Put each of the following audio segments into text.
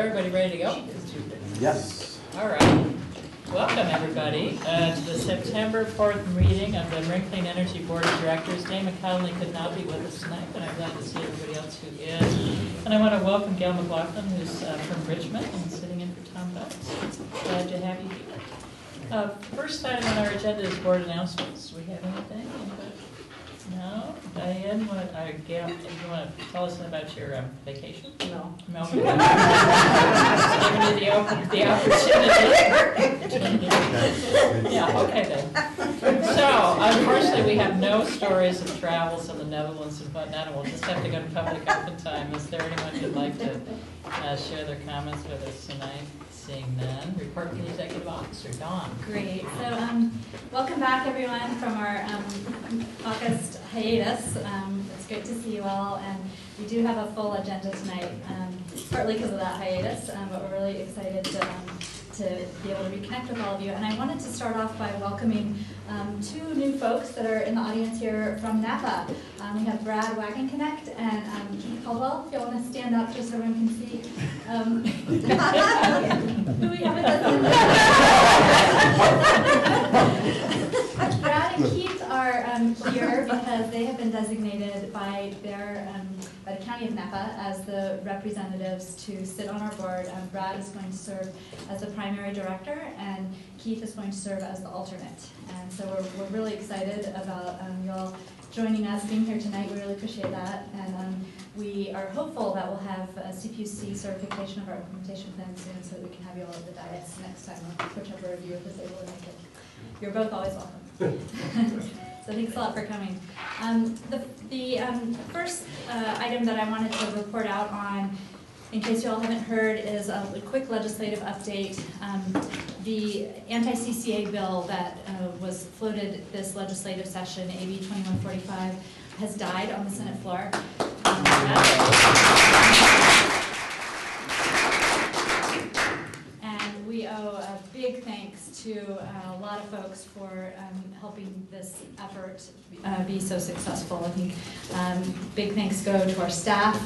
everybody ready to go? Yes. All right. Welcome, everybody, to the September 4th meeting of the Marine Clean Energy Board of Directors. Dan McConnelly could not be with us tonight, but I'm glad to see everybody else who is. And I want to welcome Gail McLaughlin, who's from Richmond and sitting in for Tom Butts. Glad to have you here. First item on our agenda is board announcements. Do we have anything? No? Diane, Gail, do you want to tell us about your vacation? No. No. Giving you the opportunity. Yeah, okay then. So, unfortunately, we have no stories of travels in the Netherlands and whatnot, and we'll just have to go to public open time. Is there anyone who'd like to share their comments with us tonight? Seeing none. Report from the Executive Officer, Dawn. Great. So welcome back, everyone, from our August hiatus. It's great to see you all, and we do have a full agenda tonight, partly because of that hiatus, but we're really excited to be able to reconnect with all of you. And I wanted to start off by welcoming two new folks that are in the audience here from Napa. We have Brad Wagenknecht and Keith Caldwell. If you want to stand up just so everyone can see who we have with us. Brad and Keith are here because they have been designated by by the County of Napa as the representatives to sit on our board. Brad is going to serve as the primary director, and Keith is going to serve as the alternate. And so we're really excited about you all joining us, being here tonight. We really appreciate that. And we are hopeful that we'll have a CPUC certification of our implementation plan soon so that we can have you all at the dais next time, whichever of you is able to make it. You're both always welcome. So thanks a lot for coming. The first item that I wanted to report out on, in case you all haven't heard, is a quick legislative update. The anti-CCA bill that was floated this legislative session, AB 2145, has died on the Senate floor. And we owe a big thanks to a lot of folks for helping this effort be so successful. I think big thanks go to our staff,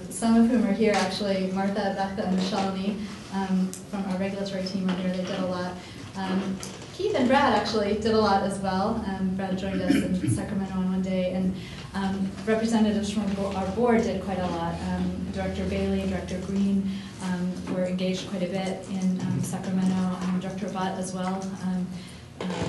some of whom are here actually, Martha, Becca, and Shalini from our regulatory team are here. They did a lot. Keith and Brad actually did a lot as well. Brad joined us in Sacramento on one day, and representatives from our board did quite a lot. Director Bailey, Director Green were engaged quite a bit in Sacramento. Director Butt as well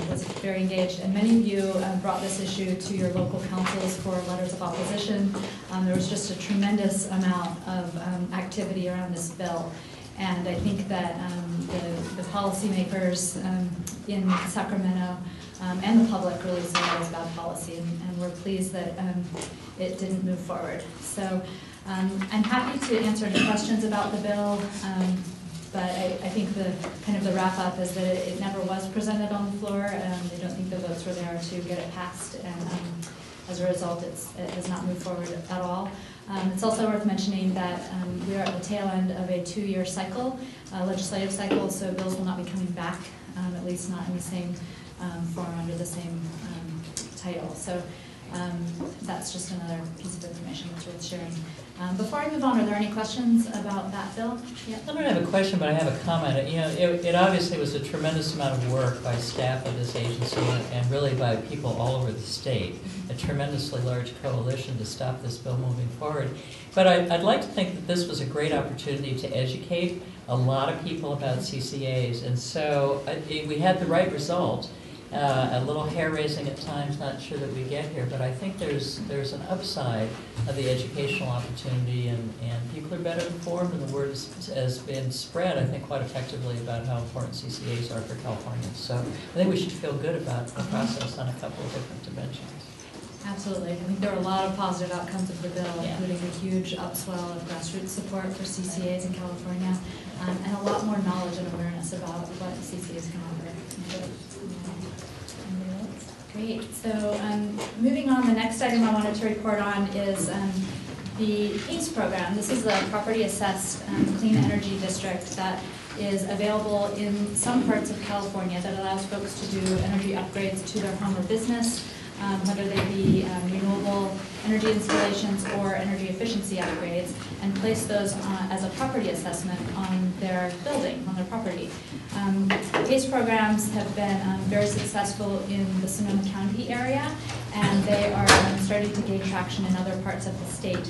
was very engaged, and many of you brought this issue to your local councils for letters of opposition. There was just a tremendous amount of activity around this bill. And I think that the policymakers in Sacramento and the public really saw it as bad policy, and we're pleased that it didn't move forward. So I'm happy to answer any questions about the bill, but I think the wrap up is that it never was presented on the floor. I don't think the votes were there to get it passed, and as a result, it has not moved forward at all. It's also worth mentioning that we are at the tail end of a 2-year cycle, legislative cycle, so bills will not be coming back, at least not in the same form under the same title. So that's just another piece of information that's worth sharing. Before I move on, are there any questions about that bill? Yeah. I don't have a question, but I have a comment. You know, it obviously was a tremendous amount of work by staff of this agency and really by people all over the state, a tremendously large coalition to stop this bill moving forward. But I'd like to think that this was a great opportunity to educate a lot of people about CCAs, and so we had the right result. A little hair-raising at times, not sure that we get here, but I think there's an upside of the educational opportunity, and people are better informed, and the word has been spread, I think, quite effectively about how important CCAs are for California. So I think we should feel good about the process on a couple of different dimensions. Absolutely. I think there are a lot of positive outcomes of the bill, including a huge upswell of grassroots support for CCAs in California, and a lot more knowledge and awareness about what CCAs can offer. Great. So moving on, the next item I wanted to report on is the PACE program. This is the Property Assessed Clean Energy District that is available in some parts of California that allows folks to do energy upgrades to their home or business. whether they be renewable energy installations or energy efficiency upgrades, and place those as a property assessment on their building, on their property. PACE programs have been very successful in the Sonoma County area, and they are starting to gain traction in other parts of the state.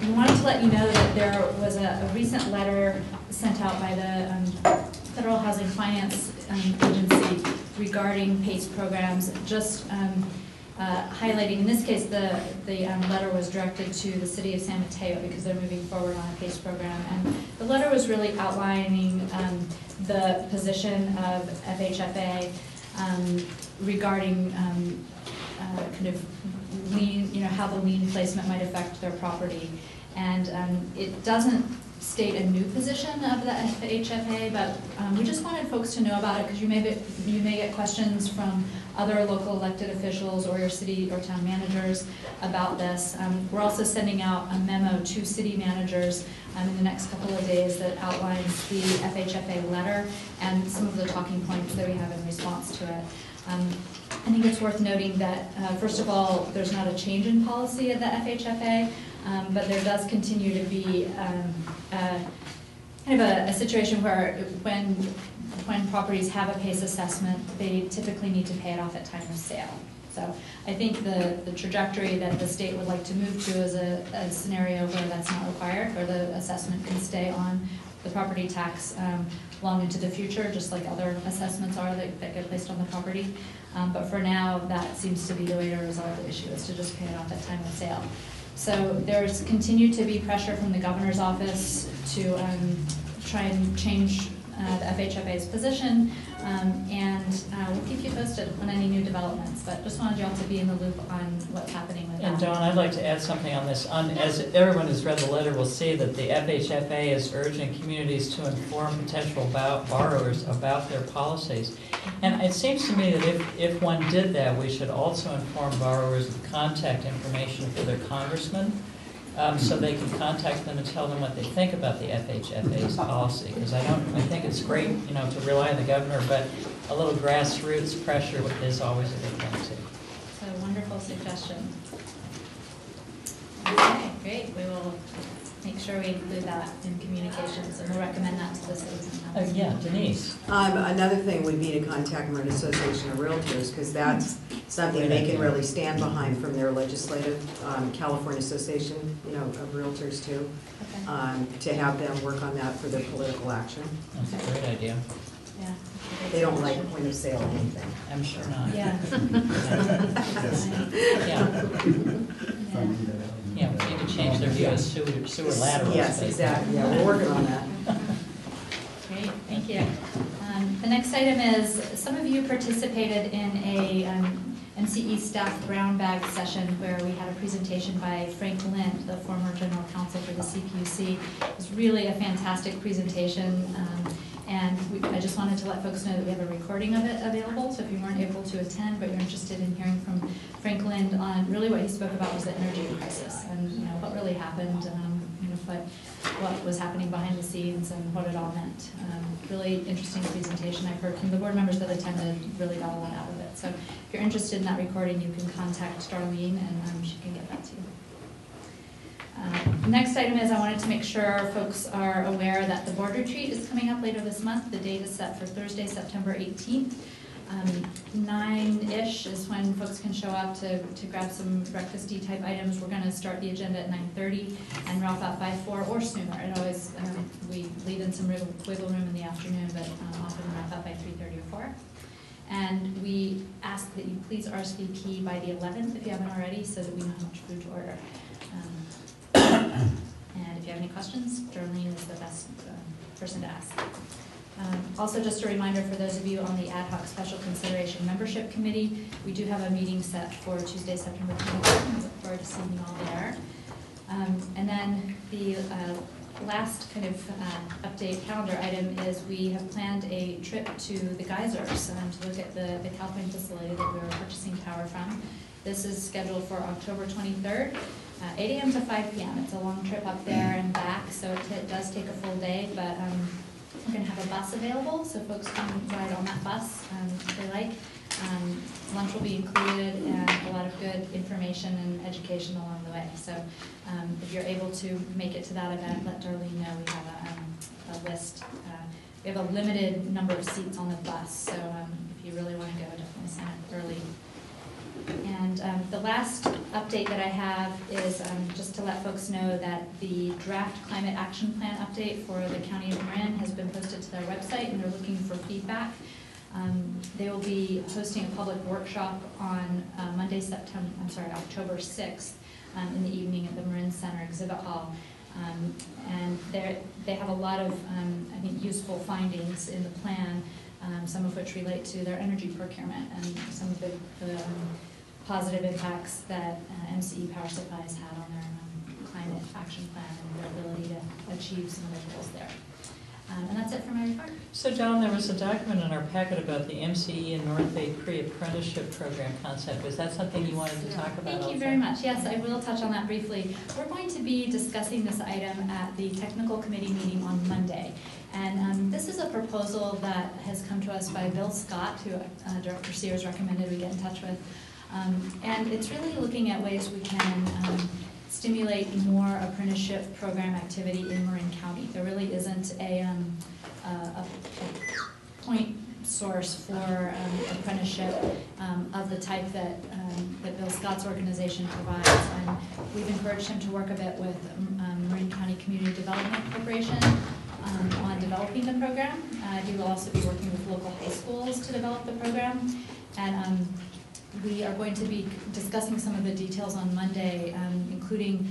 We wanted to let you know that there was a recent letter sent out by the Federal Housing Finance Agency regarding PACE programs, just highlighting, in this case, the letter was directed to the city of San Mateo because they're moving forward on a PACE program. And the letter was really outlining the position of FHFA regarding kind of lien, how the lien placement might affect their property. And it doesn't state a new position of the FHFA, but we just wanted folks to know about it because you may get questions from other local elected officials or your city or town managers about this. We're also sending out a memo to city managers in the next couple of days that outlines the FHFA letter and some of the talking points that we have in response to it. I think it's worth noting that, first of all, there's not a change in policy at the FHFA, but there does continue to be kind of a situation where when properties have a PACE assessment, they typically need to pay it off at time of sale. So I think the trajectory that the state would like to move to is a scenario where that's not required, where the assessment can stay on the property tax long into the future, just like other assessments are that get placed on the property. But for now, that seems to be the way to resolve the issue, is to just pay it off at time of sale. So there's continued to be pressure from the governor's office to try and change the FHFA's position, and we'll keep you posted on any new developments, but just wanted you all to be in the loop on what's happening with that. And Dawn, I'd like to add something on this. As everyone who's read the letter will see, that the FHFA is urging communities to inform potential borrowers about their policies. And it seems to me that if one did that, we should also inform borrowers of contact information for their congressman, so they can contact them and tell them what they think about the FHFA's policy. Because I think it's great, to rely on the governor, but a little grassroots pressure is always a good thing too. So wonderful suggestion. Okay, great. We will make sure we include that in communications, and we'll recommend that to the citizens. Yeah, Denise. Another thing would be to contact Marin Association of Realtors, because that's something they can really stand behind from their legislative, California Association, of Realtors too, to have them work on that for their political action. That's a great idea. Yeah. They don't like point of sale or anything. I'm sure not. Yeah. Yeah. Yeah, maybe change their view of sewer laterals. Yes, exactly. Yeah, we're working on that. Great, thank you. The next item is, some of you participated in a MCE staff brown bag session where we had a presentation by Frank Lind, the former general counsel for the CPUC. It was really a fantastic presentation. And I just wanted to let folks know that we have a recording of it available, so if you weren't able to attend but you're interested in hearing from Frank Lind on really what he spoke about was the energy crisis and what really happened, what was happening behind the scenes and what it all meant. Really interesting presentation. I've heard from the board members that attended, really got a lot out of it. So if you're interested in that recording, you can contact Darlene and she can get that to you. Next item is, I wanted to make sure folks are aware that the board retreat is coming up later this month. The date is set for Thursday, September 18th. 9-ish is when folks can show up to grab some breakfasty type items. We're going to start the agenda at 9:30 and wrap up by 4 or sooner. It always, we leave in some wiggle room in the afternoon, but often wrap up by 3:30 or 4. And we ask that you please RSVP by the 11th if you haven't already, so that we know how much food to order. And if you have any questions, Darlene is the best person to ask. Also, just a reminder for those of you on the Ad Hoc Special Consideration Membership Committee, we do have a meeting set for Tuesday, September 22nd. I look forward to seeing you all there. And then the last kind of update calendar item is we have planned a trip to the geysers to look at the Calpine facility that we were purchasing power from. This is scheduled for October 23rd. 8 a.m. to 5 p.m. It's a long trip up there and back, so it does take a full day, but we're going to have a bus available, so folks can ride on that bus if they like. lunch will be included and a lot of good information and education along the way. So if you're able to make it to that event, let Darlene know. We have a list. We have a limited number of seats on the bus, so if you really want to go, definitely sign up early. And the last update that I have is just to let folks know that the draft climate action plan update for the County of Marin has been posted to their website, and they're looking for feedback. They will be hosting a public workshop on October 6th in the evening at the Marin Center Exhibit Hall. And they have a lot of, I think, useful findings in the plan, some of which relate to their energy procurement and some of the positive impacts that MCE power supplies had on their climate action plan and their ability to achieve some of their goals there. And that's it for my report. So John, there was a document in our packet about the MCE and North Bay pre-apprenticeship program concept. Was that something you wanted to talk about? Thank you very much. Yes, I will touch on that briefly. We're going to be discussing this item at the technical committee meeting on Monday. And this is a proposal that has come to us by Bill Scott, who Director Sears recommended we get in touch with. And it's really looking at ways we can stimulate more apprenticeship program activity in Marin County. There really isn't a point source for apprenticeship of the type that Bill Scott's organization provides. And we've encouraged him to work a bit with Marin County Community Development Corporation on developing the program. He will also be working with local high schools to develop the program. And we are going to be discussing some of the details on Monday, including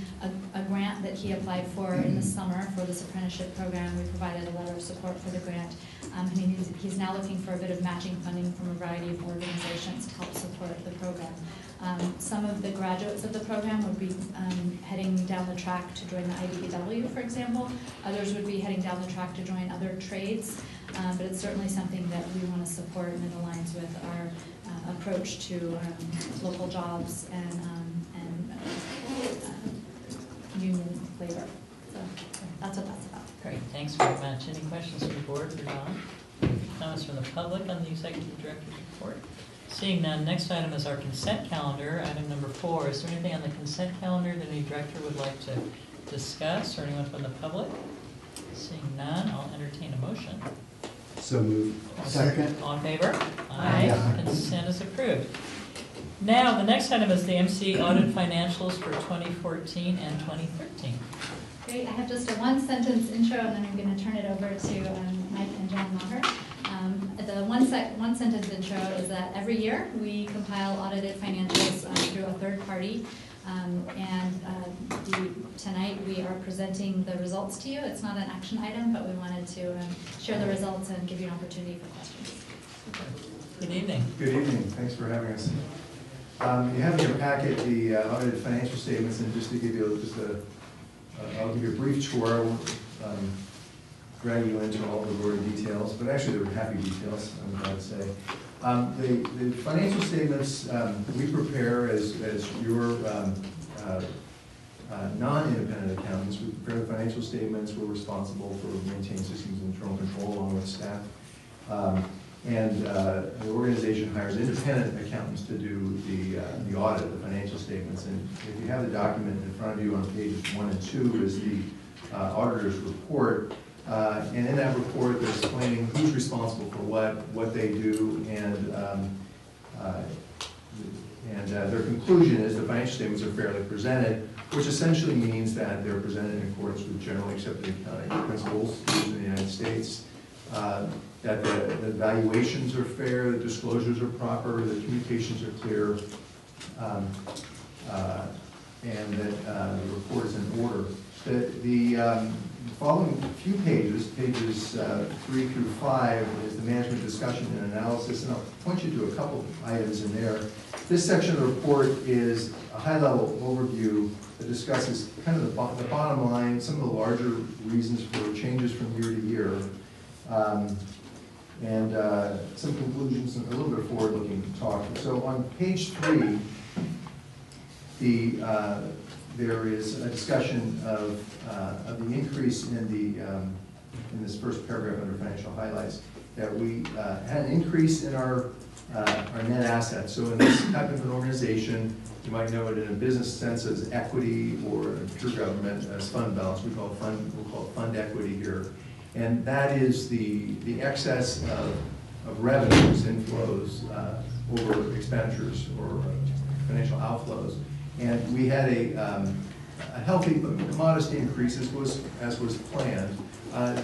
a grant that he applied for in the summer for this apprenticeship program. We provided a letter of support for the grant. He's now looking for a bit of matching funding from a variety of organizations to help support the program. Some of the graduates of the program would be heading down the track to join the IBEW, for example. Others would be heading down the track to join other trades. But it's certainly something that we want to support, and it aligns with our approach to local jobs and union labor. So that's what that's about. Great, thanks very much. Any questions from the board for John? Comments from the public on the executive director's report? Seeing none, next item is our consent calendar, item number 4. Is there anything on the consent calendar that any director would like to discuss, or anyone from the public? Seeing none, I'll entertain a motion. So moved. Second. All in favor? Aye. Consent is approved. Now, the next item is the MCE audit financials for 2014 and 2013. Great. I have just a one-sentence intro, and then I'm going to turn it over to Mike and John Maher. The one-sentence intro is that every year we compile audited financials through a third party. Tonight we are presenting the results to you. It's not an action item, but we wanted to share the results and give you an opportunity for questions. Good evening. Good evening. Thanks for having us. You have in your packet the audited financial statements, and just to give you I'll give you a brief tour. I won't drag you into all the gory details, but actually they're happy details, I'm glad to say. The financial statements we prepare as your non-independent accountants. We prepare the financial statements. We're responsible for maintaining systems of internal control along with staff. The organization hires independent accountants to do the audit of the financial statements. And if you have the document in front of you on pages 1 and 2 is the auditor's report. And in that report, they're explaining who's responsible for what they do, and their conclusion is the financial statements are fairly presented, which essentially means that they're presented in accordance with generally accepted accounting principles used in the United States, that the valuations are fair, the disclosures are proper, the communications are clear, and that the report is in order. The following few pages 3 through 5, is the management discussion and analysis, and I'll point you to a couple of items in there. This section of the report is a high-level overview that discusses kind of the bottom line, some of the larger reasons for changes from year to year, and some conclusions and a little bit of forward-looking talk. So on page 3, there is a discussion of the increase in this first paragraph under financial highlights, that we had an increase in our our net assets. So in this type of an organization, you might know it in a business sense as equity, or in pure government as fund balance. We'll call it fund equity here. And that is the excess of revenues, inflows over expenditures or financial outflows. And we had a healthy but modest increase as was planned.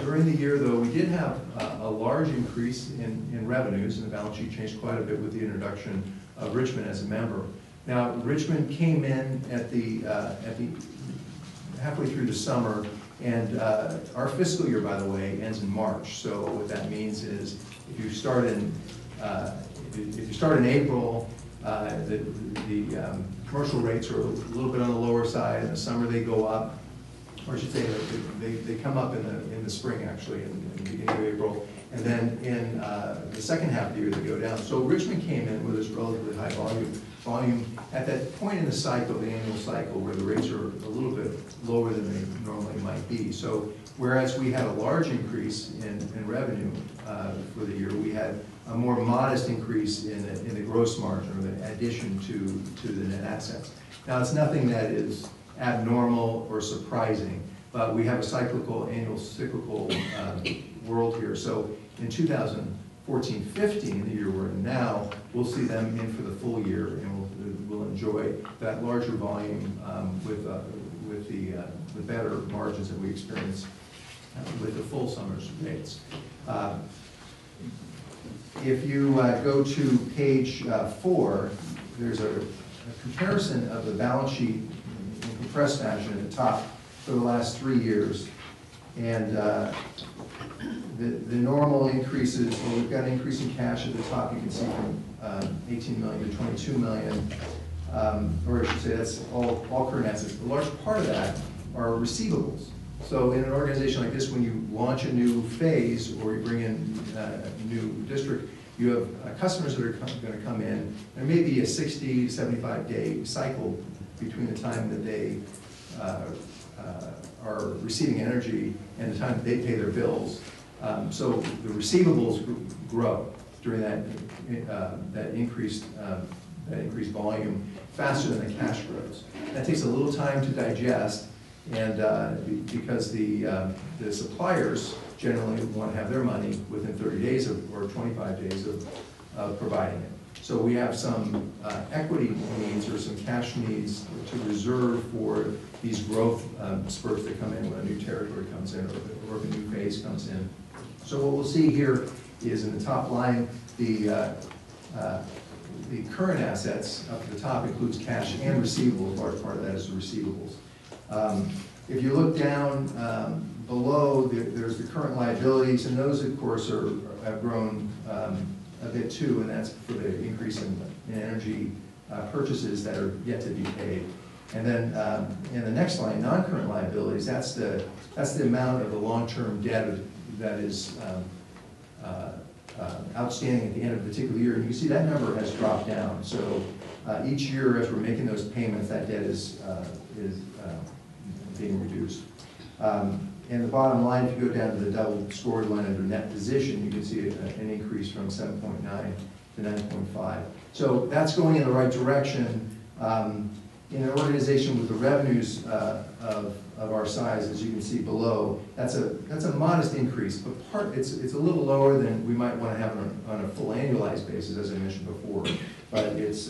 During the year, though, we did have a large increase in revenues, and the balance sheet changed quite a bit with the introduction of Richmond as a member. Now, Richmond came in at the halfway through the summer, and our fiscal year, by the way, ends in March. So what that means is, if you start in April, the commercial rates are a little bit on the lower side. In the summer, they go up, or I should say they come up in the spring, actually, in the beginning of April, and then in the second half of the year they go down. So Richmond came in with this relatively high volume at that point in the cycle, the annual cycle, where the rates are a little bit lower than they normally might be. So whereas we had a large increase in revenue for the year, we had a more modest increase in the gross margin, or the addition to the net assets. Now, it's nothing that is abnormal or surprising, but we have a cyclical world here. So in 2014-15, the year we're in now, we'll see them in for the full year, and we'll enjoy that larger volume with the better margins that we experience with the full summer's rates. If you go to page 4, there's a comparison of the balance sheet in compressed fashion at the top for the last 3 years. And the normal increases, well, we've got an increase in cash at the top, you can see from 18 million to 22 million, or I should say that's all current assets. A large part of that are receivables. So in an organization like this, when you launch a new phase or you bring in a new district, you have customers that are going to come in. There may be a 60 to 75-day cycle between the time that they are receiving energy and the time that they pay their bills. So the receivables grow during that increased volume faster than the cash grows. That takes a little time to digest, and because the suppliers generally want to have their money within 30 days or 25 days of providing it. So we have some equity needs or some cash needs to reserve for these growth spurts that come in when a new territory comes in, or if a new phase comes in. So what we'll see here is in the top line, the current assets up at the top includes cash and receivables. A large part of that is the receivables. If you look down below, there's the current liabilities, and those, of course, have grown a bit too, and that's for the increase in energy purchases that are yet to be paid. And then in the next line, non-current liabilities, that's the amount of the long-term debt that is outstanding at the end of a particular year. And you can see that number has dropped down. So each year, as we're making those payments, that debt is being reduced. And the bottom line, if you go down to the double scored line under net position, you can see an increase from 7.9 to 9.5. So that's going in the right direction. In an organization with the revenues of our size, as you can see below, that's a modest increase, but it's a little lower than we might want to have on a full annualized basis, as I mentioned before. But it's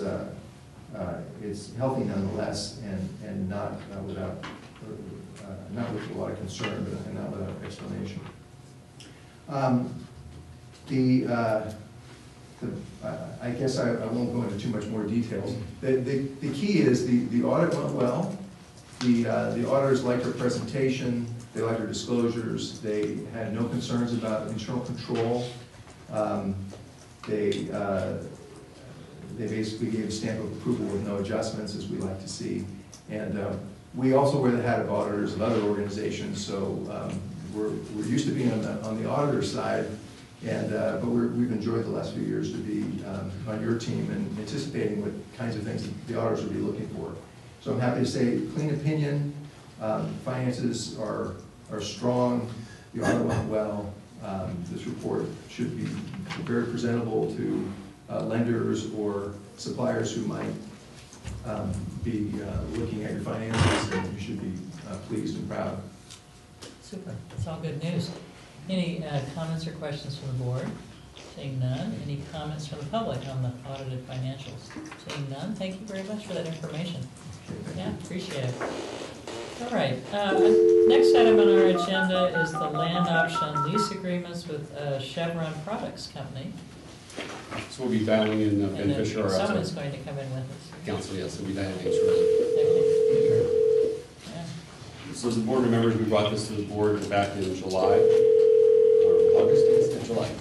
healthy nonetheless, and not with a lot of concern, but not without explanation. I guess I won't go into too much more details. The key is the audit went well. The auditors liked our presentation. They liked our disclosures. They had no concerns about internal control. They basically gave a stamp of approval with no adjustments, as we like to see. And we also wear the hat of auditors of other organizations, so we're used to being on the auditor side. And but we've enjoyed the last few years to be on your team and anticipating what kinds of things the auditors will be looking for. So I'm happy to say, clean opinion, finances are strong, the audit went well. This report should be very presentable to lenders or suppliers who might be looking at your finances, and you should be pleased and proud. Super, that's all good news. Any comments or questions from the board? Seeing none. Any comments from the public on the audited financials? Seeing none, thank you very much for that information. Yeah, appreciate it. All right, next item on our agenda is the land option lease agreements with Chevron Products Company. So we'll be dialing in And Ben then Fisher, our someone's going to come in with us. council, yes, we'll be dialing in shortly. Okay. Yeah. So as the board remembers, we brought this to the board back in July, or August, it's July.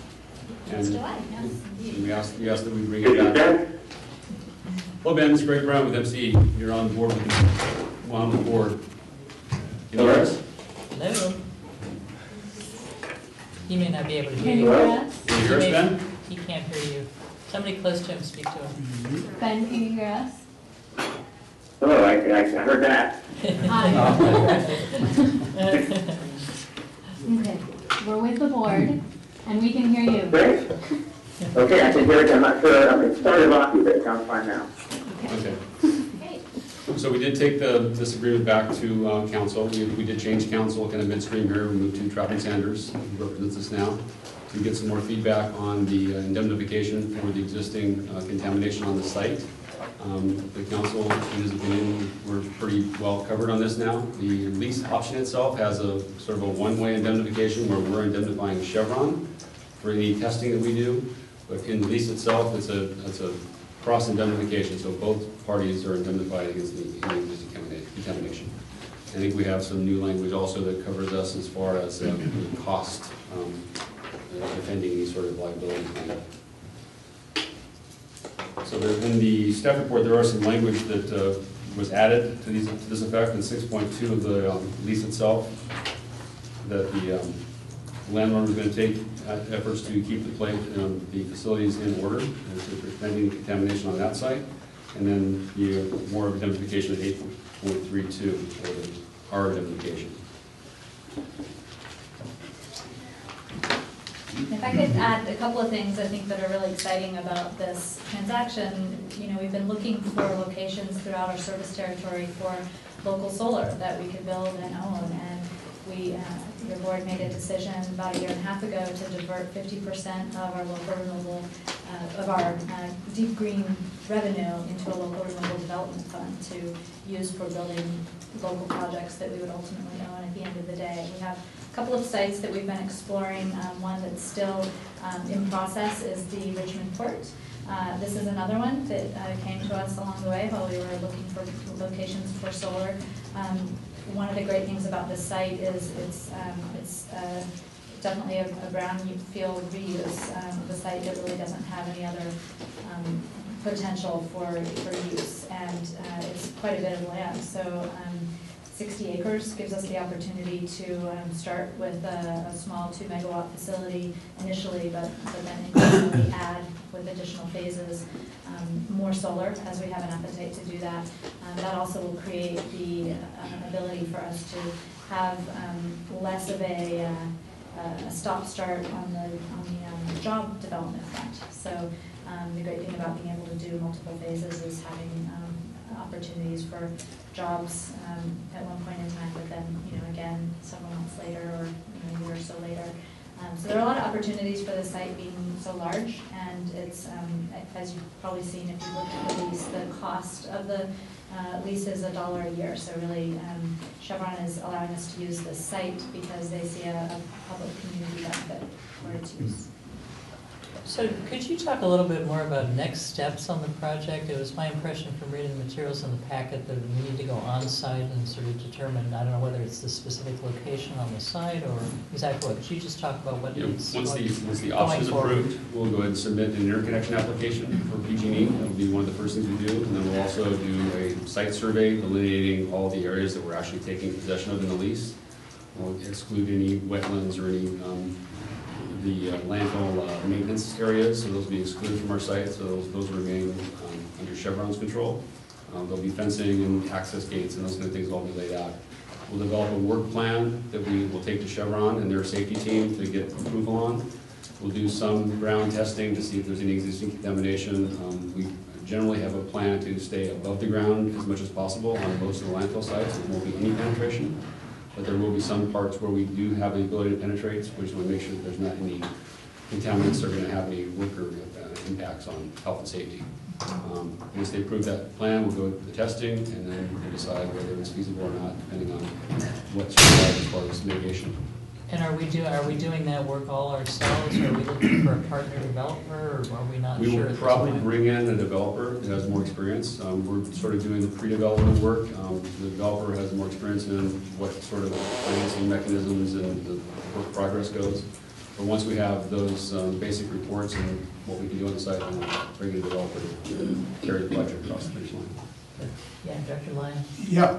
It's And July, yes, indeed. we asked that we bring it back. Hello, Ben, it's Greg Brown with MCE. You're on board on the board. Can you hear us? Hello. He may not be able to hear Can you you. hear us? Can you hear us, Ben? He can't hear you. Somebody close to him, speak to him. Ben, can you hear us? Hello, I heard that. Okay, we're with the board, and we can hear you. Great. Okay, I can hear it. I'm not sure. It started rocky, but it sounds fine now. Okay. Great. So we did take this agreement back to council. We did change council kind of midstream here. We moved to Trapping Sanders, who represents us now, to get some more feedback on the indemnification for the existing contamination on the site. The council, in his opinion, we're pretty well covered on this now. The lease option itself has a sort of a one-way indemnification where we're indemnifying Chevron for any testing that we do. But in the lease itself, it's a cross indemnification, so both parties are indemnified against any existing contamination. I think we have some new language also that covers us as far as the cost defending any sort of liability claim. So in the staff report, there are some language that was added to this effect in 6.2 of the lease itself, that the landlord was going to take efforts to keep the facilities in order and to prevent any contamination on that site, and then the more of indemnification at 8.32 or our indemnification. If I could add a couple of things I think that are really exciting about this transaction. You know, we've been looking for locations throughout our service territory for local solar that we could build and own, and your board made a decision about a year and a half ago to divert 50% of our local renewable, of our deep green revenue into a local renewable development fund to use for building local projects that we would ultimately own at the end of the day. We have a couple of sites that we've been exploring. One that's still in process is the Richmond Port. This is another one that came to us along the way while we were looking for locations for solar. One of the great things about this site is it's definitely a brownfield reuse of a site that really doesn't have any other potential for use, and it's quite a bit of land. So 60 acres gives us the opportunity to start with a small 2 megawatt facility initially, but then increasingly add with additional phases more solar as we have an appetite to do that. That also will create the ability for us to have less of a stop-start on the job development front. So the great thing about being able to do multiple phases is having opportunities for jobs at one point in time, but then, again, several months later or a year or so later. So there are a lot of opportunities for the site being so large, and it's, as you've probably seen if you look at the lease, the cost of the lease is $1 a year. So really, Chevron is allowing us to use this site because they see a public community benefit for its use. So could you talk a little bit more about next steps on the project? It was my impression from reading the materials in the packet that we need to go on-site and sort of determine, I don't know whether it's the specific location on the site or exactly what. Could you just talk about what needs Once the going option is forward? approved, we'll go ahead and submit an interconnection application for PG&E. That will be one of the first things we do. And then we'll also do a site survey delineating all the areas that we're actually taking possession of in the lease. We'll exclude any wetlands or any the landfill maintenance areas, so those will be excluded from our site, so those remain under Chevron's control. There'll be fencing and access gates and those kind of things will all be laid out. We'll develop a work plan that we will take to Chevron and their safety team to get approval on. We'll do some ground testing to see if there's any existing contamination. We generally have a plan to stay above the ground as much as possible on most of the landfill sites. There won't be any penetration, but there will be some parts where we do have the ability to penetrate, so we just want to make sure that there's not any contaminants that are going to have any worker impacts on health and safety. Once they approve that plan, we'll go through the testing, and then we'll decide whether it's feasible or not, depending on what's required as far as mitigation. And are we doing that work all ourselves, or are we looking for a partner developer, or are we not sure? We will at this probably point? bring in a developer that has more experience. We're sort of doing the pre-development work. The developer has more experience in what sort of financing mechanisms and the work progress goes. But once we have those basic reports and what we can do on the site, then we'll bring in a developer to carry the project across the finish line. Yeah, Dr. Lyon? Yeah,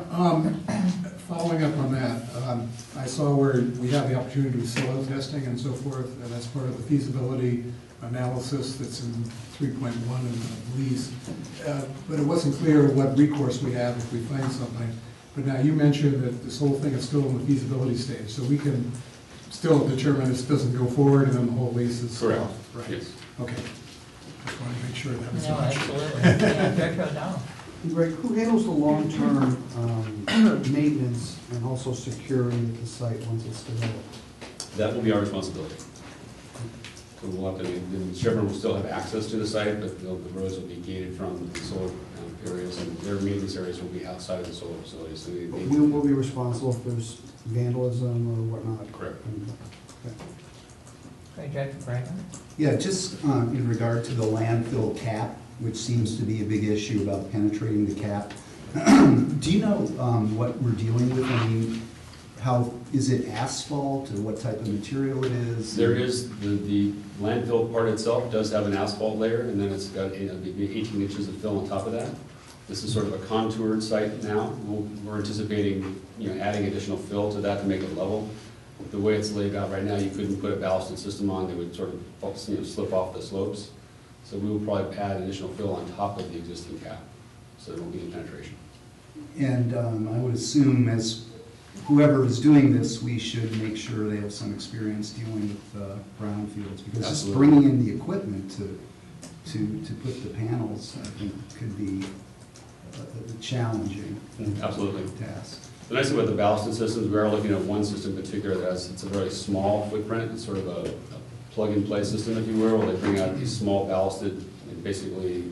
following up on that, I saw where we have the opportunity to do soil testing and so forth, and that's part of the feasibility analysis that's in 3.1 in the lease. But it wasn't clear what recourse we have if we find something. But now you mentioned that this whole thing is still in the feasibility stage, so we can still determine this doesn't go forward and then the whole lease is Correct. off, right? Yes. Okay. Just wanted to make sure that was. No, absolutely. Yeah, Director O'Donnell? Greg, who handles the long-term maintenance and also security of the site once it's developed? That will be our responsibility. So we'll have to, the Chevron will still have access to the site, but the roads will be gated from the solar areas, and their maintenance areas will be outside of the solar facilities. So We will be responsible if there's vandalism or whatnot. Correct. Okay. Great, Director Franklin? Yeah, just in regard to the landfill cap, which seems to be a big issue about penetrating the cap. Do you know what we're dealing with? I mean, how, is it asphalt or what type of material it is? There is, the landfill part itself does have an asphalt layer, and then it's got 18 inches of fill on top of that. This is sort of a contoured site now. We're anticipating, adding additional fill to that to make it level. The way it's laid out right now, you couldn't put a ballasted system on; they would sort of slip off the slopes. So we will probably add additional fill on top of the existing cap, so there won't be any penetration. And I would assume as whoever is doing this, we should make sure they have some experience dealing with brownfields, because just Absolutely. bringing in the equipment to put the panels, I think, could be a challenging Absolutely. task. The nice thing about the ballasted systems, we are looking at one system in particular that has, it's a very small footprint. It's sort of a plug-and-play system, if you will, where they bring out these small ballasted, basically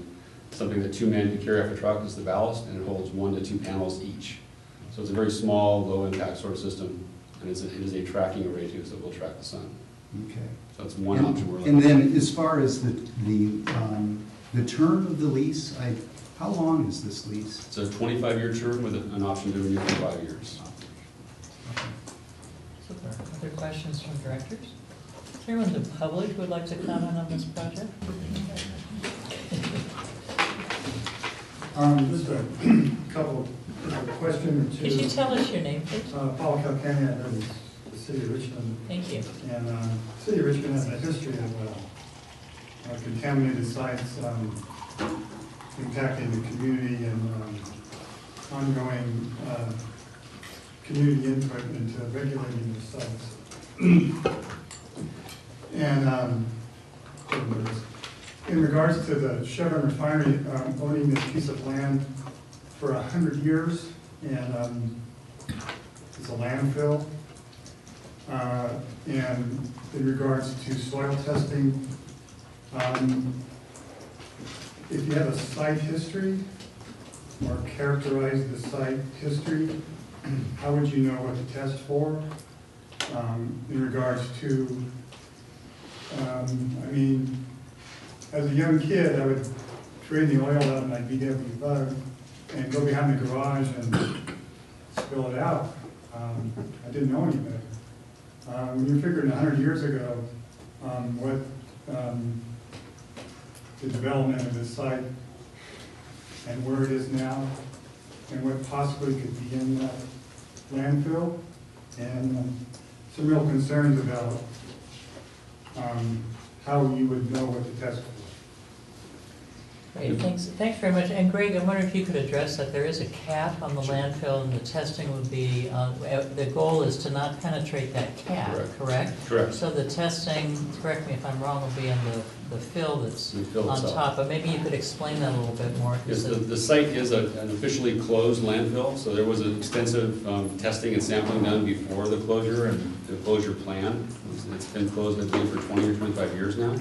something that 2 men can carry off a truck is the ballast, and it holds 1 to 2 panels each. So it's a very small, low-impact sort of system, and it is a tracking array too, so it will track the sun. Okay. So that's one option we're looking And at. then as far as the term of the lease, how long is this lease? It's a 25-year term with an option to renew for 5 years. Super. Other questions from directors? Is there anyone in the public who would like to comment on this project? Just a couple of questions or two. Could you tell us your name, please? Paul Calcany, I live in the city of Richmond. Thank you. And the city of Richmond has a history of contaminated sites impacting the community and ongoing community input into regulating the sites. And in regards to the Chevron refinery owning this piece of land for 100 years, and it's a landfill. And in regards to soil testing, if you have a site history or characterize the site history, how would you know what to test for? In regards to, I mean, as a young kid, I would drain the oil out of my VW Bug and go behind the garage and spill it out. I didn't know any better. When you're figuring 100 years ago, what the development of this site and where it is now, and what possibly could be in that landfill, and some real concerns about how you would know what to test for. Great, thanks very much. And Greg, I wonder if you could address that there is a cap on the landfill, and the testing would be, the goal is to not penetrate that cap, correct? Correct. So the testing, correct me if I'm wrong, will be on the fill that's The fill on itself. top, but maybe you could explain that a little bit more. Yes, the site is an officially closed landfill, so there was an extensive testing and sampling done before the closure and the closure plan. It's been closed, I believe, for 20 or 25 years now.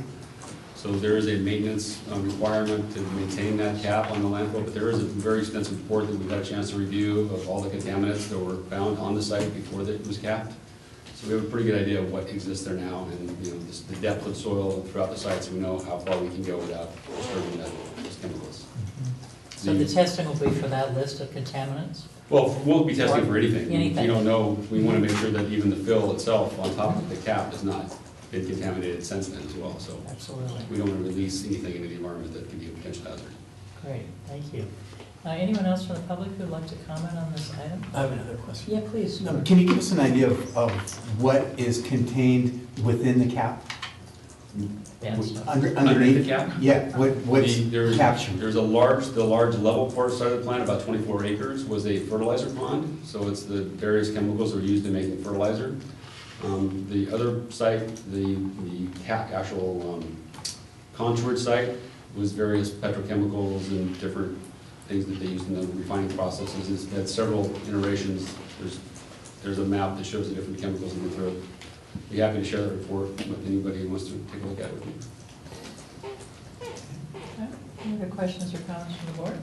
So there is a maintenance requirement to maintain that cap on the landfill, but there is a very extensive report that we got a chance to review of all the contaminants that were found on the site before it was capped. So we have a pretty good idea of what exists there now and, you know, the depth of soil throughout the site, so we know how far we can go without disturbing those chemicals. So the testing will be for that list of contaminants? Well, we'll be testing for anything. Anything. We don't know, we want to make sure that even the fill itself on top of the cap has not been contaminated since then as well, so. Absolutely. We don't want to release anything into the environment that could be a potential hazard. Great, thank you. Anyone else from the public who would like to comment on this item? I have another question. Yeah, please. Can you give us an idea of what is contained within the cap? Yes. Underneath the cap? Yeah, what's captured? There's the large level part side of the plant, about 24 acres, was a fertilizer pond. So it's the various chemicals that are used in making fertilizer. The other site, the actual contoured site, was various petrochemicals and different things that they used in the refining processes. It's had several iterations. There's a map that shows the different chemicals in the throat. Be happy to share that report with anybody who wants to take a look at it with me. Any other questions or comments from the board?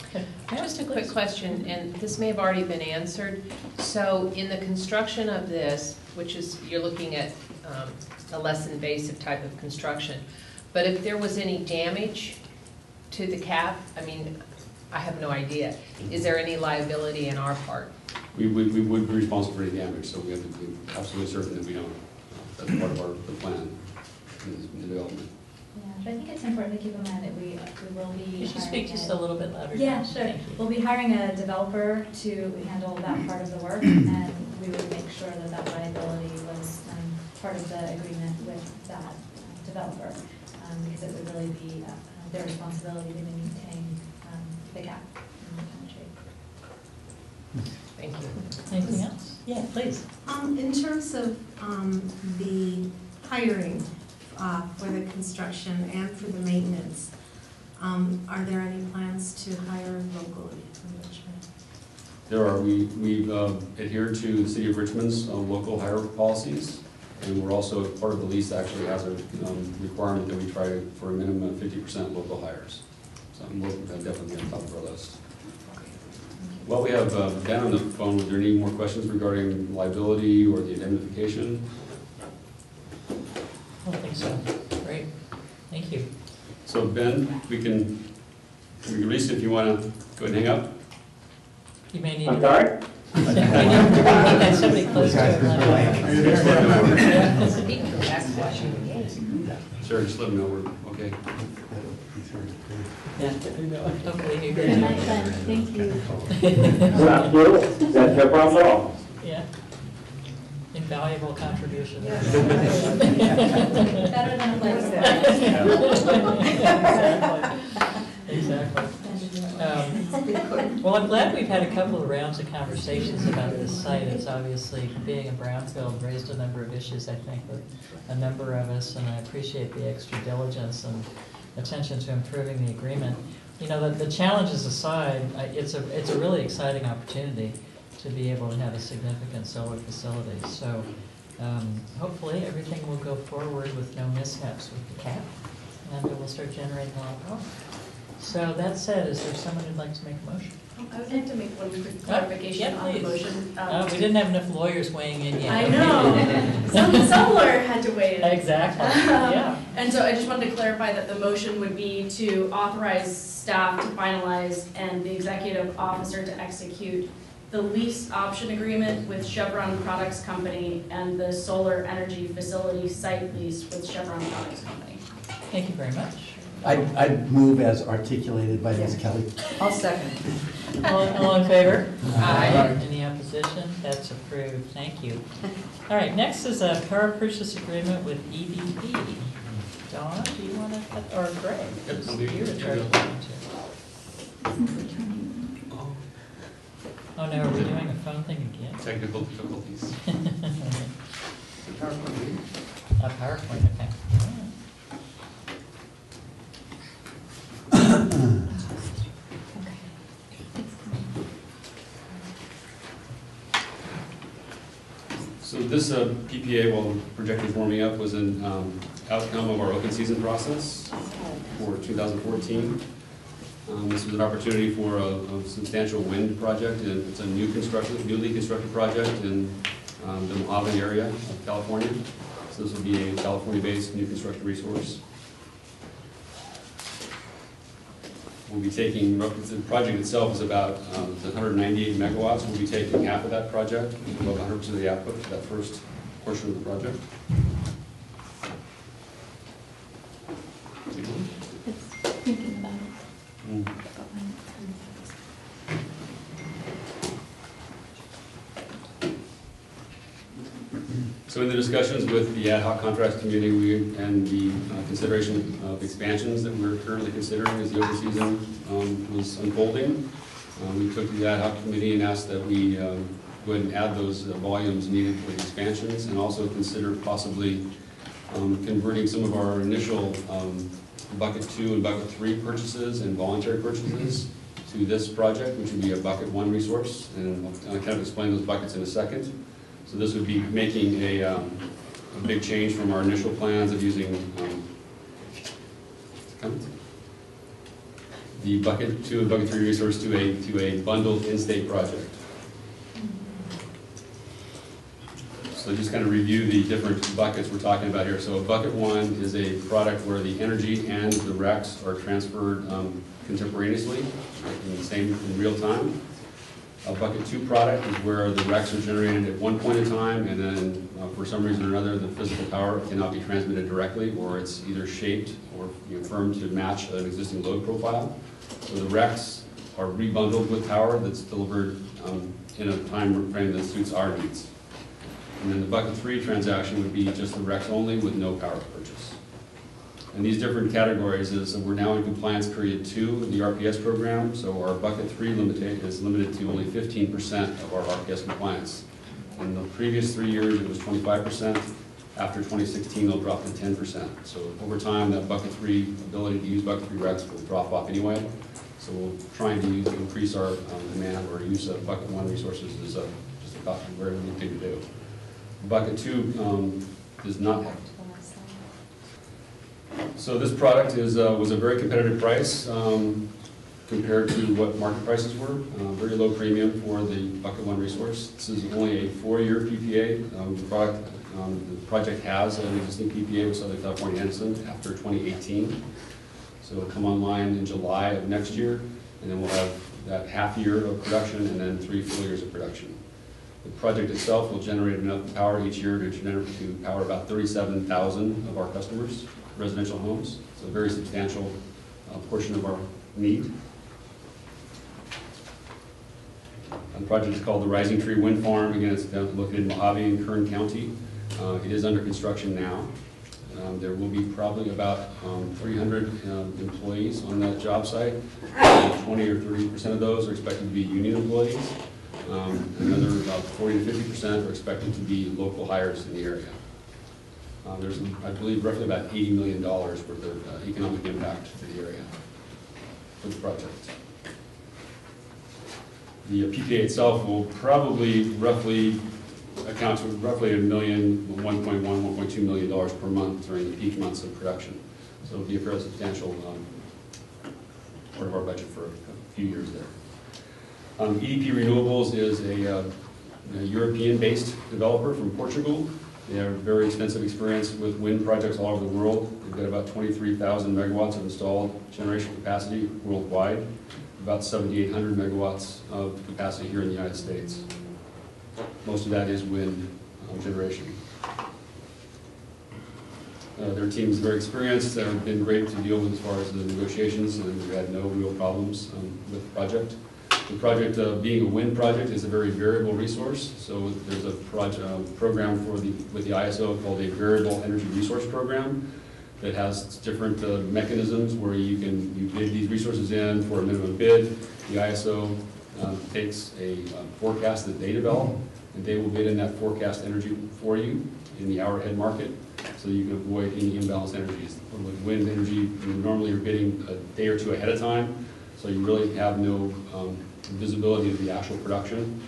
Okay. Just a quick question, and this may have already been answered. So in the construction of this, which is, you're looking at a less invasive type of construction, but if there was any damage to the cap, I mean, I have no idea. Is there any liability in our part? We would be responsible for any damage, so we have to be absolutely certain that we don't. That's part of the plan in the development. Yeah, but I think it's important to keep in mind that we will be. Could you speak just a little bit louder? Yeah, sure. Thank you. We'll be hiring a developer to handle that part of the work, and we would make sure that that liability was part of the agreement with that developer, because it would really be their responsibility to maintain the gap in the country. Thank you. Anything else? Yeah, please. In terms of the hiring for the construction and for the maintenance, are there any plans to hire locally from Richmond? There are. We've adhered to the City of Richmond's local hire policies, and we're also, part of the lease actually has a requirement that we try for a minimum of 50% local hires. So I'm definitely on top of our list. Well, we have Ben on the phone. Were there any more questions regarding liability or the indemnification? I don't think so. Great. Thank you. So Ben, we can release it if you want to go ahead and hang up. You may need I'm to. sorry? You may need to somebody close to it. Sure, just let me know we're okay. Yeah, hopefully you Good night, then. Thank you. That's no problem at all. Yeah. Invaluable contribution. Better than a place. Exactly. Well, I'm glad we've had a couple of rounds of conversations about this site. It's obviously, being a brownfield, raised a number of issues, I think, with a number of us, and I appreciate the extra diligence and attention to improving the agreement. You know, the challenges aside, it's a really exciting opportunity to be able to have a significant solar facility. So hopefully everything will go forward with no mishaps with the cap, and it will start generating a lot of power. So that said, is there someone who'd like to make a motion? I would like to make one quick clarification on the motion. We didn't have enough lawyers weighing in yet. I know. Some lawyer had to weigh in. Exactly, yeah. And so I just wanted to clarify that the motion would be to authorize staff to finalize and the executive officer to execute the lease option agreement with Chevron Products Company and the solar energy facility site lease with Chevron Products Company. Thank you very much. I'd move as articulated by Ms. Kelly. I'll second. All in favor? Aye. Any opposition? That's approved. Thank you. All right, next is a power purchase agreement with EDP. Dawn, do you want to, or Greg? Yep, I'll be- You're in charge of that too. Oh, no, are we doing a phone thing again? Technical difficulties. A PowerPoint, okay. So this PPA, while the project was warming up, was an outcome of our open season process for 2014. This was an opportunity for a substantial wind project, and it's a newly constructed project in the Mojave area of California. So this will be a California-based new construction resource. We'll be taking, the project itself is about 198 megawatts. We'll be taking half of that project, about 100% of the output for that first portion of the project. Thinking about it. So in the discussions with the ad hoc contracts committee and the consideration of expansions that we're currently considering as the open season was unfolding, we took to the ad hoc committee and asked that we go ahead and add those volumes needed for the expansions, and also consider possibly converting some of our initial bucket 2 and bucket 3 purchases and voluntary purchases to this project, which would be a bucket 1 resource, and I'll kind of explain those buckets in a second. So this would be making a big change from our initial plans of using the bucket 2 and bucket 3 resource to a bundled in-state project. So just kind of review the different buckets we're talking about here. So bucket 1 is a product where the energy and the RECs are transferred contemporaneously, in real time. A bucket 2 product is where the RECs are generated at one point in time, and then for some reason or another, the physical power cannot be transmitted directly, or it's either shaped or firmed to match an existing load profile. So the RECs are rebundled with power that's delivered in a time frame that suits our needs. And then the bucket 3 transaction would be just the RECs only with no power purchase. And these different categories is we're now in compliance period 2 of the RPS program, so our bucket 3 is limited to only 15% of our RPS compliance. In the previous 3 years, it was 25%. After 2016, it'll drop to 10%. So over time, that bucket 3 ability to use bucket 3 RECs will drop off anyway. So we're trying to increase our demand or use of bucket 1 resources is just a very good thing to do. Bucket 2 is not. So this product was a very competitive price compared to what market prices were. Very low premium for the bucket 1 resource. This is only a 4-year PPA. The project has an existing PPA with Southern California Edison after 2018. So it'll come online in July of next year, and then we'll have that half year of production and then 3 full years of production. The project itself will generate enough power each year to power about 37,000 of our customers, residential homes. So a very substantial portion of our need. The project is called the Rising Tree Wind Farm. Again, it's located in Mojave in Kern County. It is under construction now. There will be probably about 300 employees on that job site. 20 or 30% of those are expected to be union employees. Another about 40 to 50% are expected to be local hires in the area. There's, I believe, roughly about $80 million worth of economic impact to the area for the project. The PPA itself will probably roughly account to roughly $1 million, $1.1, $1.2 million per month during the peak months of production. So it'll be a fairly substantial part of our budget for a few years there. EDP Renewables is a European-based developer from Portugal. They have very extensive experience with wind projects all over the world. They've got about 23,000 megawatts of installed generation capacity worldwide, about 7,800 megawatts of capacity here in the United States. Most of that is wind generation. Their team is very experienced. They've been great to deal with as far as the negotiations, and we've had no real problems with the project. The project, being a wind project, is a very variable resource. So there's a program with the ISO called a Variable Energy Resource Program. that has different mechanisms where you bid these resources in for a minimum bid. The ISO takes a forecast that they develop, and they will bid in that forecast energy for you in the hour-ahead market, so you can avoid any imbalanced energies. With wind energy, normally you're bidding a day or two ahead of time, so you really have no visibility of the actual production.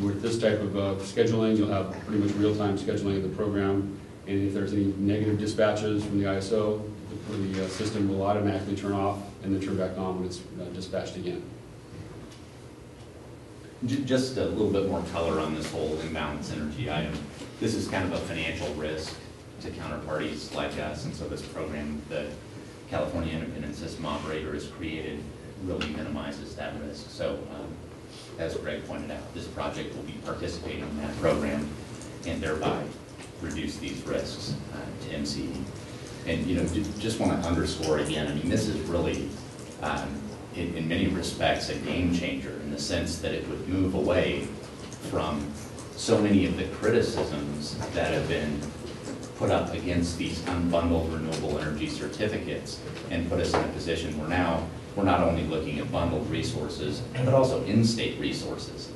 With this type of scheduling, you'll have pretty much real-time scheduling of the program, and if there's any negative dispatches from the ISO, the system will automatically turn off and then turn back on when it's dispatched again. Just a little bit more color on this whole imbalance energy item. This is kind of a financial risk to counterparties like us, and so this program that California Independent System Operator has created really minimizes that risk. So as Greg pointed out, this project will be participating in that program and thereby reduce these risks to MCE. And just want to underscore again, I mean, this is really, in many respects, a game changer in the sense that it would move away from so many of the criticisms that have been put up against these unbundled renewable energy certificates and put us in a position where now we're not only looking at bundled resources, but also in-state resources.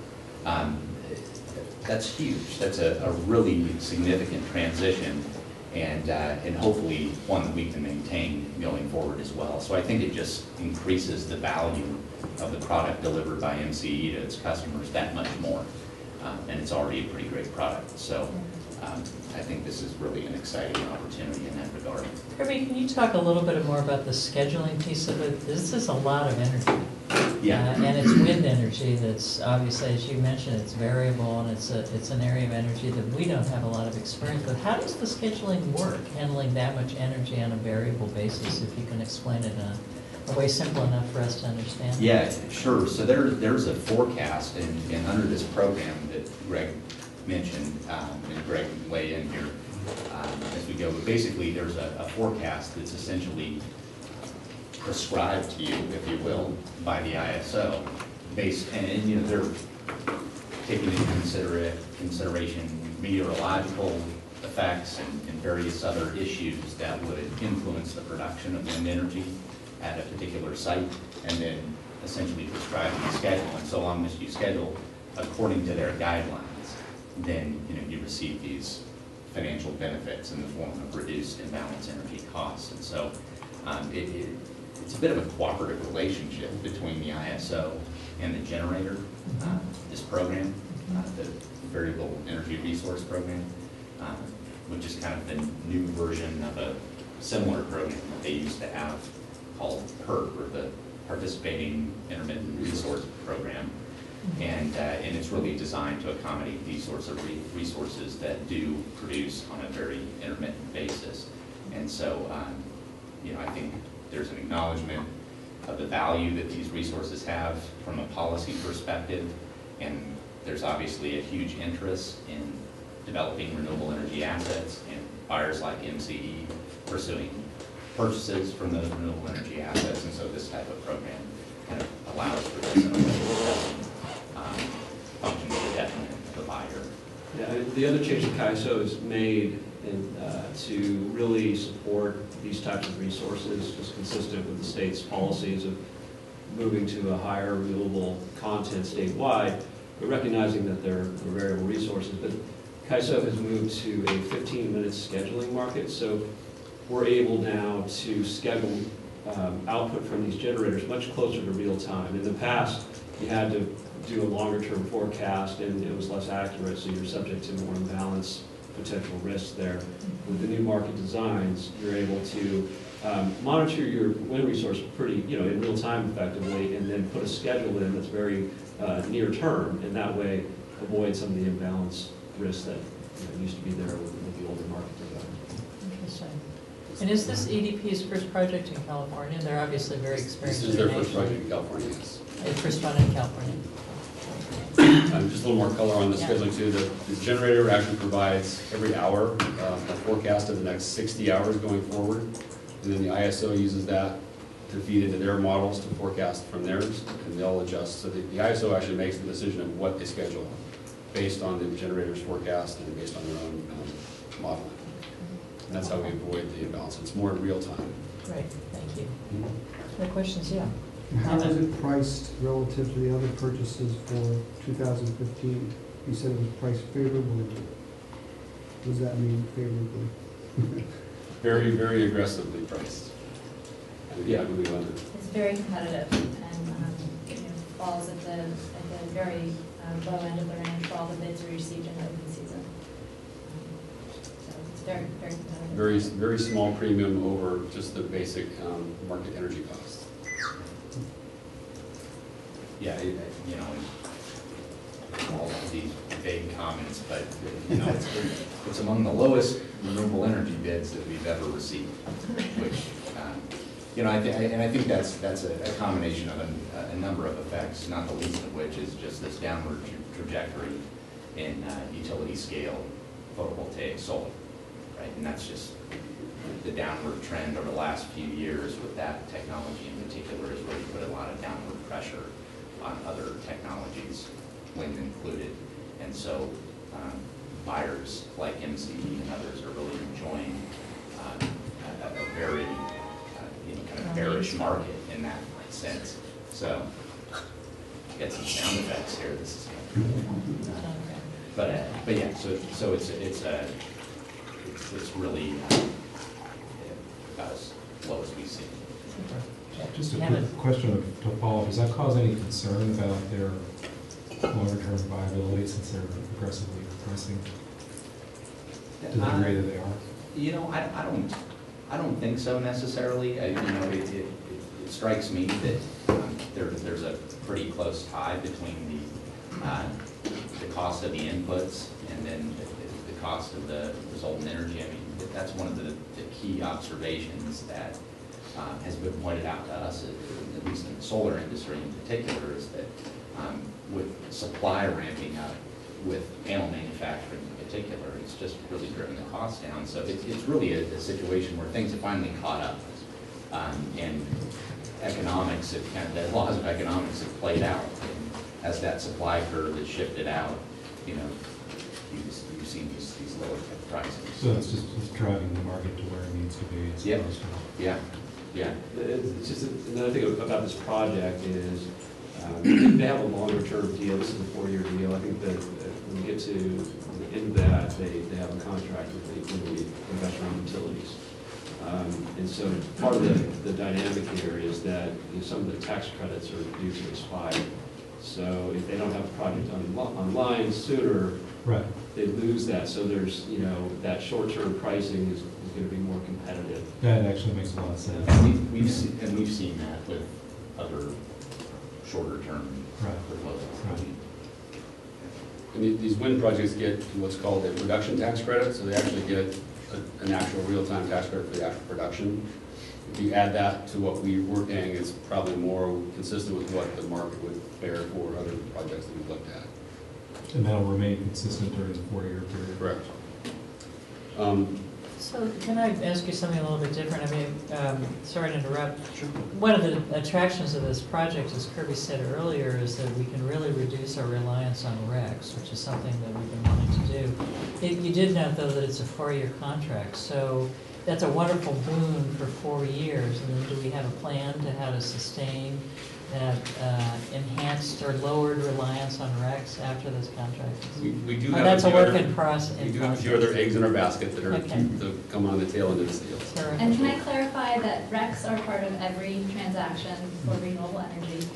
That's huge. That's a really significant transition, and hopefully one that we can maintain going forward as well. So I think it just increases the value of the product delivered by MCE to its customers that much more. And it's already a pretty great product. So I think this is really an exciting opportunity in that regard. Kirby, can you talk a little bit more about the scheduling piece of it? This is a lot of energy. Yeah. And it's wind energy that's obviously, as you mentioned, it's variable, and it's an area of energy that we don't have a lot of experience with. How does the scheduling work, handling that much energy on a variable basis, if you can explain it in a way simple enough for us to understand? Yeah, sure. So there's a forecast, and under this program that Greg mentioned, and Greg can weigh in here as we go, but basically there's a forecast that's essentially prescribed to you, if you will, by the ISO, based, and they're taking into consideration meteorological effects and various other issues that would influence the production of wind energy at a particular site, and then essentially prescribing a schedule. And so long as you schedule according to their guidelines, then you receive these financial benefits in the form of reduced imbalance energy costs. And so it's a bit of a cooperative relationship between the ISO and the generator, this program, the Variable Energy Resource Program, which is kind of the new version of a similar program that they used to have called PERP, or the Participating Intermittent Resource Program. And it's really designed to accommodate these sorts of resources that do produce on a very intermittent basis. And so, I think there's an acknowledgement of the value that these resources have from a policy perspective, and there's obviously a huge interest in developing renewable energy assets, and buyers like MCE pursuing purchases from those renewable energy assets, and so this type of program kind of allows for this in a way that doesn't function to the detriment of the buyer. Yeah, the other change that CAISO has made to really support these types of resources is consistent with the state's policies of moving to a higher renewable content statewide, but recognizing that they're variable resources. But CAISO has moved to a 15-minute scheduling market, so we're able now to schedule output from these generators much closer to real time. In the past, you had to do a longer-term forecast, and it was less accurate, so you're subject to more imbalance potential risks there. With the new market designs, you're able to monitor your wind resource pretty, in real time effectively, and then put a schedule in that's very near term, and that way avoid some of the imbalance risks that used to be there with the older market design. Interesting. And is this EDP's first project in California? They're obviously very experienced. This is their first project in California, yes. First one in California. Just a little more color on the scheduling too. The generator actually provides every hour a forecast of the next 60 hours going forward. And then the ISO uses that to feed into their models to forecast from theirs, and they'll adjust. So the ISO actually makes the decision of what they schedule based on the generator's forecast and based on their own modeling. And that's how we avoid the imbalance. It's more real time. Great, thank you. Other questions? Yeah. How is it priced relative to the other purchases for 2015? You said it was priced favorably. What does that mean, favorably? Very, very aggressively priced. And yeah, we went It's very competitive and, you know, falls at the very low end of the range for all the bids we received in the open season. So it's very, very competitive. very, very small premium over just the basic market energy costs. Yeah, you know, all of these vague comments, but, you know, it's among the lowest renewable energy bids that we've ever received, which, you know, I think that's a combination of a number of effects, not the least of which is just this downward trajectory in utility scale photovoltaic solar, right? And that's just the downward trend over the last few years with that technology in particular has really put a lot of downward pressure on other technologies, wind included. And so buyers like MCE and others are really enjoying a very you know, kind of bearish market in that sense. So get some sound effects here. This is but yeah, so it's really about as low as we've seen. Just a quick question to follow up. Does that cause any concern about their longer-term viability since they're aggressively pricing to the degree that they are? You know, I don't think so necessarily. You know, it strikes me that there's a pretty close tie between the cost of the inputs and then the cost of the resultant energy. I mean, that's one of the key observations that has been pointed out to us, at least in the solar industry in particular, is that with supply ramping up, with panel manufacturing in particular, it's just really driven the cost down. So it's really a situation where things have finally caught up, and economics have kind of, the laws of economics have played out. And as that supply curve has shifted out, you know, you've seen these lower prices. So it's just driving the market to where it needs to be. As opposed to Yeah. It's just another thing about this project is they have a longer term deal. This is a 4-year deal. I think that when we get to the end of that, they have a contract with the investor-owned utilities. And so part of the dynamic here is that, you know, some of the tax credits are due to expire. So if they don't have a project online sooner, right, they lose that. So there's, you know, that short-term pricing is going to be more competitive. That actually makes a lot of sense. We've seen that with other shorter-term proposals. Right. And these wind projects get what's called a production tax credit, so they actually get an actual real-time tax credit for the actual production. If you add that to what we were paying, it's probably more consistent with what the market would bear for other projects that we've looked at. And that'll remain consistent during the 4-year period? Correct. So can I ask you something a little bit different? I mean, sorry to interrupt. One of the attractions of this project, as Kirby said earlier, is that we can really reduce our reliance on RECs, which is something that we've been wanting to do. You did note, though, that it's a 4-year contract, so that's a wonderful boon for 4 years. And then do we have a plan to how to sustain that enhanced or lowered reliance on RECs after this contract? We do have that's a work other, in process. We do have a few other eggs in our basket that are to come on the tail end of this deal. And can I clarify that RECs are part of every transaction for renewable energy?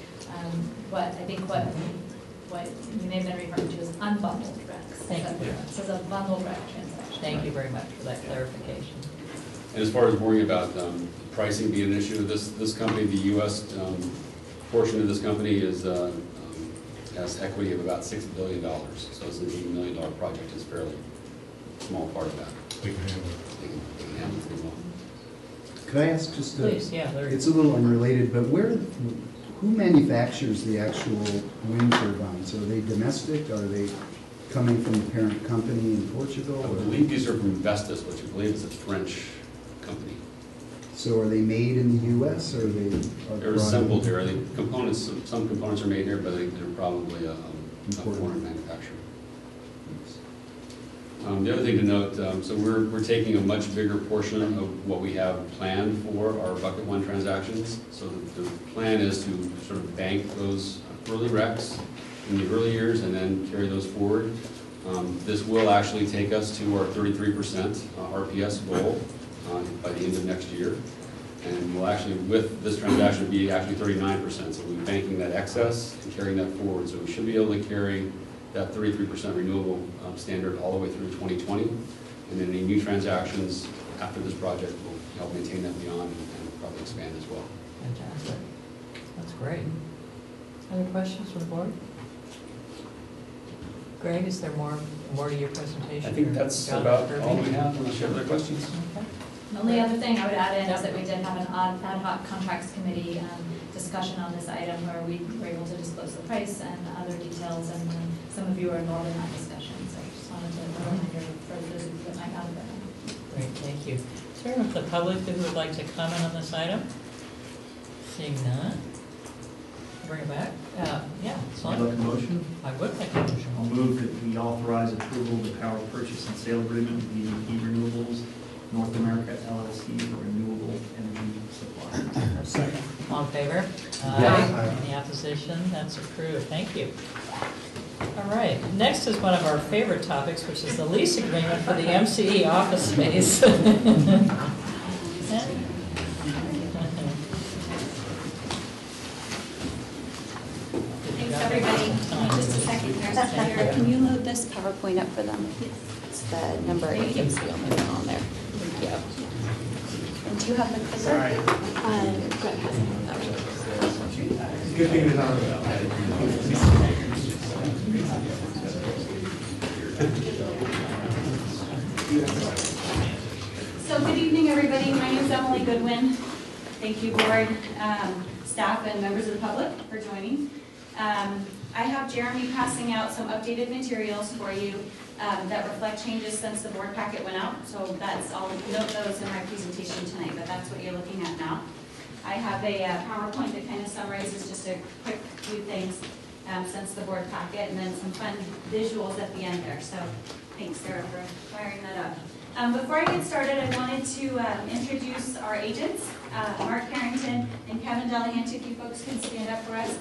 I think what you may have been referring to is unbundled RECs. Thank you. This is a bundled REC transaction. Thank you very much for that clarification. And as far as worrying about pricing being an issue, this company, the U.S. Portion of this company has equity of about $6 billion. So it's an $80 million project is a fairly small part of that. They can handle it pretty well. Could I ask just Please, yeah, it's a little unrelated, but who manufactures the actual wind turbines? Are they domestic? Are they coming from the parent company in Portugal? I believe these are from Vestas, which I believe is a French company. So are they made in the U.S. or they're assembled here? Some components are made here, but I think they're probably a foreign manufacturer. The other thing to note, so we're taking a much bigger portion of what we have planned for our bucket one transactions. So the plan is to sort of bank those early recs in the early years and then carry those forward. This will actually take us to our 33% RPS goal by the end of next year. And we'll actually, with this transaction, be actually 39%. So we'll be banking that excess and carrying that forward. So we should be able to carry that 33% renewable standard all the way through 2020. And then any new transactions after this project will help maintain that beyond and probably expand as well. Fantastic. That's great. Other questions from the board? Greg, is there more to your presentation? I think that's about all we have. Unless you have other questions. Okay. The only other thing I would add in is that we did have an ad hoc contracts committee discussion on this item where we were able to disclose the price and other details, and some of you are involved in that discussion. So I just wanted to remind you for those of you that might not have been. Great, thank you. Is there anyone from the public who would like to comment on this item? Seeing none. Bring it back. Yeah. I'd like a motion. I would make a motion. I'll move that we authorize approval of the power purchase and sale agreement with EDP Renewables North America LLC for renewable energy supply. Second. All in favor? Aye. Any opposition? That's approved. Thank you. All right. Next is one of our favorite topics, which is the lease agreement for the MCE office space. Thanks, everybody. Just a second here. Can you load this PowerPoint up for them? It's the number 8. It's the only one on there. Thank you. And do you have the clicker? Sorry. Go ahead. Good thing it's on. So good evening, everybody. My name is Emily Goodwin. Thank you, board, staff, and members of the public for joining. I have Jeremy passing out some updated materials for you that reflect changes since the board packet went out. So I'll note those in my presentation tonight, but that's what you're looking at now. I have a PowerPoint that kind of summarizes just a quick few things since the board packet, and then some fun visuals at the end there. So thanks, Sarah, for firing that up. Before I get started, I wanted to introduce our agents, Mark Carrington and Kevin Delahanty. If you folks can stand up for us.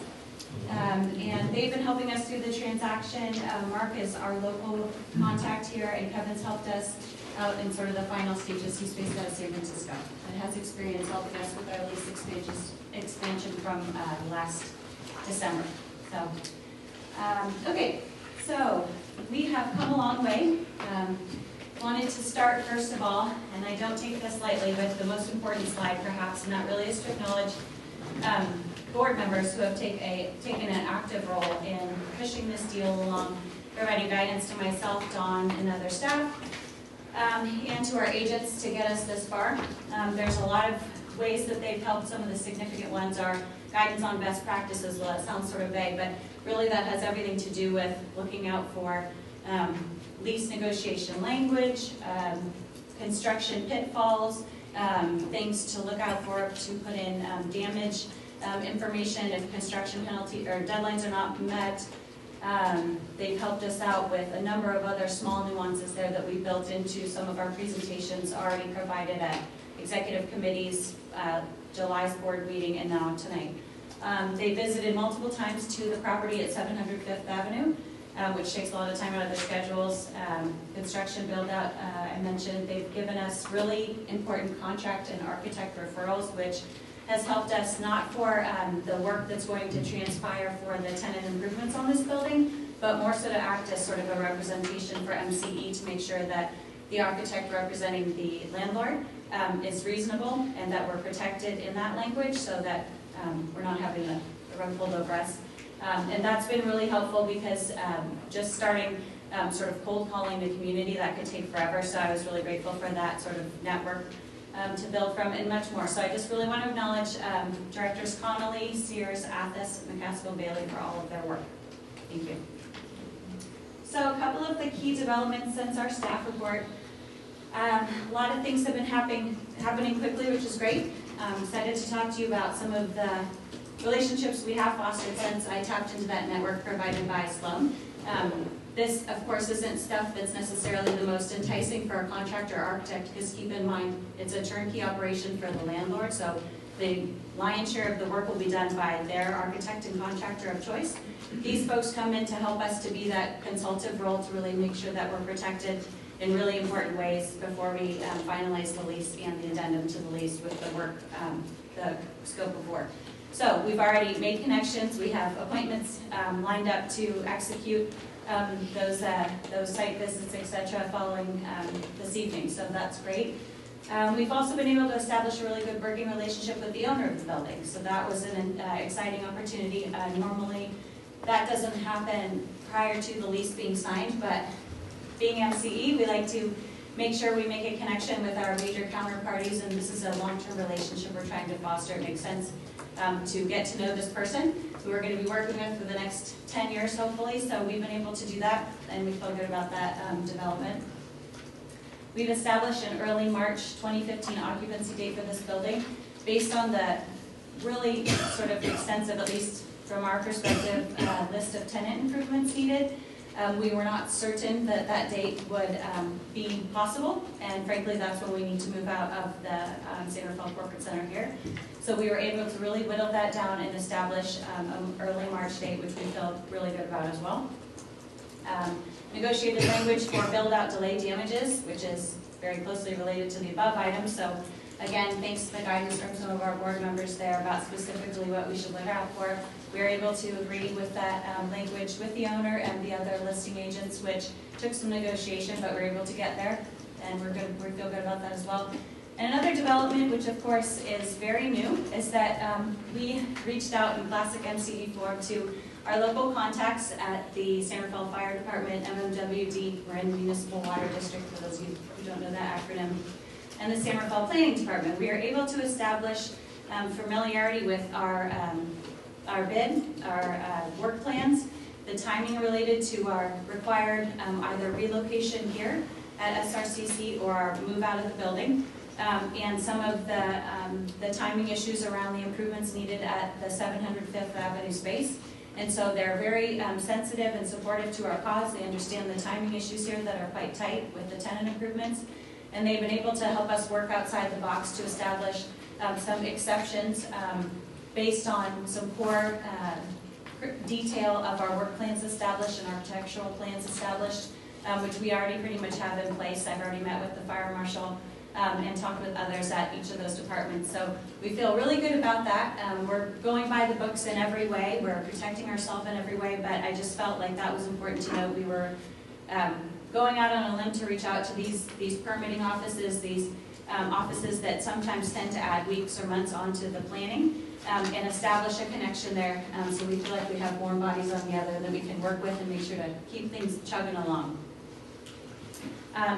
And they've been helping us through the transaction. Mark is our local contact here, and Kevin's helped us out in sort of the final stages. He's based out of San Francisco and has experience helping us with our lease expansion from last December. So, okay, so we have come a long way. Wanted to start first of all, and I don't take this lightly, with the most important slide perhaps, and that really is to acknowledge board members who have taken an active role in pushing this deal along, providing guidance to myself, Dawn, and other staff, and to our agents to get us this far. There's a lot of ways that they've helped. Some of the significant ones are guidance on best practices. Well, that sounds sort of vague, but really that has everything to do with looking out for lease negotiation language, construction pitfalls, things to look out for to put in damage information if construction penalty or deadlines are not met. They've helped us out with a number of other small nuances there that we built into some of our presentations already provided at executive committees, July's board meeting, and now tonight. They visited multiple times to the property at 700 Fifth Avenue, which takes a lot of time out of their schedules. Construction build out, I mentioned, they've given us really important contract and architect referrals, which has helped us not for the work that's going to transpire for the tenant improvements on this building, but more so to act as sort of a representation for MCE to make sure that the architect representing the landlord is reasonable and that we're protected in that language so that we're not having the rug pulled over us. And that's been really helpful because just starting sort of cold calling the community, that could take forever. So I was really grateful for that sort of network to build from, and much more. So I just really want to acknowledge Directors Connolly, Sears, Athos, McCaskill, and Bailey for all of their work. Thank you. So a couple of the key developments since our staff report. A lot of things have been happening quickly, which is great. I'm excited to talk to you about some of the relationships we have fostered since I tapped into that network provided by Sloan. This, of course, isn't stuff that's necessarily the most enticing for a contractor or architect, because keep in mind, it's a turnkey operation for the landlord, so the lion's share of the work will be done by their architect and contractor of choice. These folks come in to help us to be that consultative role to really make sure that we're protected in really important ways before we finalize the lease and the addendum to the lease with the work, the scope of work. So we've already made connections. We have appointments lined up to execute those site visits, etc., following this evening. So that's great. We've also been able to establish a really good working relationship with the owner of the building. So that was an exciting opportunity. Normally, that doesn't happen prior to the lease being signed, but being MCE, we like to make sure we make a connection with our major counterparties, and this is a long-term relationship we're trying to foster. It makes sense to get to know this person who we're going to be working with for the next 10 years, hopefully. So we've been able to do that, and we feel good about that development. We've established an early March 2015 occupancy date for this building based on the really sort of extensive, at least from our perspective, list of tenant improvements needed. We were not certain that that date would be possible, and frankly, that's when we need to move out of the San Rafael Corporate Center here. So we were able to really whittle that down and establish an early March date, which we feel really good about as well. Negotiated language for build-out delay damages, which is very closely related to the above items. So again, thanks to the guidance from some of our board members there about specifically what we should look out for. We were able to agree with that language with the owner and the other listing agents, which took some negotiation, but we were able to get there, and we feel good about that as well. And another development, which of course is very new, is that we reached out in classic MCE form to our local contacts at the San Rafael Fire Department, MMWD, we're in the Municipal Water District, for those of you who don't know that acronym, and the San Rafael Planning Department. We are able to establish familiarity with our bid, our work plans, the timing related to our required either relocation here at SRCC or our move out of the building, and some of the timing issues around the improvements needed at the 700 Fifth Avenue space. And so they're very sensitive and supportive to our cause. They understand the timing issues here that are quite tight with the tenant improvements. And they've been able to help us work outside the box to establish some exceptions based on some core detail of our work plans established and architectural plans established, which we already pretty much have in place. I've already met with the fire marshal and talked with others at each of those departments. So we feel really good about that. We're going by the books in every way. We're protecting ourselves in every way, but I just felt like that was important to note. We were going out on a limb to reach out to these permitting offices, these offices that sometimes tend to add weeks or months onto the planning, and establish a connection there. So we feel like we have warm bodies on the other that we can work with and make sure to keep things chugging along.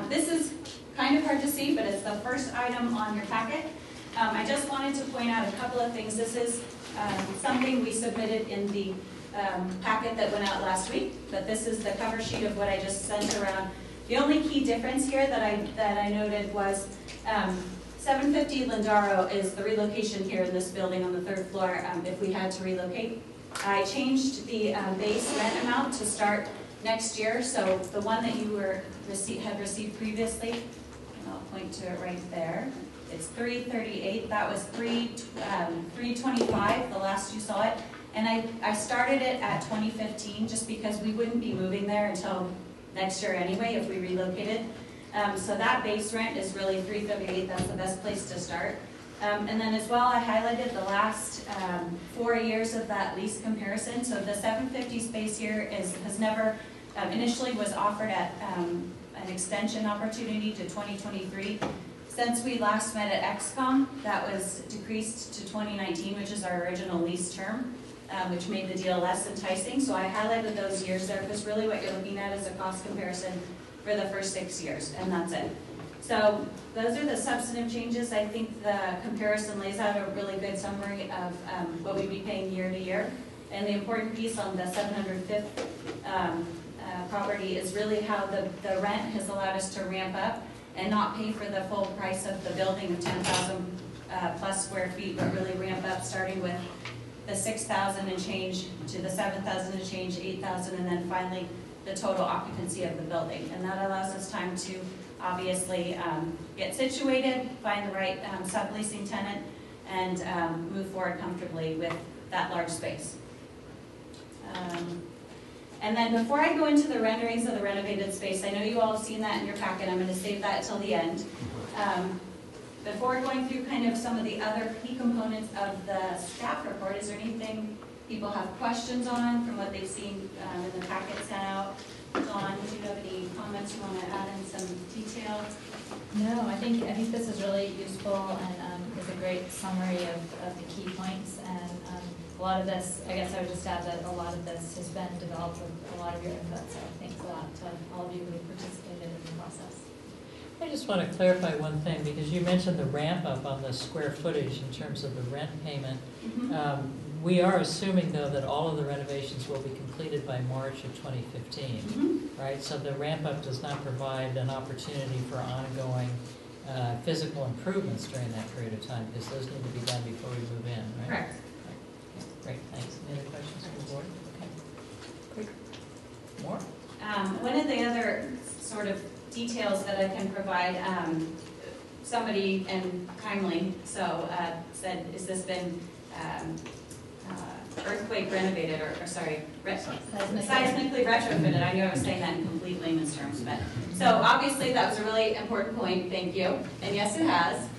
This is kind of hard to see, but it's the first item on your packet. I just wanted to point out a couple of things. This is something we submitted in the packet that went out last week, but this is the cover sheet of what I just sent around. The only key difference here that I noted was 750 Lindaro is the relocation here in this building on the third floor if we had to relocate. I changed the base rent amount to start next year, so the one that you had received previously, and I'll point to it right there. It's $338. That was $325 the last you saw it, and I started it at 2015 just because we wouldn't be moving there until next year anyway if we relocated. So that base rent is really $338. That's the best place to start. And then as well, I highlighted the last 4 years of that lease comparison. So the 750 space here has never, initially was offered at an extension opportunity to 2023. Since we last met at XCOM, that was decreased to 2019, which is our original lease term, which made the deal less enticing. So I highlighted those years there because really what you're looking at is a cost comparison for the first 6 years, and that's it. So those are the substantive changes. I think the comparison lays out a really good summary of what we'd be paying year to year. And the important piece on the 705th property is really how the rent has allowed us to ramp up and not pay for the full price of the building of 10,000 plus square feet, but really ramp up starting with the 6,000 and change to the 7,000 and change, 8,000, and then finally the total occupancy of the building. And that allows us time to obviously get situated, find the right subleasing tenant, and move forward comfortably with that large space. And then before I go into the renderings of the renovated space, I know you all have seen that in your packet. I'm going to save that until the end. Before going through kind of some of the other key components of the staff report, is there anything people have questions on from what they've seen in the packet sent out? Dawn, do you have any comments you want to add in some detail? No, I think this is really useful and is a great summary of the key points. And a lot of this, I guess I would just add that a lot of this has been developed with a lot of your input. So thanks a lot to all of you who participated in the process. I just want to clarify one thing, because you mentioned the ramp up on the square footage in terms of the rent payment. We are assuming, though, that all of the renovations will be completed by March of 2015, right? So the ramp up does not provide an opportunity for ongoing physical improvements during that period of time, because those need to be done before we move in, right? Correct. Okay. Great, thanks. Any other questions from the board? Okay. Quick. More? One of the other sort of details that I can provide, somebody, and kindly so, said, has this been earthquake renovated, or sorry, seismically retrofitted? I knew I was saying that in complete layman's terms, but so obviously that was a really important point, thank you, and yes it has.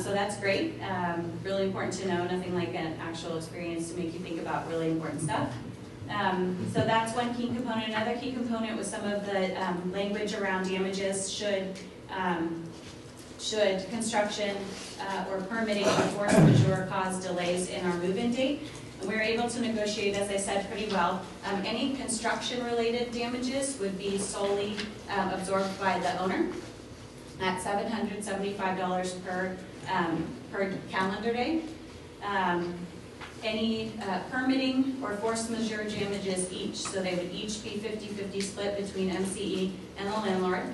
So that's great, really important to know, nothing like an actual experience to make you think about really important stuff. So that's one key component. Another key component was some of the language around damages should construction or permitting or force majeure cause delays in our move-in date. And we were able to negotiate, as I said, pretty well. Any construction-related damages would be solely absorbed by the owner at $775 per calendar day. Any permitting or force majeure damages each, so they would each be 50-50 split between MCE and the landlord.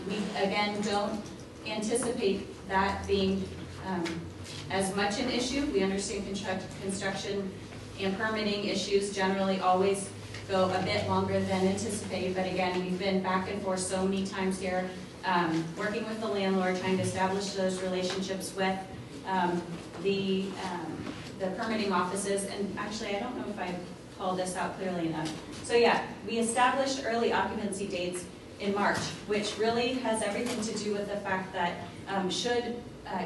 We, again, don't anticipate that being as much an issue. We understand construction and permitting issues generally always go a bit longer than anticipated, but again, we've been back and forth so many times here, working with the landlord, trying to establish those relationships with the permitting offices. And actually, I don't know if I called this out clearly enough. So yeah, we established early occupancy dates in March, which really has everything to do with the fact that should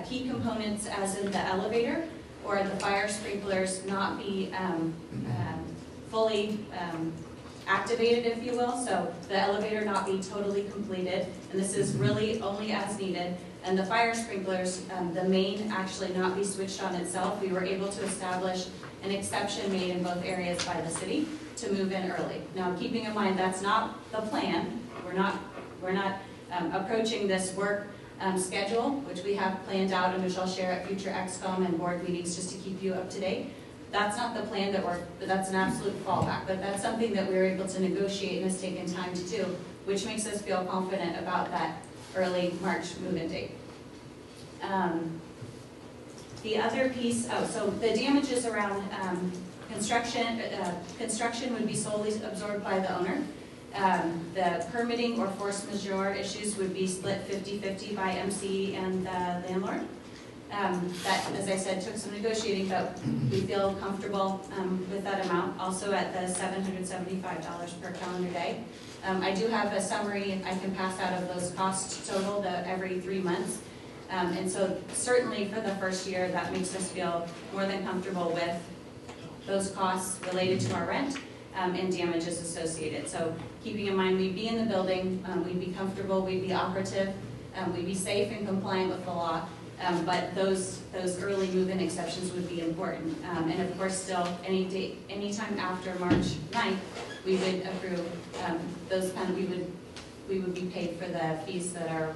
key components, as in the elevator or the fire sprinklers, not be fully activated, if you will, so the elevator not be totally completed, and this is really only as needed, and the fire sprinklers, the main actually not be switched on itself, we were able to establish an exception made in both areas by the city to move in early. Now, keeping in mind that's not the plan, we're not approaching this work schedule, which we have planned out and which I'll share at future XCOM and board meetings just to keep you up to date. That's not the plan that's an absolute fallback, but that's something that we were able to negotiate and has taken time to do, which makes us feel confident about that early March move-in date. The other piece, so the damages around construction would be solely absorbed by the owner. The permitting or force majeure issues would be split 50-50 by MCE and the landlord. That, as I said, took some negotiating, but we feel comfortable with that amount, also at the $775 per calendar day. I do have a summary I can pass out of those costs totaled every 3 months. And so certainly for the first year, that makes us feel more than comfortable with those costs related to our rent and damages associated. So keeping in mind, we'd be in the building, we'd be comfortable, we'd be operative, we'd be safe and compliant with the law. But those early move-in exceptions would be important. And of course, still, anytime after March 9th, we would approve those we would be paid for the fees that are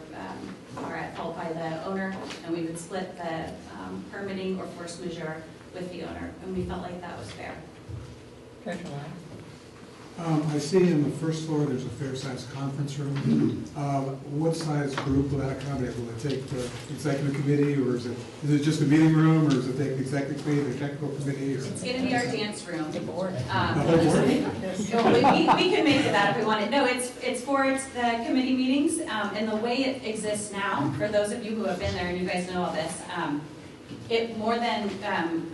at fault by the owner, and we would split the permitting or force majeure with the owner, and we felt like that was fair. Director Lyon? I see in the first floor, there's a fair-sized conference room. What size group will that accommodate? Will it take the executive committee, or is it just a meeting room, or does it take the executive committee, the technical committee? Or? It's going to be our dance room. The whole board? We can make it that if we wanted. No, it's for the committee meetings, and the way it exists now, for those of you who have been there and you guys know all this, it more than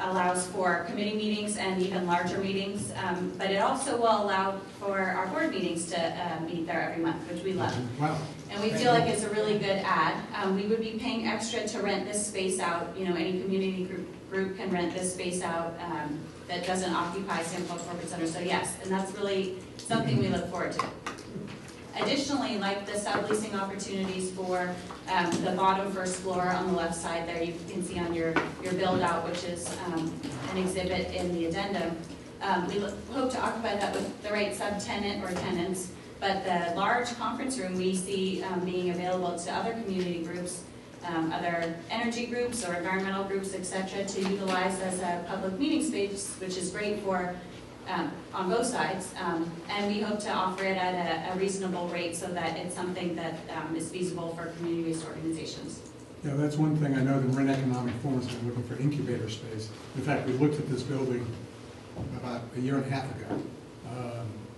allows for committee meetings and even larger meetings, but it also will allow for our board meetings to meet there every month, which we love. Wow. And we feel like it's a really good ad. We would be paying extra to rent this space out. You know, any community group can rent this space out that doesn't occupy St. Paul Corporate Center. So yes, and that's really something we look forward to. Additionally, like the subleasing opportunities for the bottom first floor on the left side there, you can see on your build out, which is an exhibit in the addendum. We hope to occupy that with the right subtenant or tenants, but the large conference room we see being available to other community groups, other energy groups or environmental groups, etc., to utilize as a public meeting space, which is great for on both sides, and we hope to offer it at a reasonable rate so that it's something that is feasible for community-based organizations. Yeah, that's one thing I know the Marin Economic Forum has been looking for incubator space. In fact, we looked at this building about a year and a half ago.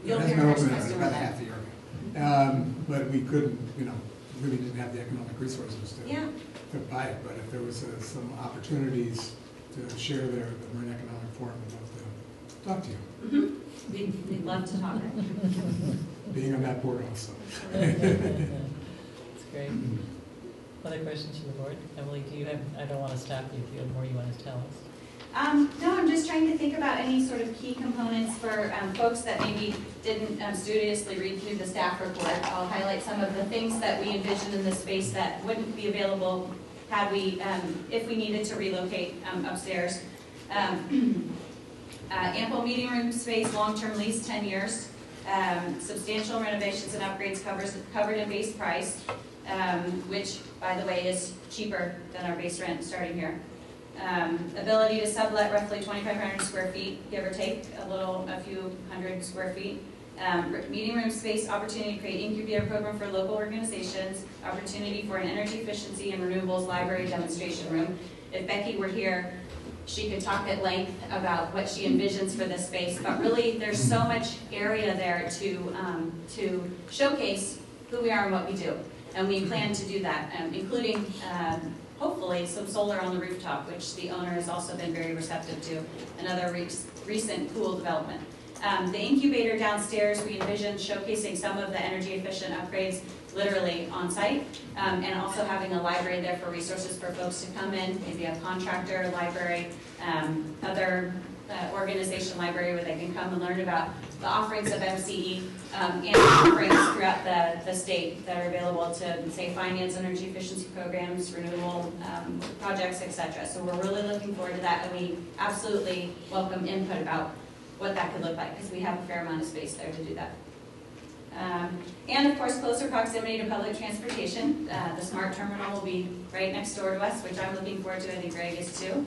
You'll it hasn't hear been first open customer about then. half a year ago. But we couldn't, really didn't have the economic resources to buy it. But if there was some opportunities to share there at the Marin Economic Forum, I'd love to talk to you. Mm-hmm. We'd love to talk. Being on that board also. That's great. Other questions from the board? Emily, do you have, I don't want to stop you if you have more you want to tell us. No, I'm just trying to think about any sort of key components for folks that maybe didn't studiously read through the staff report. I'll highlight some of the things that we envisioned in this space that wouldn't be available had we, if we needed to relocate upstairs. Ample meeting room space, long-term lease, 10 years. Substantial renovations and upgrades covered in base price, which, by the way, is cheaper than our base rent starting here. Ability to sublet roughly 2,500 square feet, give or take, a few hundred square feet. Meeting room space, opportunity to create incubator program for local organizations, opportunity for an energy efficiency and renewables library demonstration room. If Becky were here, she could talk at length about what she envisions for this space, but really there's so much area there to showcase who we are and what we do. And we plan to do that, including hopefully some solar on the rooftop, which the owner has also been very receptive to, another recent cool development. The incubator downstairs, we envision showcasing some of the energy efficient upgrades literally on site, and also having a library there for resources for folks to come in, maybe a contractor, library, other organization library where they can come and learn about the offerings of MCE and offerings throughout the state that are available to, say, finance energy efficiency programs, renewable projects, etc. So we're really looking forward to that, and we absolutely welcome input about what that could look like, because we have a fair amount of space there to do that. And of course, closer proximity to public transportation. The SMART terminal will be right next door to us, which I'm looking forward to. I think Greg is too,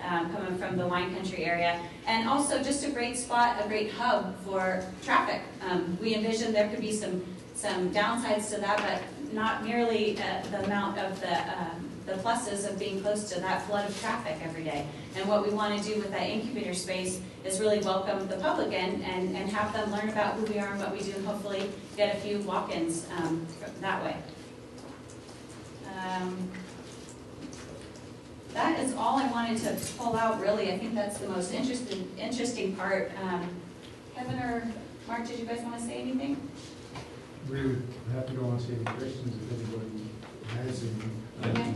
coming from the wine country area. And also just a great spot, a great hub for traffic. We envision there could be some downsides to that, but not nearly the amount of the pluses of being close to that flood of traffic every day. And what we want to do with that incubator space is really welcome the public in and have them learn about who we are and what we do, and hopefully get a few walk-ins that way. That is all I wanted to pull out, really. I think that's the most interesting part. Kevin or Mark, did you guys want to say anything? We would have to go on to any questions if anybody has any. Okay.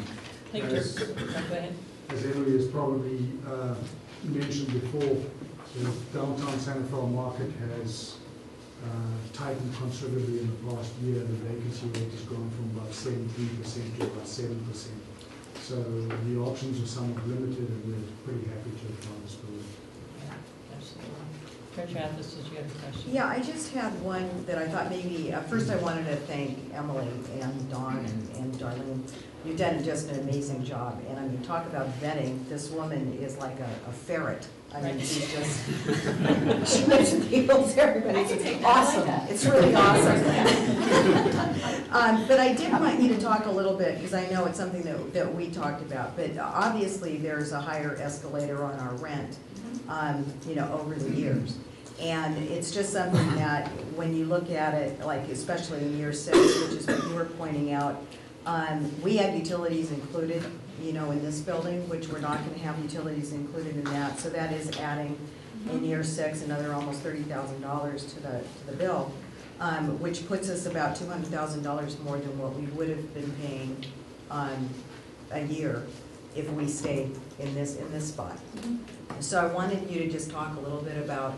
Go ahead. As Emily has probably mentioned before, the downtown Santa Fe market has tightened considerably in the past year. The vacancy rate has gone from about 17% to about 7%. So the options are somewhat limited, and we're pretty happy to have found this building. Treasurer Athos, did you have a question? Yeah, I just had one that I thought maybe, first I wanted to thank Emily and Dawn and Darlene. You've done just an amazing job. And I mean, talk about vetting. This woman is like a ferret. I mean, Right. she's just, she makes it appeals to everybody. I can It's take that. I like awesome. that. It's really awesome. But I did want you to talk a little bit, because I know it's something that we talked about, but obviously there's a higher escalator on our rent, you know, over the years. And it's just something that, when you look at it, like especially in year 6, which is what you were pointing out, we have utilities included, you know, in this building, which we're not gonna have utilities included in that. So that is adding, in year 6, another almost $30,000 to the bill, which puts us about $200,000 more than what we would have been paying a year if we stayed in this spot. So I wanted you to just talk a little bit about,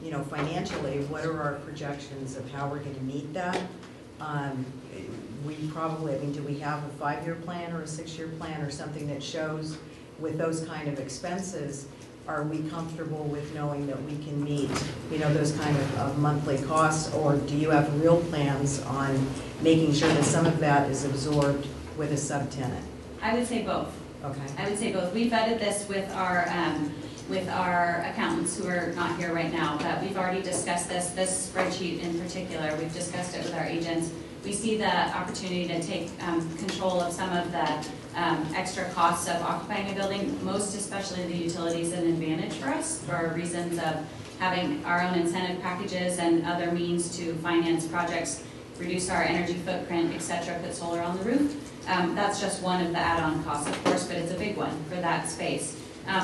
you know, financially, what are our projections of how we're gonna meet that? We probably, I mean, do we have a 5-year plan or a 6-year plan or something that shows with those kind of expenses, are we comfortable with knowing that we can meet, you know, those kind of monthly costs? Or do you have real plans on making sure that some of that is absorbed with a subtenant? I would say both. Okay. I would say both. We vetted this with our accountants who are not here right now, but we've already discussed this spreadsheet in particular. We've discussed it with our agents. We see the opportunity to take control of some of the extra costs of occupying a building, most especially the utilities, an advantage for us for reasons of having our own incentive packages and other means to finance projects, reduce our energy footprint, et cetera, put solar on the roof. That's just one of the add-on costs, of course, but it's a big one for that space.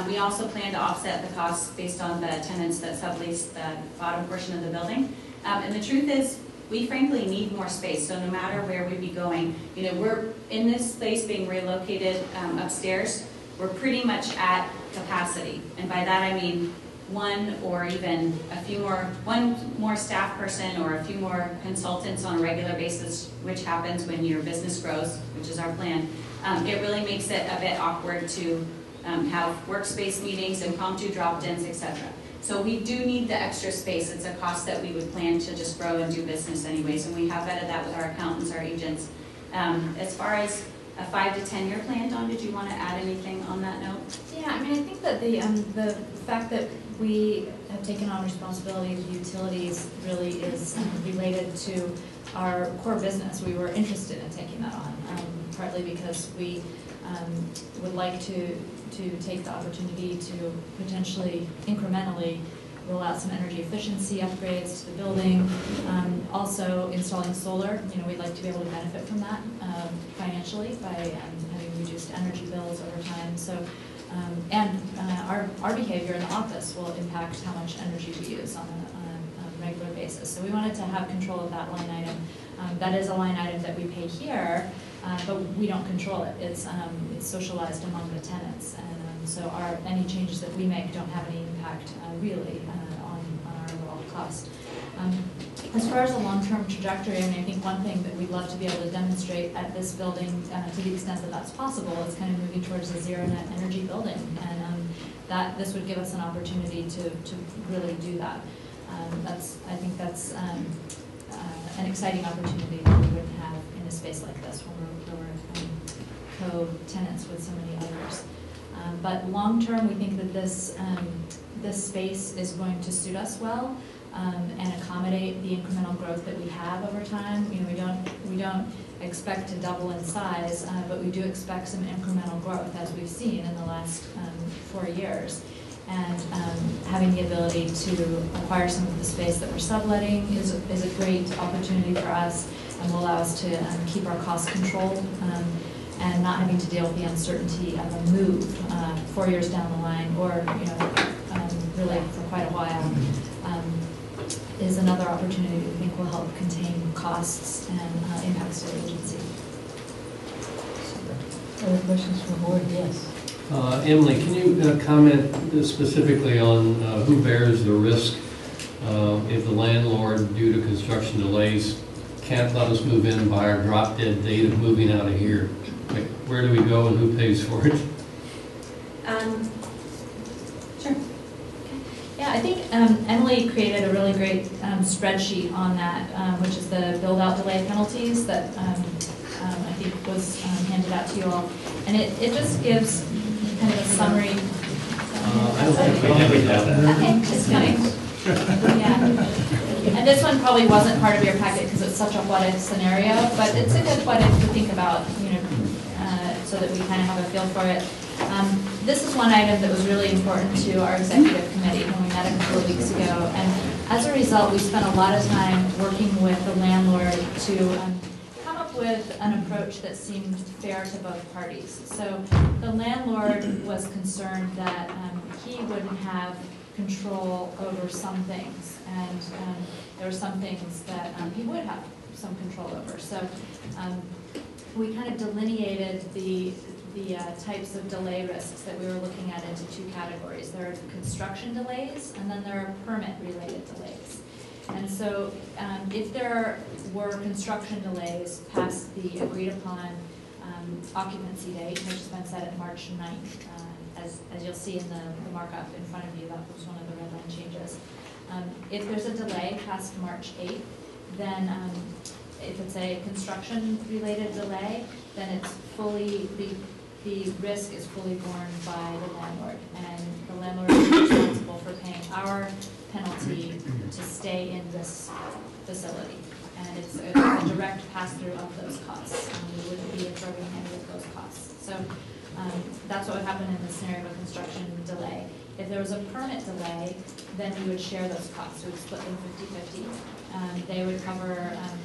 We also plan to offset the costs based on the tenants that sublease the bottom portion of the building. And the truth is, we frankly need more space, so no matter where we be going, you know, we're in this space being relocated upstairs, we're pretty much at capacity. And by that I mean one more staff person or a few more consultants on a regular basis, which happens when your business grows, which is our plan. It really makes it a bit awkward to have workspace meetings, impromptu drop-ins, etc. So we do need the extra space. It's a cost that we would plan to just grow and do business anyways, and we have vetted that with our accountants, our agents. As far as a 5 to 10 year plan, Dawn, did you want to add anything on that note? Yeah, I mean, I think that the fact that we have taken on responsibility of utilities really is related to our core business. We were interested in taking that on, partly because we would like to take the opportunity to potentially incrementally roll out some energy efficiency upgrades to the building. Also installing solar, you know, we'd like to be able to benefit from that financially by having reduced energy bills over time. So, our behavior in the office will impact how much energy we use on a regular basis. So we wanted to have control of that line item. That is a line item that we pay here, but we don't control it. It's socialized among the tenants, and so any changes that we make don't have any impact really on our overall cost. As far as the long-term trajectory, I mean, I think one thing that we'd love to be able to demonstrate at this building, to the extent that that's possible, is kind of moving towards a zero net energy building, and that this would give us an opportunity to really do that. I think that's an exciting opportunity that we wouldn't have in a space like this when we're co-tenants with so many others. But long-term, we think that this space is going to suit us well and accommodate the incremental growth that we have over time. You know, we don't expect to double in size, but we do expect some incremental growth, as we've seen in the last 4 years. And having the ability to acquire some of the space that we're subletting is a great opportunity for us, and will allow us to keep our costs controlled and not having to deal with the uncertainty of a move 4 years down the line, or really for quite a while, is another opportunity that we think will help contain costs and impacts to the agency. Other questions from the board? Yes. Emily, can you comment specifically on who bears the risk if the landlord, due to construction delays, can't let us move in by our drop-dead date of moving out of here? Like, where do we go and who pays for it? Sure. Yeah, I think Emily created a really great spreadsheet on that, which is the build-out delay penalties that I think was handed out to you all. And it just gives kind of a summary. I don't think we have that. Okay, just coming. Yeah. And this one probably wasn't part of your packet because it's such a what-if scenario, but it's a good what-if to think about, so that we kind of have a feel for it. This is one item that was really important to our executive committee when we met a couple of weeks ago. And as a result, we spent a lot of time working with the landlord to come up with an approach that seemed fair to both parties. So the landlord was concerned that he wouldn't have control over some things, and there were some things that he would have some control over. So we kind of delineated the types of delay risks that we were looking at into two categories. There are construction delays, and then there are permit-related delays. And so if there were construction delays past the agreed-upon occupancy date, which has been set at March 9th, as you'll see in the markup in front of you, that was one of the red line changes. If there's a delay past March 8th, then if it's a construction-related delay, then it's fully, the risk is fully borne by the landlord, and the landlord is responsible for paying our penalty to stay in this facility. And it's a direct pass-through of those costs. We wouldn't be absorbing any of those costs. So that's what would happen in the scenario of a construction delay. If there was a permit delay, then we would share those costs. We would split them 50-50. They would cover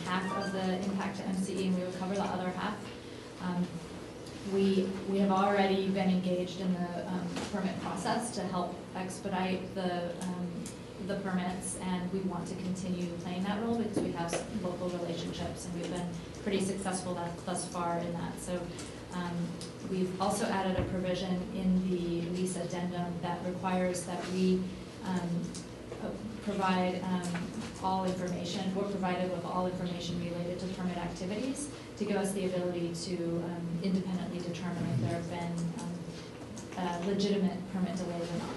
half of the impact to MCE, and we would cover the other half. We have already been engaged in the permit process to help expedite the permits, and we want to continue playing that role because we have local relationships, and we've been pretty successful thus far in that. So we've also added a provision in the lease addendum that requires that we provide all information, we're provided with all information related to permit activities to give us the ability to independently determine if there have been legitimate permit delays or not.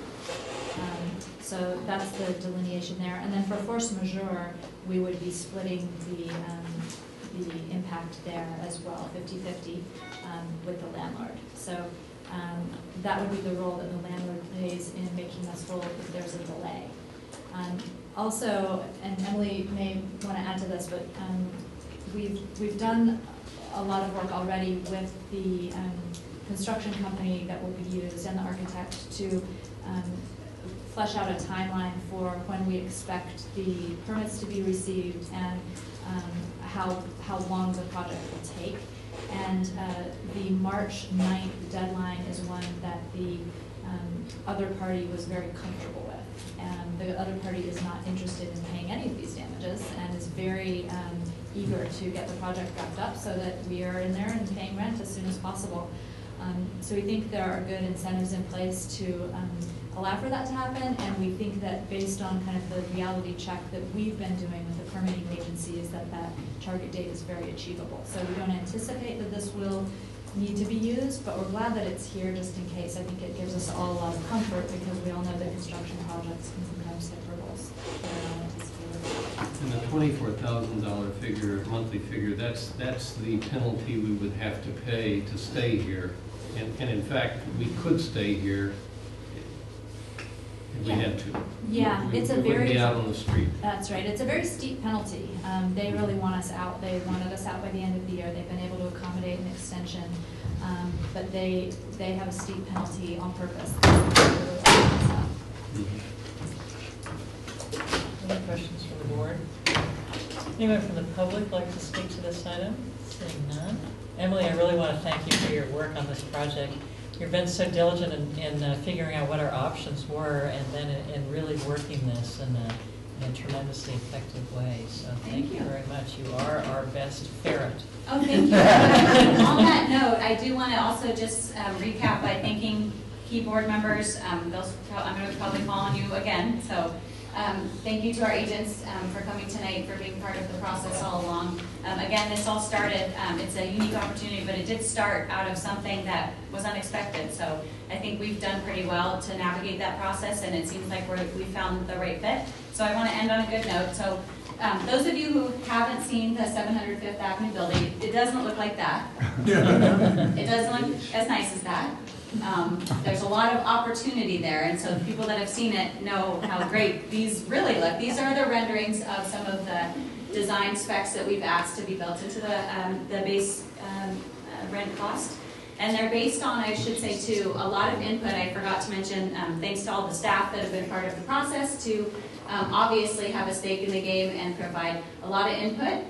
So that's the delineation there. And then for force majeure, we would be splitting the impact there as well, 50-50 with the landlord. So that would be the role that the landlord plays in making us whole if there's a delay. Also, and Emily may want to add to this, but we've done a lot of work already with the construction company that will be used and the architect to flesh out a timeline for when we expect the permits to be received and how long the project will take. And the March 9th deadline is one that the other party was very comfortable with. The other party is not interested in paying any of these damages and is very eager to get the project wrapped up so that we are in there and paying rent as soon as possible. So we think there are good incentives in place to allow for that to happen, and we think that based on kind of the reality check that we've been doing with the permitting agencies, that target date is very achievable. So we don't anticipate that this will need to be used, but we're glad that it's here just in case. I think it gives us all a lot of comfort because we all know that construction projects can sometimes hit hurdles that are unanticipated. And the $24,000 figure, monthly figure, that's the penalty we would have to pay to stay here. And in fact, we could stay here if we had to. Yeah, it's a we very... wouldn't be out on the street. That's right. It's a very steep penalty. They really want us out. They wanted us out by the end of the year. They've been able to accommodate an extension, but they have a steep penalty on purpose. Any questions from the board? Anyone from the public like to speak to this item? Seeing none. Emily, I really want to thank you for your work on this project. You've been so diligent in figuring out what our options were and then in really working this in a tremendously effective way. So thank you very much. You are our best ferret. Oh, thank you. On that note, I do want to also just recap by thanking key board members. I'm going to probably call on you again. So thank you to our agents for coming tonight, for being part of the process all along. Again, this all started, it's a unique opportunity, but it did start out of something that was unexpected. So I think we've done pretty well to navigate that process, and it seems like we found the right fit. So I want to end on a good note. So those of you who haven't seen the 700 Fifth Avenue building, it doesn't look like that. It doesn't look as nice as that. There's a lot of opportunity there, and so the people that have seen it know how great these really look. These are the renderings of some of the design specs that we've asked to be built into the base rent cost. And they're based on, I should say too, a lot of input. I forgot to mention, thanks to all the staff that have been part of the process to obviously have a stake in the game and provide a lot of input.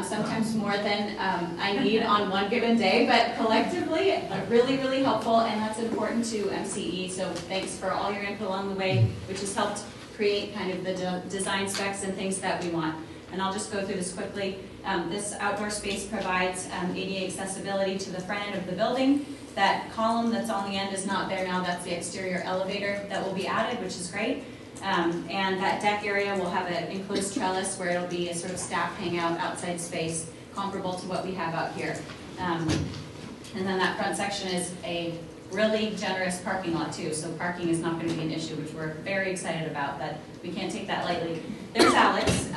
Sometimes more than I need on one given day, but collectively, really, really helpful, and that's important to MCE. So thanks for all your input along the way, which has helped create kind of the design specs and things that we want. And I'll just go through this quickly. This outdoor space provides ADA accessibility to the front end of the building. That column that's on the end is not there now. That's the exterior elevator that will be added, which is great. And that deck area will have an enclosed trellis where it'll be a sort of staff hangout outside space comparable to what we have out here. And then that front section is a really generous parking lot too, so parking is not going to be an issue, which we're very excited about. That we can't take that lightly. There's Alex.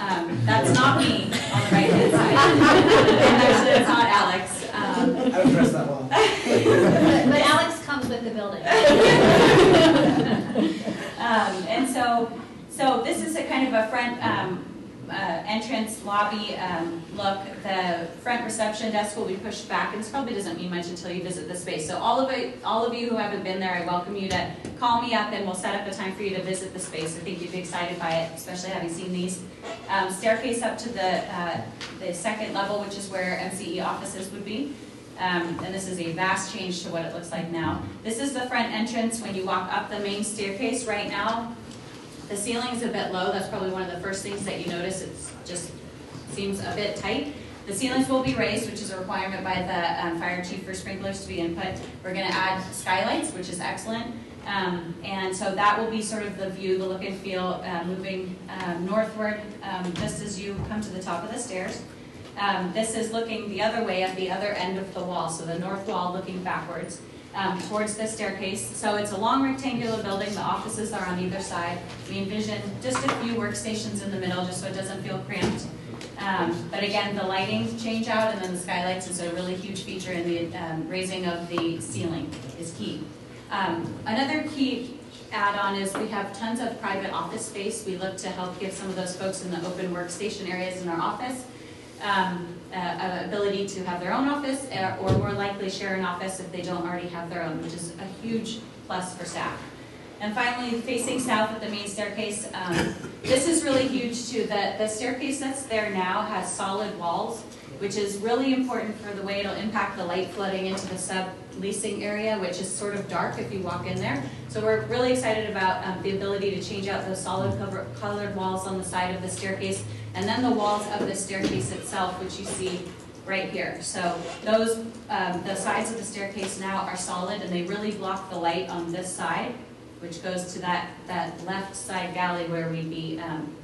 That's not me on the right-hand side. And there's not Alex. I would dress that well. But Alex comes with the building. And so this is a kind of a front entrance lobby look. The front reception desk will be pushed back, and this probably doesn't mean much until you visit the space. So all of you who haven't been there, I welcome you to call me up, and we'll set up a time for you to visit the space. I think you'd be excited by it, especially having seen these. Staircase up to the second level, which is where MCE offices would be. And this is a vast change to what it looks like now. This is the front entrance when you walk up the main staircase. Right now, the ceiling is a bit low. That's probably one of the first things that you notice. It just seems a bit tight. The ceilings will be raised, which is a requirement by the fire chief for sprinklers to be input. We're going to add skylights, which is excellent. And so that will be sort of the view, the look and feel, moving northward just as you come to the top of the stairs. This is looking the other way at the other end of the wall, so the north wall looking backwards towards the staircase. So it's a long rectangular building. The offices are on either side. We envision just a few workstations in the middle just so it doesn't feel cramped. But again, the lighting change out, and then the skylights is a really huge feature in the raising of the ceiling is key. Another key add-on is we have tons of private office space. We look to help give some of those folks in the open workstation areas in our office ability to have their own office, or more likely share an office if they don't already have their own, which is a huge plus for staff. And finally, facing south at the main staircase, this is really huge too. The staircase that's there now has solid walls, which is really important for the way it'll impact the light flooding into the sub-leasing area, which is sort of dark if you walk in there. So we're really excited about the ability to change out those solid colored walls on the side of the staircase, and then the walls of the staircase itself, which you see right here. So those, the sides of the staircase now are solid, and they really block the light on this side, which goes to that left side galley where we'd be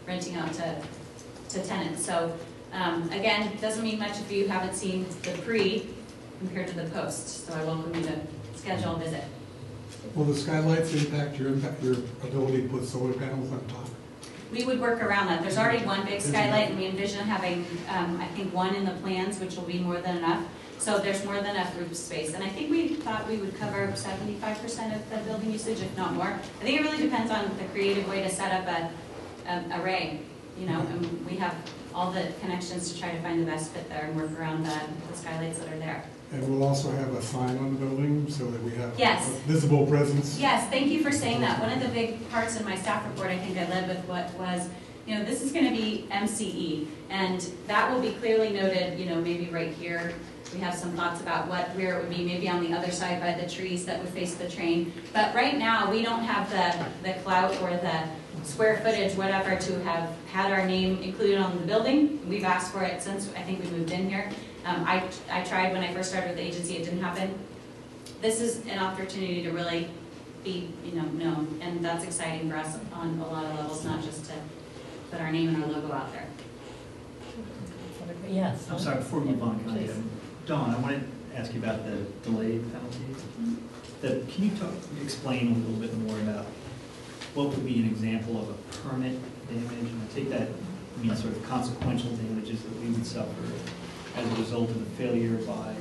renting out to tenants. So again, it doesn't mean much if you haven't seen the pre compared to the post. So I welcome you to schedule a visit. Will the skylights impact your ability to put solar panels on top? We would work around that. There's already one big skylight, and we envision having, I think, one in the plans, which will be more than enough. So there's more than enough roof space. And I think we thought we would cover 75% of the building usage, if not more. I think it really depends on the creative way to set up an array, you know, and we have all the connections to try to find the best fit there and work around the skylights that are there. And we'll also have a sign on the building so that we have Yes. a visible presence. Yes, thank you for saying that. One of the big parts in my staff report I think I led with what was, you know, this is going to be MCE, and that will be clearly noted, you know, maybe right here. We have some thoughts about where it would be, maybe on the other side by the trees that would face the train. But right now, we don't have the clout or the square footage, whatever, to have had our name included on the building. We've asked for it since I think we moved in here. I tried when I first started with the agency, it didn't happen. This is an opportunity to really be, you know, known, and that's exciting for us on a lot of levels, not just to put our name and our logo out there. Yes. I'm sorry, before we move on, can I, Dawn, I wanted to ask you about the delay penalty. Can you explain a little bit more about what would be an example of a permit damage? And I take that means sort of consequential damages that we would suffer as a result of the failure by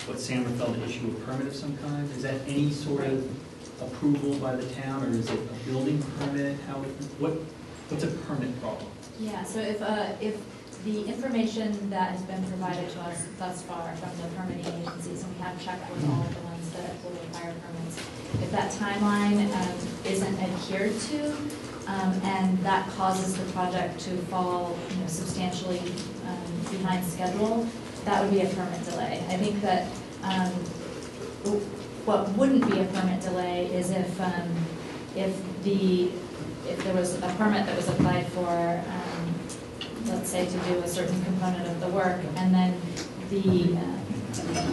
what San Rafael to issue a permit of some kind? Is that any sort of approval by the town, or is it a building permit? What's a permit problem? Yeah, so if the information that has been provided to us thus far from the permitting agencies, and we have checked with all of the ones that will require permits, if that timeline isn't adhered to, and that causes the project to fall, substantially behind schedule, that would be a permit delay. I think that what wouldn't be a permit delay is if there was a permit that was applied for, let's say, to do a certain component of the work, and then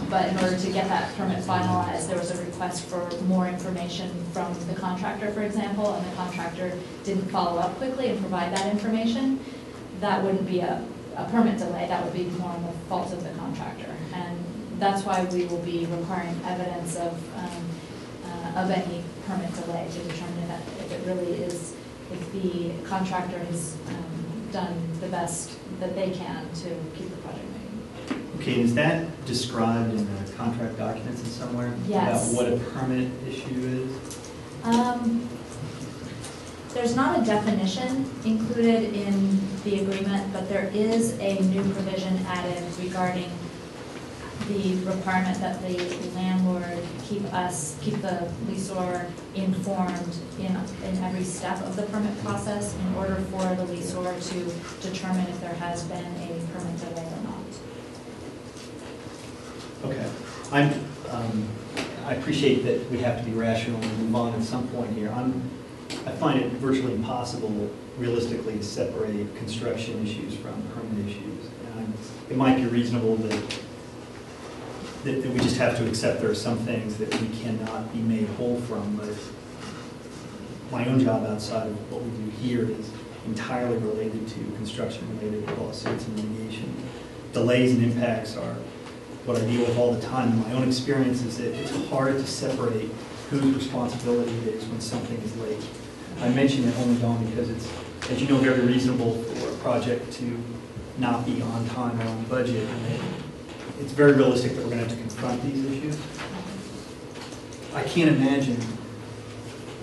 but in order to get that permit finalized, there was a request for more information from the contractor, for example, and the contractor didn't follow up quickly and provide that information. That wouldn't be a permit delay. That would be more on the fault of the contractor, and that's why we will be requiring evidence of any permit delay to determine that if it really is, if the contractor has done the best that they can to keep the project moving. Okay, and is that described in the contract documents in somewhere? Yes. About what a permit issue is? There's not a definition included in the agreement, but there is a new provision added regarding the requirement that the landlord keep the leaseor informed in every step of the permit process in order for the leaseor to determine if there has been a permit delay or not. Okay. I appreciate that we have to be rational and move on at some point here. I find it virtually impossible realistically to separate construction issues from permit issues. And it might be reasonable that we just have to accept there are some things that we cannot be made whole from. But my own job outside of what we do here is entirely related to construction-related lawsuits and litigation. Delays and impacts are what I deal with all the time. And my own experience is that it's hard to separate whose responsibility it is when something is late. I mention it only, Dawn, because it's, as you know, very reasonable for a project to not be on time or on budget. And it's very realistic that we're going to have to confront these issues. I can't imagine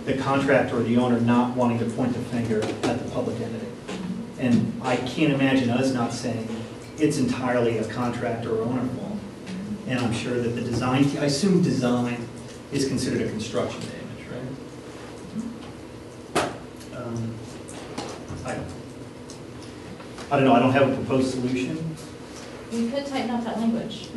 the contractor or the owner not wanting to point the finger at the public entity. And I can't imagine us not saying it's entirely a contractor or owner fault. And I'm sure that the design, I assume design is considered a construction damage, right? I don't know, I don't have a proposed solution. We could tighten up that language.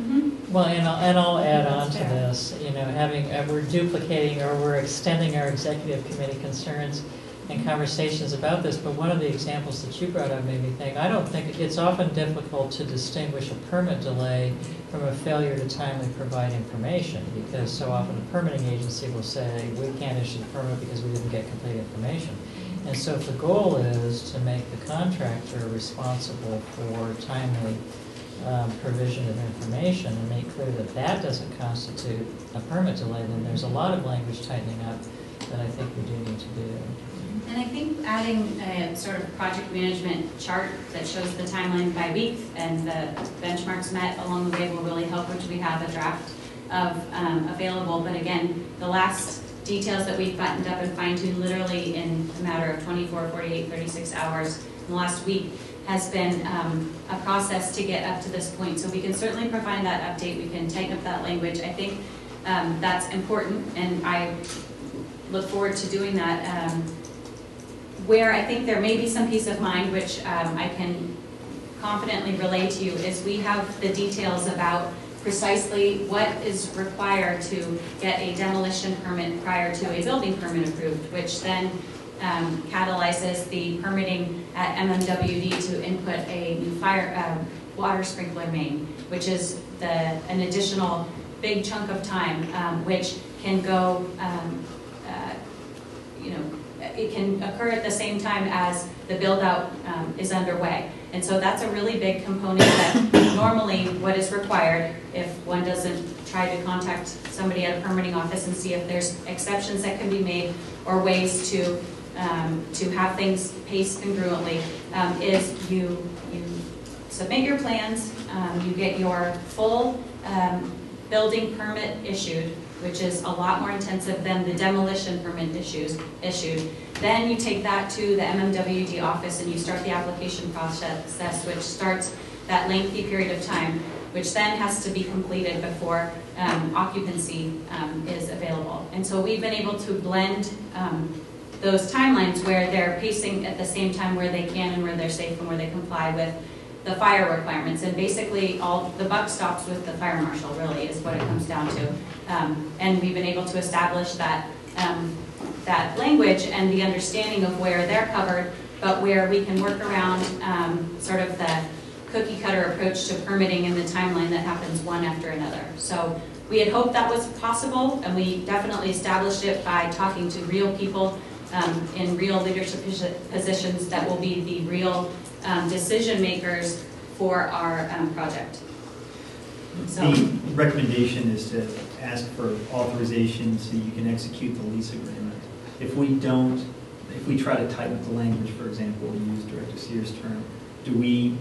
Well, and I'll add on to this, we're duplicating or we're extending our executive committee concerns and conversations about this, but one of the examples that you brought up made me think, I don't think, it's often difficult to distinguish a permit delay from a failure to timely provide information, because so often the permitting agency will say, we can't issue the permit because we didn't get complete information. And so if the goal is to make the contractor responsible for timely provision of information and make clear that that doesn't constitute a permit delay, then there's a lot of language tightening up that I think we do need to do. And I think adding a sort of project management chart that shows the timeline by week and the benchmarks met along the way will really help, which we have a draft of available. But again, the last details that we've buttoned up and fine-tuned literally in a matter of 24, 48, 36 hours in the last week has been a process to get up to this point. So we can certainly provide that update. We can tighten up that language. I think that's important, and I look forward to doing that. Where I think there may be some peace of mind, which I can confidently relay to you, is we have the details about precisely what is required to get a demolition permit prior to a building permit approved, which then catalyzes the permitting at MMWD to input a new water sprinkler main, which is an additional big chunk of time, which can go, it can occur at the same time as the build-out is underway. And so that's a really big component that normally what is required, if one doesn't try to contact somebody at a permitting office and see if there's exceptions that can be made or ways to have things paced congruently, is you submit your plans, you get your full building permit issued, which is a lot more intensive than the demolition permit issued. Then you take that to the MMWD office and you start the application process, which starts that lengthy period of time, which then has to be completed before occupancy is available. And so we've been able to blend those timelines where they're pacing at the same time where they can and where they're safe and where they comply with the fire requirements. And basically all the buck stops with the fire marshal, really, is what it comes down to. And we've been able to establish that that language and the understanding of where they're covered, but where we can work around sort of the cookie cutter approach to permitting in the timeline that happens one after another. So we had hoped that was possible, and we definitely established it by talking to real people in real leadership positions that will be the real decision makers for our project. So, the recommendation is to ask for authorization so you can execute the lease agreement. If we don't, if we try to tighten up the language, for example, use Director Sears' term, do we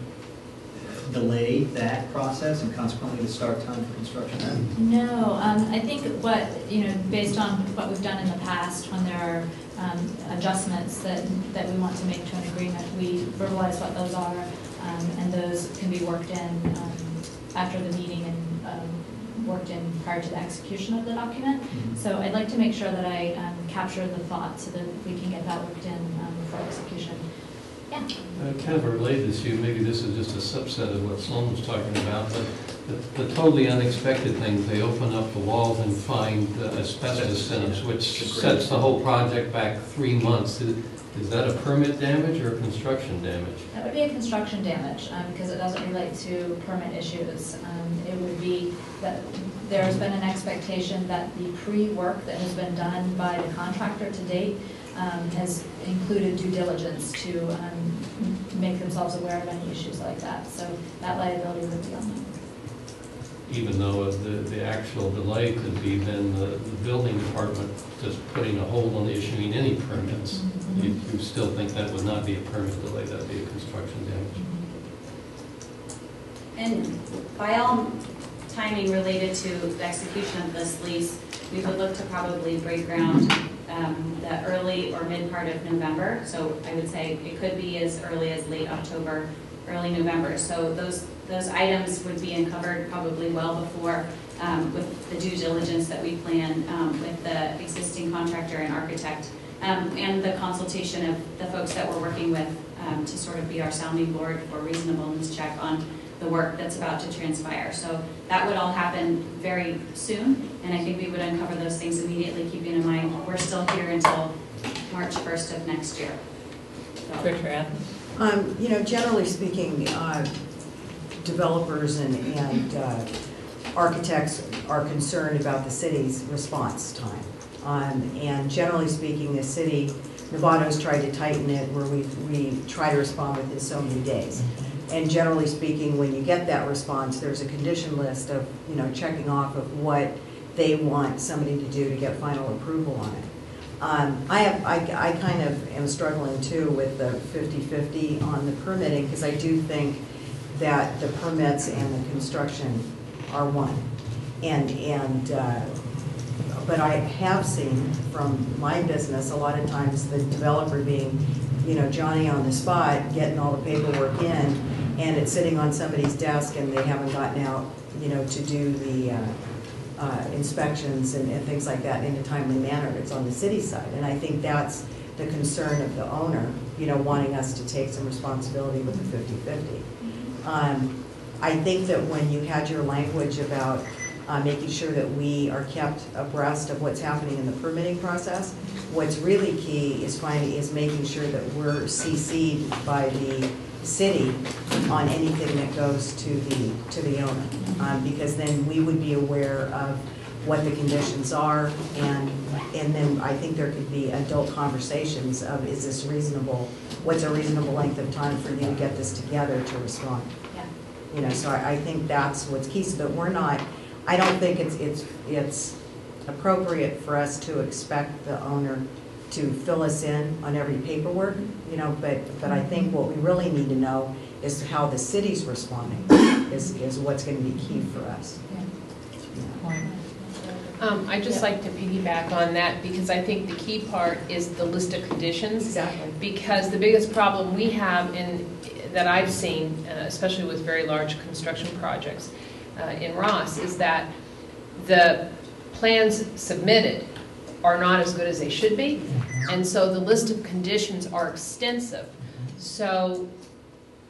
delay that process and consequently the start time for construction? No, I think what, based on what we've done in the past, when there are adjustments that we want to make to an agreement, we verbalize what those are, and those can be worked in after the meeting and worked in prior to the execution of the document. So I'd like to make sure that I capture the thought so that we can get that worked in before execution. Yeah. Kind of a related issue, maybe this is just a subset of what Sloan was talking about, but the totally unexpected things, they open up the walls and find asbestos in us, which sets the whole project back 3 months. Is that a permit damage or a construction damage? That would be a construction damage because it doesn't relate to permit issues. It would be that there has been an expectation that the pre-work that has been done by the contractor to date has included due diligence to make themselves aware of any issues like that. So that liability would be on them. Even though the actual delay could be then the building department just putting a hold on issuing any permits. You still think that would not be a permit delay, that would be a construction damage. And by all timing related to the execution of this lease, we would look to probably break ground the early or mid part of November. So I would say it could be as early as late October, early November. So those items would be uncovered probably well before with the due diligence that we plan with the existing contractor and architect and the consultation of the folks that we're working with to sort of be our sounding board for reasonableness check on the work that's about to transpire. So that would all happen very soon, and I think we would uncover those things immediately, keeping in mind we're still here until March 1st of next year. So. Generally speaking, developers and architects are concerned about the city's response time. And generally speaking, the city, Novato's tried to tighten it where we try to respond within so many days. And generally speaking, when you get that response, there's a condition list of, checking off of what they want somebody to do to get final approval on it. I kind of am struggling too with the 50-50 on the permitting because I do think that the permits and the construction are one. But I have seen from my business a lot of times the developer being, Johnny on the spot, getting all the paperwork in, and it's sitting on somebody's desk and they haven't gotten out, to do the inspections and things like that in a timely manner. It's on the city side. And I think that's the concern of the owner, wanting us to take some responsibility with the 50-50. I think that when you had your language about making sure that we are kept abreast of what's happening in the permitting process, what's really key is making sure that we're CC'd by the city on anything that goes to the owner, because then we would be aware of what the conditions are, and then I think there could be adult conversations of, is this reasonable? What's a reasonable length of time for you to get this together to respond? Yeah. So I think that's what's key. So that we're not. I don't think it's appropriate for us to expect the owner to fill us in on every paperwork, but I think what we really need to know is how the city's responding is what's going to be key for us. Yeah. point. I'd just like to piggyback on that because I think the key part is the list of conditions. Exactly. Because the biggest problem we have that I've seen, especially with very large construction projects in Ross, is that the plans submitted are not as good as they should be. And so the list of conditions are extensive. So,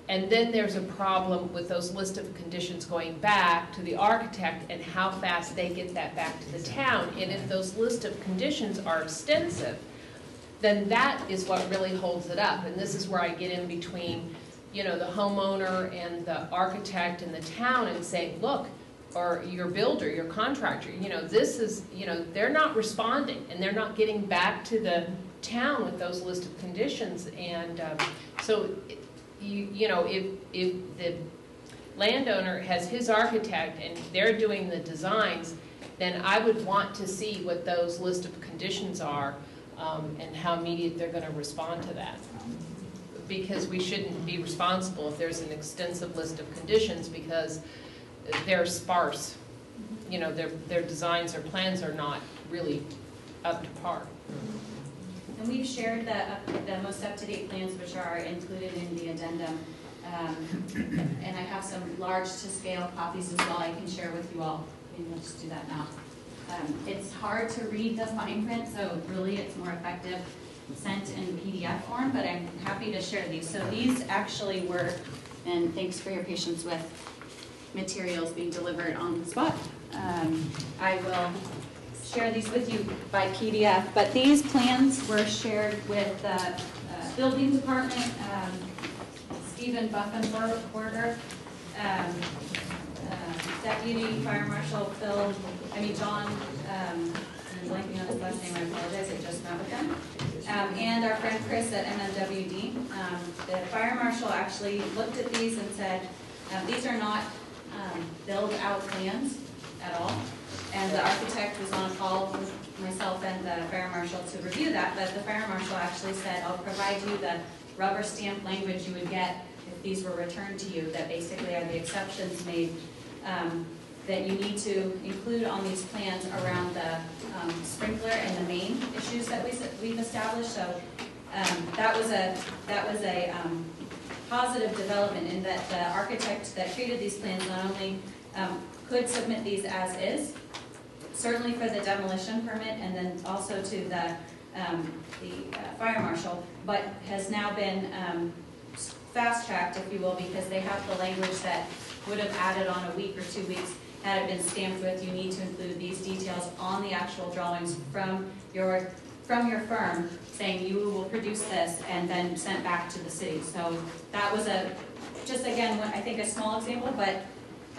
and then there's a problem with those list of conditions going back to the architect and how fast they get that back to the town. And if those list of conditions are extensive, then that is what really holds it up. And this is where I get in between, you know, the homeowner and the architect and the town and say, look, or your builder, your contractor, you know, this is, you know, they're not responding and they're not getting back to the town with those list of conditions. And so, you know, if the landowner has his architect and they're doing the designs, then I would want to see what those list of conditions are and how immediate they're going to respond to that. Because we shouldn't be responsible if there's an extensive list of conditions because they're sparse. You know, their designs or plans are not really up to par. And we've shared the most up-to-date plans, which are included in the addendum. And I have some large-to-scale copies as well I can share with you all. Maybe we'll just do that now. It's hard to read the fine print, so really it's more effective sent in PDF form, but I'm happy to share these. So these actually were, and thanks for your patience with materials being delivered on the spot. I will share these with you by PDF, but these plans were shared with the building department, Stephen Buffenberger, Deputy Fire Marshal John, I'm blanking on his last name, I apologize, I just met with him, and our friend Chris at MMWD. The Fire Marshal actually looked at these and said, these are not build-out plans at all. And the architect was on a call with myself and the fire marshal to review that, but the fire marshal actually said, I'll provide you the rubber stamp language you would get if these were returned to you, that basically are the exceptions made that you need to include on these plans around the sprinkler and the main issues that we've established. So that was a positive development in that the architect that created these plans not only could submit these as is, certainly for the demolition permit, and then also to the fire marshal, but has now been fast-tracked, if you will, because they have the language that would have added on a week or 2 weeks had it been stamped with, you need to include these details on the actual drawings from your firm, saying you will produce this and then sent back to the city. So that was just again, I think a small example, but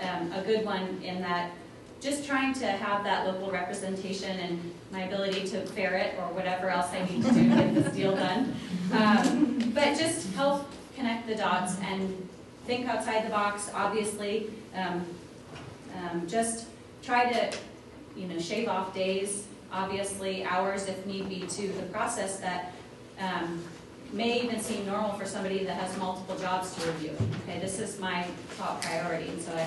a good one in that just trying to have that local representation and my ability to ferret or whatever else I need to do to get this deal done. But just help connect the dots and think outside the box, obviously. Just try to, shave off days, obviously hours if need be, to the process that may even seem normal for somebody that has multiple jobs to review. Okay, this is my top priority, and so I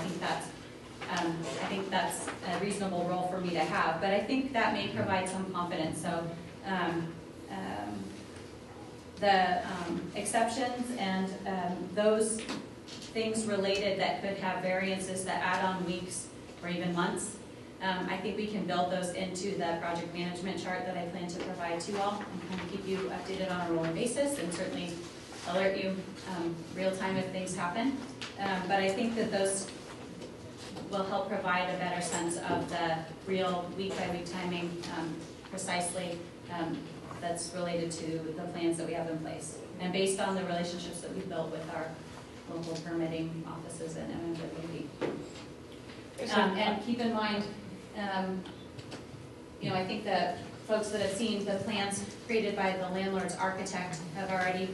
think that's a reasonable role for me to have. But I think that may provide some confidence. So the exceptions and those things related that could have variances that add on weeks or even months, I think we can build those into the project management chart that I plan to provide to you all and kind of keep you updated on a rolling basis and certainly alert you real time if things happen. But I think that those will help provide a better sense of the real week-by-week timing precisely that's related to the plans that we have in place. And based on the relationships that we've built with our local permitting offices and MMWD. And keep in mind, I think the folks that have seen the plans created by the landlord's architect have already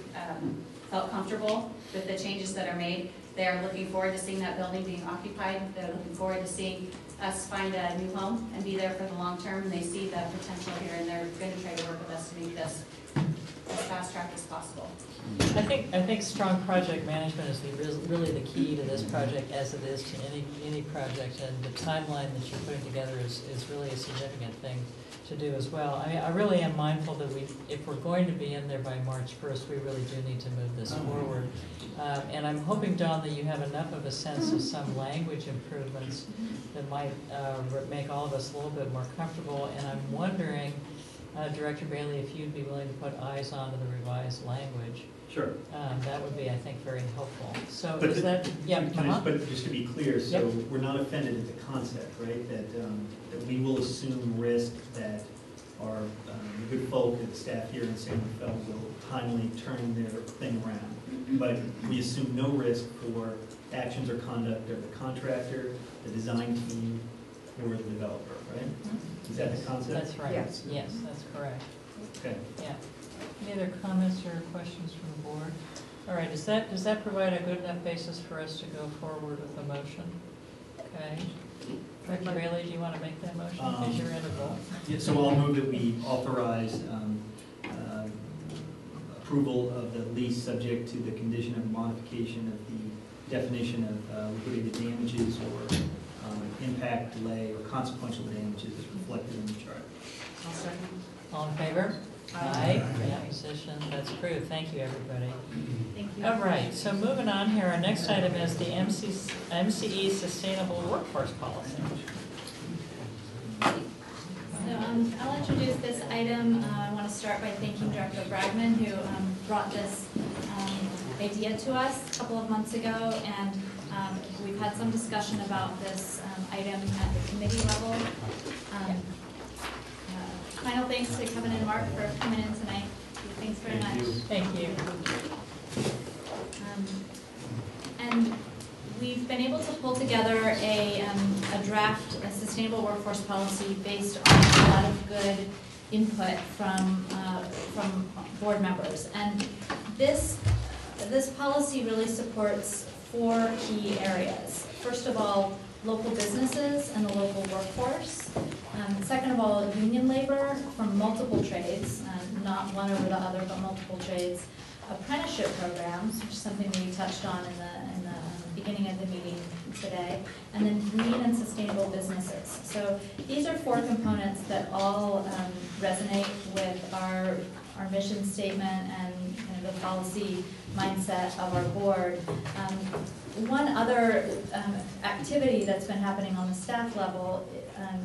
felt comfortable with the changes that are made. They are looking forward to seeing that building being occupied. They're looking forward to seeing us find a new home and be there for the long term. And they see the potential here, and they're going to try to work with us to make this as fast track as possible. I think strong project management is really the key to this project, as it is to any project, and the timeline that you're putting together is really a significant thing to do as well. I mean, I really am mindful that if we're going to be in there by March 1st, we really do need to move this forward. And I'm hoping, Dawn, that you have enough of a sense of some language improvements that might make all of us a little bit more comfortable. And I'm wondering, Director Bailey, if you'd be willing to put eyes onto the revised language. Sure. That would be, I think, very helpful. So But is that, yeah, come on. But just to be clear, so we're not offended at the concept, right? That we will assume risk that our good folk and staff here in San Rafael will timely turn their thing around. But we assume no risk for actions or conduct of the contractor, the design team, or the developer, right? Is that the concept? That's right. Yes, that's correct. Okay. Yeah. Any other comments or questions from the board? All right, does that provide a good enough basis for us to go forward with the motion? Okay. Director Bailey, do you want to make that motion? Because you're integral. Yeah, so I'll move that we authorize approval of the lease subject to the condition of modification of the definition of liquidated damages or impact, delay, or consequential damages as reflected in the chart. I'll second. All in favor? Aye. Opposition? That's approved. Thank you, everybody. Thank you. All right, so moving on here, our next item is the MCE Sustainable Workforce Policy. So I'll introduce this item. I want to start by thanking Director Bragman, who brought this idea to us a couple of months ago, and we've had some discussion about this item at the committee level. Final thanks to Kevin and Mark for coming in tonight. Thanks very much. Thank you. And we've been able to pull together a draft, a sustainable workforce policy based on a lot of good input from board members. And this policy really supports 4 key areas. First of all, local businesses and the local workforce. Second of all, union labor from multiple trades, not one over the other, but multiple trades. Apprenticeship programs, which is something we touched on in the beginning of the meeting today, and then green and sustainable businesses. So these are 4 components that all resonate with our mission statement and kind of the policy mindset of our board. One other activity that's been happening on the staff level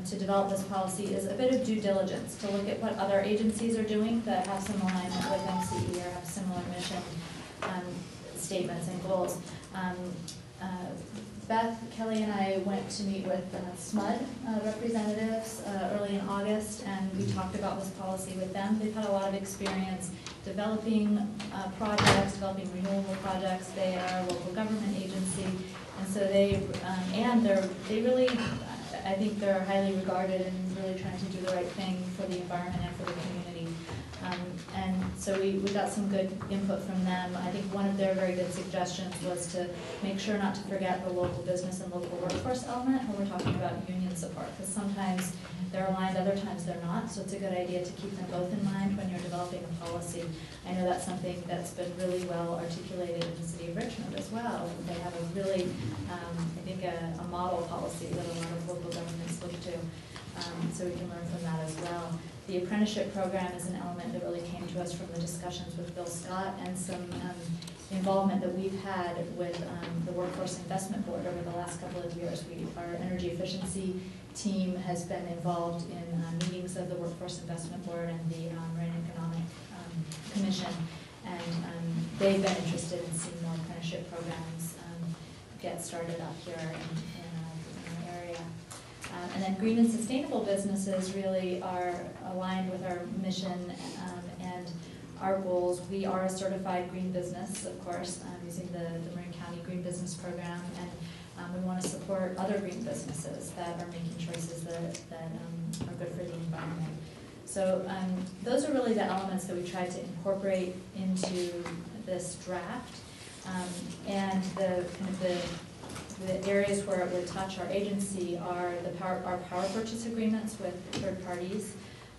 to develop this policy is a bit of due diligence, to look at what other agencies are doing that have some alignment with MCE or have similar mission statements and goals. Beth, Kelly, and I went to meet with SMUD representatives early in August, and we talked about this policy with them. They've had a lot of experience developing projects, developing renewable projects. They are a local government agency, and so they really, I think they're highly regarded and really trying to do the right thing for the environment and for the community. And so we got some good input from them. I think one of their very good suggestions was to make sure not to forget the local business and local workforce element when we're talking about union support, because sometimes they're aligned, other times they're not, so it's a good idea to keep them both in mind when you're developing a policy. I know that's something that's been really well articulated in the city of Richmond as well. They have a really, I think, a model policy that a lot of local governments look to, so we can learn from that as well. The apprenticeship program is an element that really came to us from the discussions with Bill Scott and some involvement that we've had with the Workforce Investment Board over the last couple of years. Our energy efficiency team has been involved in meetings of the Workforce Investment Board and the Marine Economic Commission, and they've been interested in seeing more apprenticeship programs get started up here in our area. And then green and sustainable businesses really are aligned with our mission and our goals. We are a certified green business, of course, using the Marin County Green Business Program, and we want to support other green businesses that are making choices that are good for the environment. So those are really the elements that we tried to incorporate into this draft, and the areas where it would touch our agency are our power purchase agreements with third parties,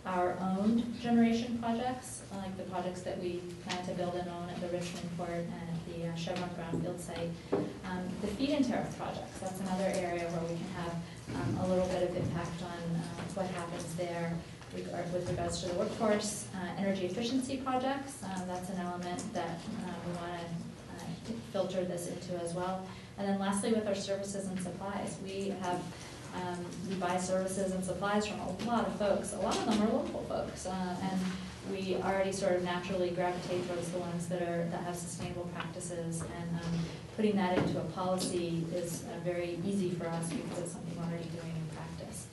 our own generation projects, like the projects that we plan to build and own at the Richmond Port and at the Chevron Brownfield site. The feed-in tariff projects, that's another area where we can have a little bit of impact on what happens there with regards to the workforce. Energy efficiency projects, that's an element that we want to filter this into as well. And then lastly, with our services and supplies, we buy services and supplies from a lot of folks. A lot of them are local folks, and we already sort of naturally gravitate towards the ones that have sustainable practices. And putting that into a policy is very easy for us because it's something we're already doing in practice.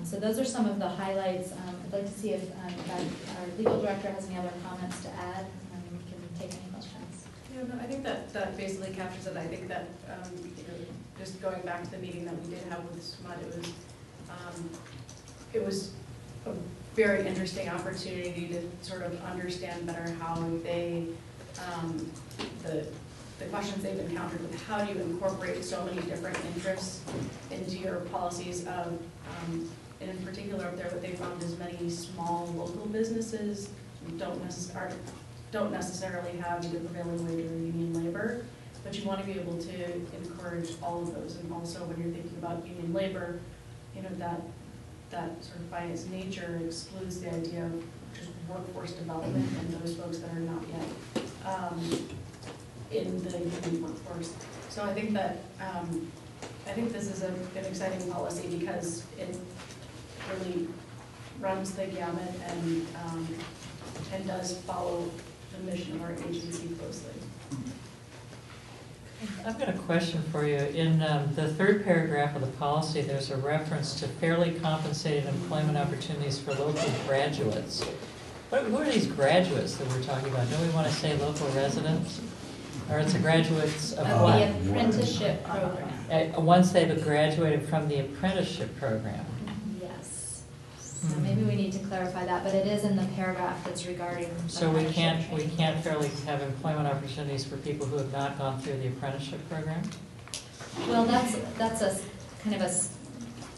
So those are some of the highlights. I'd like to see if our legal director has any other comments to add, and we can take any questions. Yeah, no, I think that basically captures it. I think that just going back to the meeting that we did have with SMUD, it was a very interesting opportunity to sort of understand better how they, the questions they've encountered with how do you incorporate so many different interests into your policies. And in particular up there, what they found is many small local businesses don't necessarily have either prevailing wage or union labor, but you want to be able to encourage all of those. And also when you're thinking about union labor, you know, that sort of by its nature excludes the idea of just workforce development and those folks that are not yet in the union workforce. So I think that I think this is an exciting policy because it really runs the gamut and does follow the mission of our agency closely. I've got a question for you. In the third paragraph of the policy, there's a reference to fairly compensated employment opportunities for local graduates. Who are these graduates that we're talking about? Don't we want to say local residents? Or it's a graduates of what? The apprenticeship program. Once they've graduated from the apprenticeship program. Yes. So maybe we need to clarify that, but it is in the paragraph that's regarding. So we can't fairly have employment opportunities for people who have not gone through the apprenticeship program? Well, that's a kind of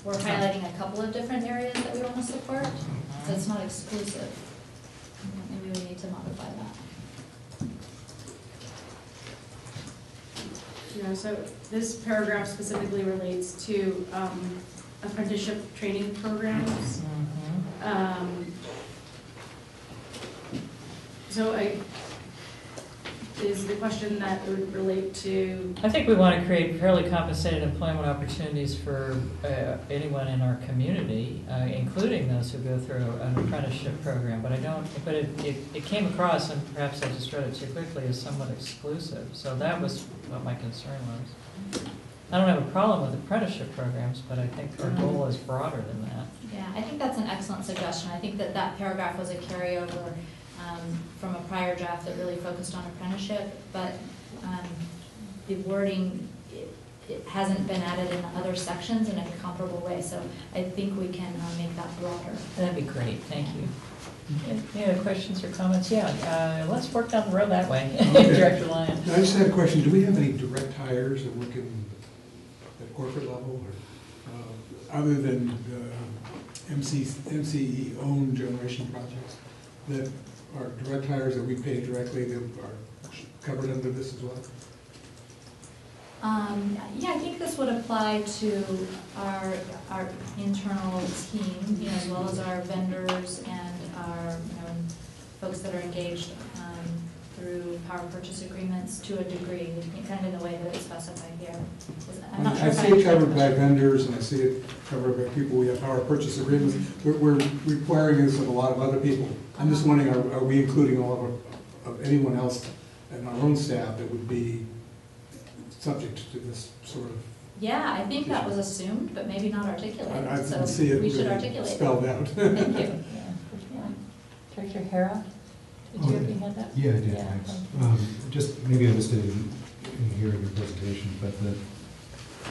we're highlighting a couple of different areas that we want to support, so it's not exclusive. Maybe we need to modify that. Yeah, so this paragraph specifically relates to apprenticeship training programs. So is the question that would relate to? I think we want to create fairly compensated employment opportunities for anyone in our community, including those who go through an apprenticeship program. But it came across, and perhaps I just read it too quickly, as somewhat exclusive. So that was what my concern was. I don't have a problem with apprenticeship programs, but I think our goal is broader than that. Yeah, I think that's an excellent suggestion. I think that paragraph was a carryover from a prior draft that really focused on apprenticeship, but the wording it hasn't been added in other sections in a comparable way, so I think we can make that broader. That'd be great, thank you. Any other questions or comments? Yeah, let's work down the road that way. Okay. Director Lyon. I just had a question. Do we have any direct hires that work at corporate level, or other than MCE owned generation projects that are direct hires that we pay directly that are covered under this as well? Yeah, I think this would apply to our internal team, as well as our vendors and our folks that are engaged through power purchase agreements to a degree, kind of in the way that it's specified here. I'm not sure I see it covered by vendors, and I see it covered by people we have power purchase agreements. We're requiring this of a lot of other people. I'm just wondering, are we including all of anyone else in our own staff that would be subject to this sort of? Yeah, I think that was assumed, but maybe not articulated. I so see it we should really articulate spelled out. Thank you. Director Hera, did you have that? Yeah, I did, thanks. Just maybe I missed it in hearing your presentation, but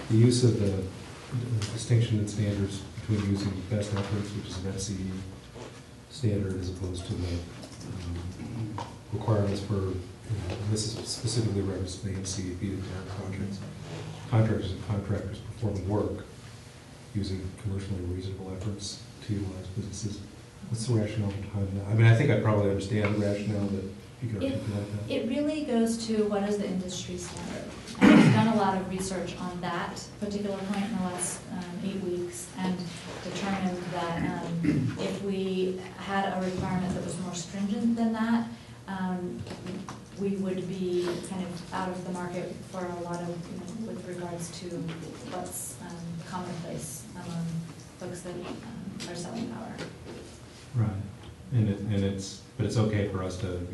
the use of the distinction in standards between using best efforts, which is an MCE standard, as opposed to the requirements for, this is specifically referenced to the MCE feed-in tariff contracts. Contractors and contractors performing work using commercially reasonable efforts to utilize businesses. What's the rationale behind that? I mean, I think I probably understand the rationale, but you could articulate that. It really goes to what is the industry standard. And we've done a lot of research on that particular point in the last 8 weeks and determined that if we had a requirement that was more stringent than that, we would be kind of out of the market for a lot of, with regards to what's commonplace among folks that are selling power. Right, but it's okay for us to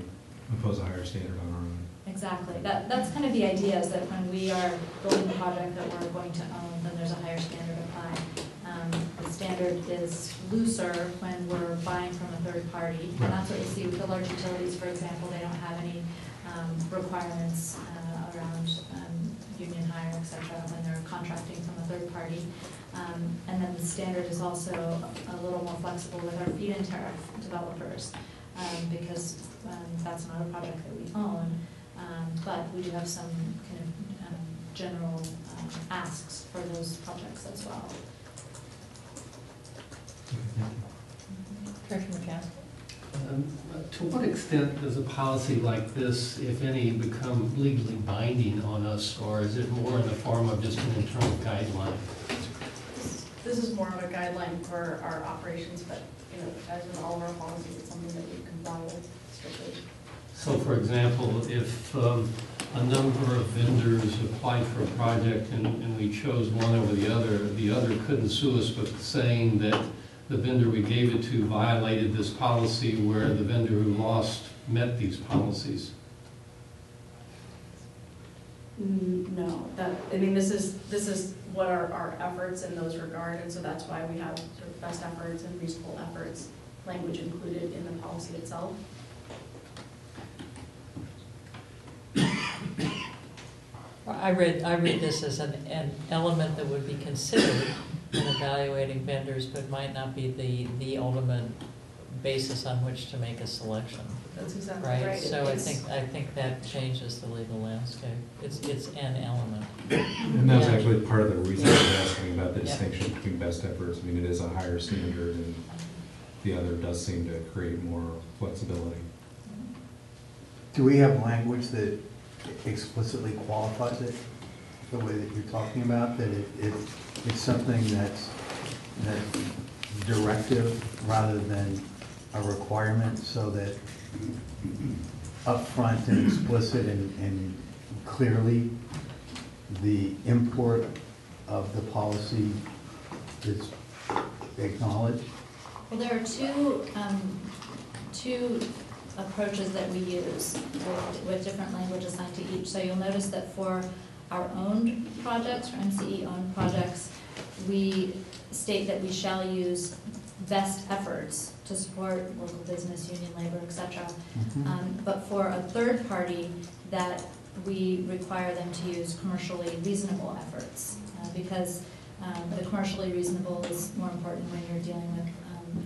impose a higher standard on our own. Exactly. That's kind of the idea, is that when we are building a project that we're going to own, then there's a higher standard applied. The standard is looser when we're buying from a third party, and that's what you see with the large utilities, for example. They don't have any requirements around union hire, et cetera, when they're contracting from a third party. And then the standard is also a little more flexible with our feed-in tariff developers, because that's not a project that we own, but we do have some kind of general asks for those projects as well. Director McCaskill? To what extent does a policy like this, if any, become legally binding on us, or is it more in the form of just an internal guideline? This is more of a guideline for our operations, but as with all of our policies, it's something that we comply with strictly. So, for example, if a number of vendors applied for a project and we chose one over the other couldn't sue us with saying that the vendor we gave it to violated this policy, where the vendor who lost met these policies. No, this is what our efforts in those regard, and so that's why we have sort of best efforts and reasonable efforts language included in the policy itself. I read this as an element that would be considered in evaluating vendors, but might not be the ultimate basis on which to make a selection. That's exactly right. right. So I think that changes the legal landscape. It's an element. And that's actually part of the reason I was asking about the distinction between best efforts. I mean, it is a higher standard, and the other does seem to create more flexibility. Do we have language that explicitly qualifies it the way that you're talking about, that it's something that's directive rather than a requirement, so that upfront and explicit and clearly the import of the policy is acknowledged? Well, there are two approaches that we use with different language assigned to each. So you'll notice that for our own projects, for MCE owned projects, we state that we shall use best efforts to support local business, union labor, etc. But for a third party, that we require them to use commercially reasonable efforts, because the commercially reasonable is more important when you're dealing with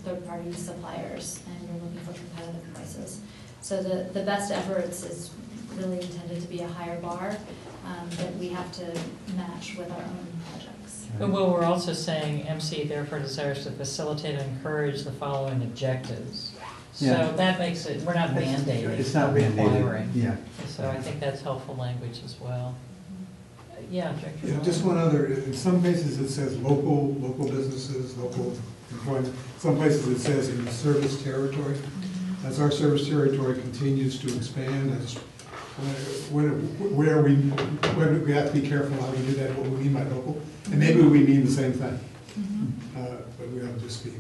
third-party suppliers and you're looking for competitive prices. So the best efforts is really intended to be a higher bar that we have to match with our own projects. But well, we're also saying MCE therefore desires to facilitate and encourage the following objectives. So that makes it, we're not mandating. It's not mandating. Requiring. Yeah. So I think that's helpful language as well. Yeah, Director. Yeah, just one other, in some places it says local businesses, local employment. Some places it says in service territory. As our service territory continues to expand, as where we have to be careful how we do that, what we mean by local. And maybe we mean the same thing. But we ought to just be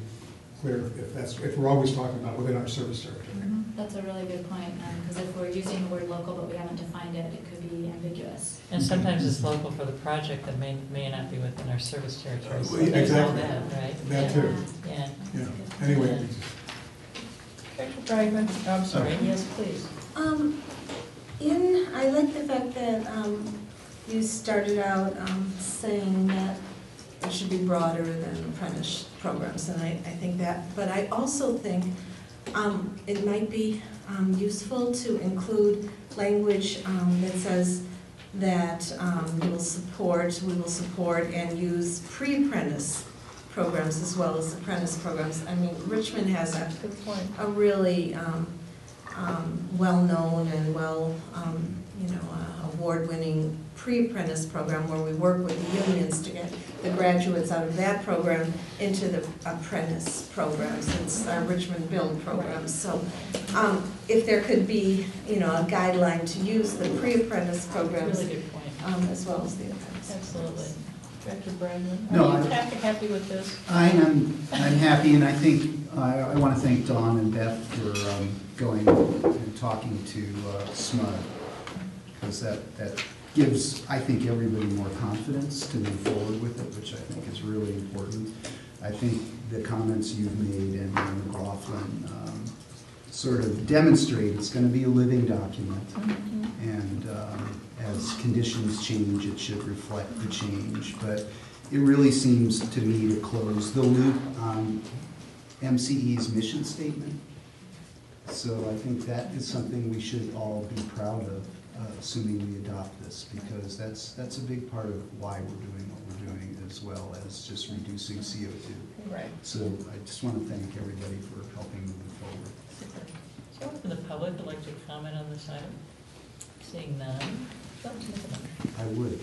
clear if we're always talking about within our service territory. That's a really good point, because if we're using the word local but we haven't defined it, it could be ambiguous. And sometimes it's local for the project that may not be within our service territory. So Exactly. That, right? That too. Yeah. Anyway. Director Bragman, I'm sorry, yes, please. I like the fact that you started out saying that it should be broader than apprentice programs, and I think that, but I also think it might be useful to include language that says that we will support and use pre-apprentice programs as well as apprentice programs. I mean, Richmond has a really well-known and award-winning pre-apprentice program where we work with the unions to get the graduates out of that program into the apprentice programs. It's our Richmond Build program. So if there could be, a guideline to use the pre-apprentice programs Really good point. as well as the apprentice. Absolutely. Director Bregman, No, are you happy with this? I'm happy, and I think, I want to thank Dawn and Beth for going and talking to SMUD, because that gives, I think, everybody more confidence to move forward with it, which I think is really important. I think the comments you've made and McLaughlin sort of demonstrate it's going to be a living document, and as conditions change, it should reflect the change. But it really seems to me to close the loop on MCE's mission statement. So I think that is something we should all be proud of, assuming we adopt this, because that's a big part of why we're doing what we're doing, as well as just reducing CO2. Right. So I just want to thank everybody for helping move forward. Super. Is there anyone from the public who'd like to comment on this item? Seeing none. I would.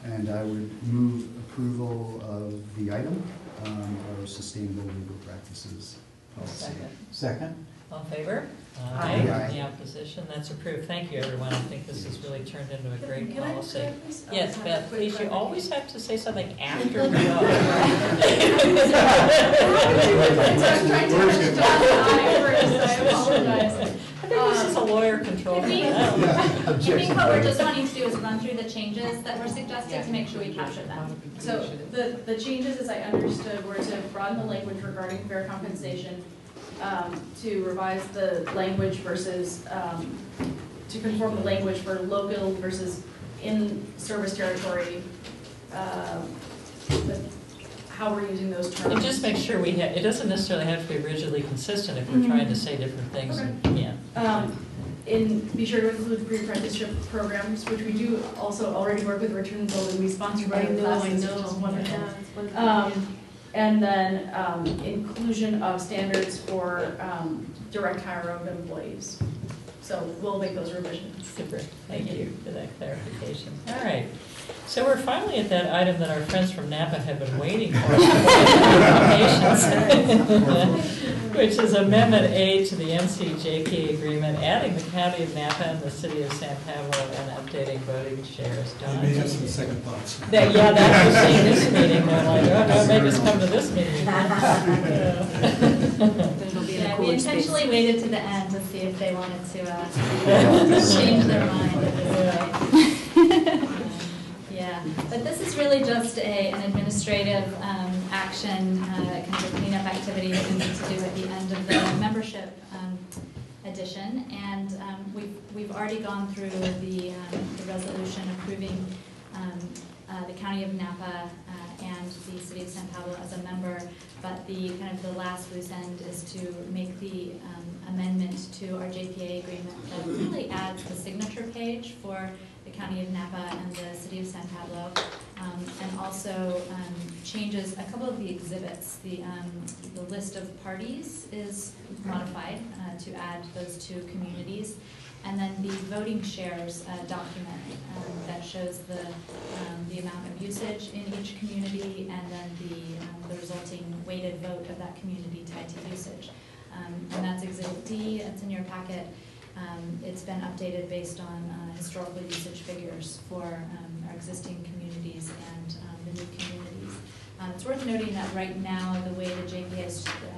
And I would move approval of the item, our sustainable legal practices policy. Second? All in favor? Aye. Any opposition? That's approved. Thank you, everyone. I think this has really turned into a great Can I policy. interrupt, please? Yes, Have a Beth, quick please, you clarification. always have to say something after we go. I'm trying to catch John's eye first, I apologize. I think this is a lawyer control. I think what we're just wanting to do is run through the changes that were suggested to make sure we capture them. So the changes, as I understood, were to broaden the language regarding fair compensation, to revise the language versus, to conform the language for local versus in service territory, how we're using those terms. And just make sure it doesn't necessarily have to be rigidly consistent if we're trying to say different things. Okay. Yeah. Be sure to include pre-apprenticeship programs, which we do also already work with Richmond Build, and we sponsor bio classes, which is wonderful. And then inclusion of standards for direct hire of employees. So we'll make those revisions. Super. Thank you for that clarification. All right. So we're finally at that item that our friends from Napa have been waiting for, which is Amendment A to the NCJP agreement, adding the County of Napa and the City of San Pablo and updating voting shares. I may have some second thoughts. That's what saying this meeting. They're like, oh, no, maybe just come to this meeting. Yeah, we intentionally waited to the end to see if they wanted to change their mind at this point. Yeah, but this is really just an administrative action, kind of a cleanup activity that we need to do at the end of the membership edition. And we've already gone through the resolution approving the County of Napa and the City of San Pablo as a member, but the last loose end is to make the amendment to our JPA agreement that really adds the signature page for the County of Napa and the City of San Pablo, and also changes a couple of the exhibits. The list of parties is modified to add those two communities. And then the voting shares document that shows the amount of usage in each community, and then the resulting weighted vote of that community tied to usage. And that's Exhibit D. It's in your packet. It's been updated based on historical usage figures for our existing communities and the new communities. It's worth noting that right now, the way the JPA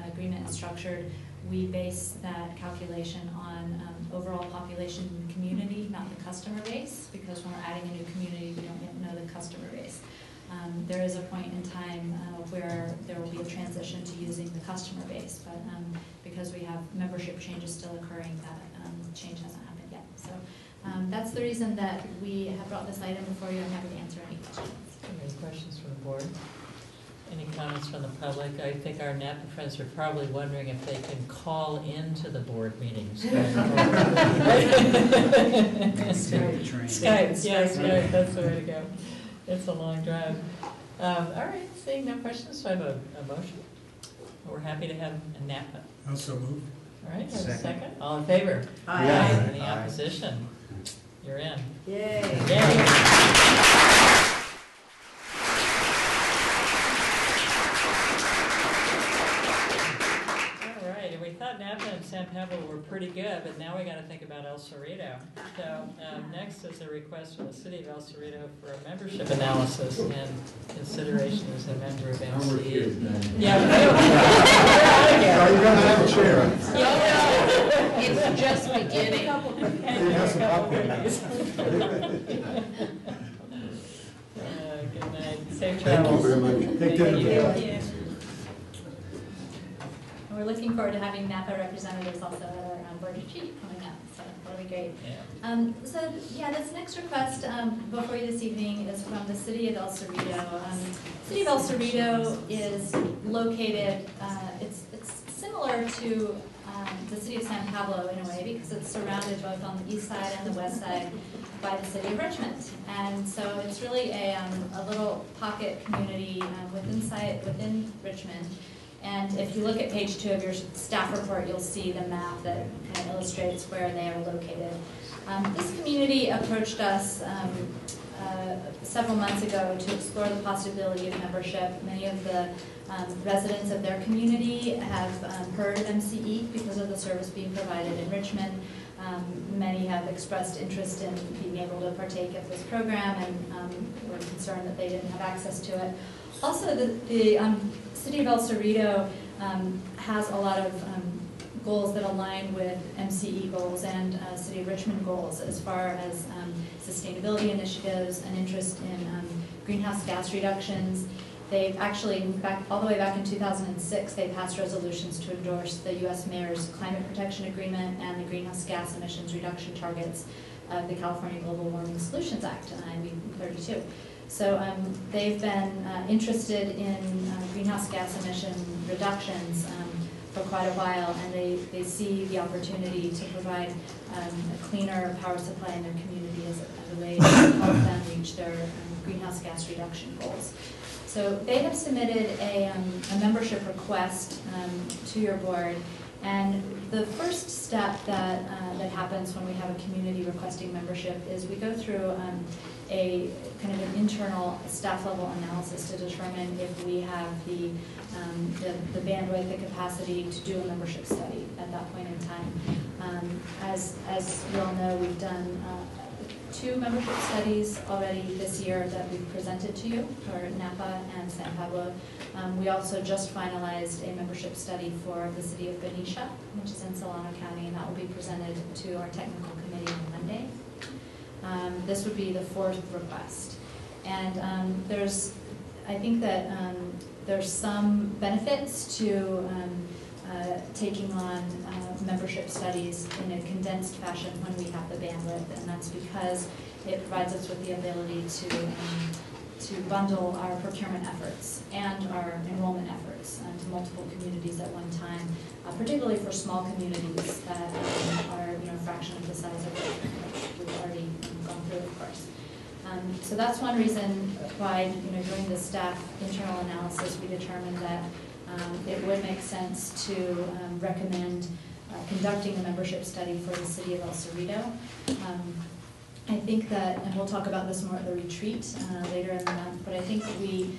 agreement is structured, we base that calculation on overall population in the community, not the customer base, because when we're adding a new community, we don't yet know the customer base. There is a point in time where there will be a transition to using the customer base, but because we have membership changes still occurring, that change hasn't happened yet. So that's the reason that we have brought this item before you. I'm happy to answer any questions. Any questions from the board? Any comments from the public? I think our Napa friends are probably wondering if they can call into the board meetings. Skype, yeah, Skype, that's the way to go. It's a long drive. All right, seeing no questions, so I have a motion. We're happy to have a Napa. Also move. All right, have a Second. second? All in favor? Aye. Any Aye. opposition? You're in. Yay. Yay. All right, and we thought Napa and San Pablo were pretty good, but now we got to think about El Cerrito. So next is a request from the city of El Cerrito for a membership analysis and consideration as a member of MCE. Yeah, we're Are you gonna have a chair? It's just beginning. You have some popcorn. Good night. Safe Thank travels. you very much. Take care. Thank you. And we're looking forward to having Napa representatives also at our board retreat coming up, so that'll be great. Yeah. So, yeah, this next request before you this evening is from the city of El Cerrito. City of El Cerrito is located, it's similar to the city of San Pablo in a way, because it's surrounded both on the east side and the west side by the city of Richmond. And so it's really a little pocket community within Richmond. And if you look at page 2 of your staff report, you'll see the map that kind of illustrates where they are located. This community approached us several months ago to explore the possibility of membership. Many of the residents of their community have heard of MCE because of the service being provided in Richmond. Many have expressed interest in being able to partake of this program and were concerned that they didn't have access to it. Also, the City of El Cerrito has a lot of goals that align with MCE goals and City of Richmond goals as far as sustainability initiatives, an interest in greenhouse gas reductions. They've actually, all the way back in 2006, they passed resolutions to endorse the U.S. Mayor's Climate Protection Agreement and the greenhouse gas emissions reduction targets of the California Global Warming Solutions Act, IB 32. So they've been interested in greenhouse gas emission reductions for quite a while, and they see the opportunity to provide a cleaner power supply in their community as a way to help them reach their greenhouse gas reduction goals. So they have submitted a membership request to your board, and the first step that happens when we have a community requesting membership is we go through a kind of an internal staff level analysis to determine if we have the bandwidth, the capacity to do a membership study at that point in time. As you all know, we've done 2 membership studies already this year that we've presented to you for Napa and San Pablo. We also just finalized a membership study for the city of Benicia, which is in Solano County, and that will be presented to our technical committee on Monday. This would be the 4th request. And I think that there's some benefits to taking on membership studies in a condensed fashion when we have the bandwidth, and that's because it provides us with the ability to bundle our procurement efforts and our enrollment efforts to multiple communities at one time, particularly for small communities that are a fraction of the size of which we've already gone through, of course. So that's one reason why, during the staff internal analysis, we determined that it would make sense to recommend conducting a membership study for the city of El Cerrito. I think that, and we'll talk about this more at the retreat later in the month, but I think we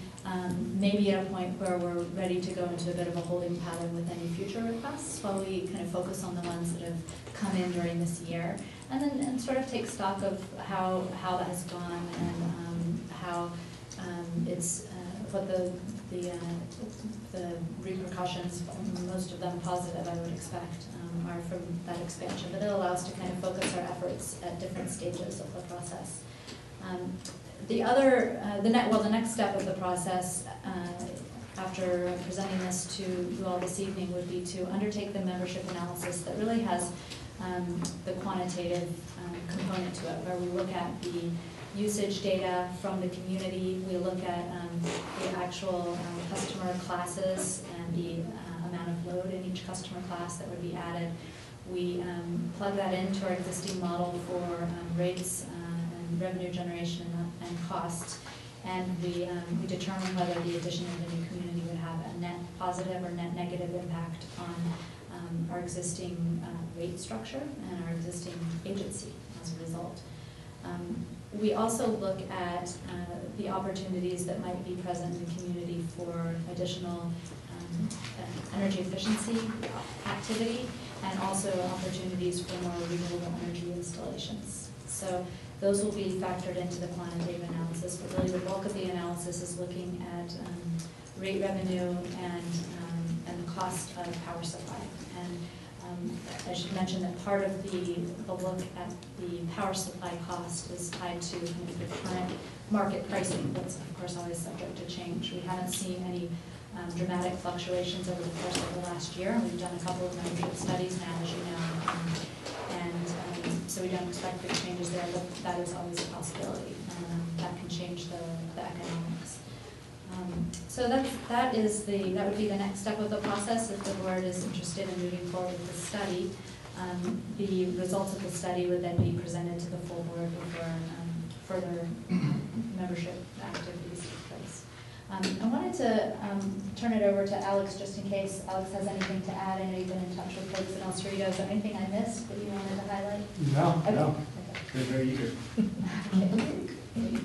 may be at a point where we're ready to go into a bit of a holding pattern with any future requests while we kind of focus on the ones that have come in during this year, and then sort of take stock of how that has gone and how it's what the repercussions, most of them positive, I would expect, are from that expansion. But it allows us to kind of focus our efforts at different stages of the process. The next step of the process, after presenting this to you all this evening, would be to undertake the membership analysis that really has the quantitative component to it, where we look at the usage data from the community. We look at the actual customer classes and the amount of load in each customer class that would be added. We plug that into our existing model for rates and revenue generation and cost. And we determine whether the addition of the new community would have a net positive or net negative impact on our existing rate structure and our existing agency as a result. We also look at the opportunities that might be present in the community for additional energy efficiency activity and also opportunities for more renewable energy installations. So those will be factored into the quantitative analysis, but really the bulk of the analysis is looking at rate revenue and the cost of power supply. And I should mention that part of the look at the power supply cost is tied to kind of the current market pricing, that's of course always subject to change. We haven't seen any dramatic fluctuations over the course of the last year. We've done a couple of membership studies now, as you know, so we don't expect big changes there, but that is always a possibility. That can change the economics. So that would be the next step of the process if the board is interested in moving forward with the study. The results of the study would then be presented to the full board before further membership activities take place. I wanted to turn it over to Alex just in case Alex has anything to add. I know you've been in touch with folks in El Cerrito. Is there anything I missed that you wanted to highlight? No, okay. no. Okay. They're very eager. Okay.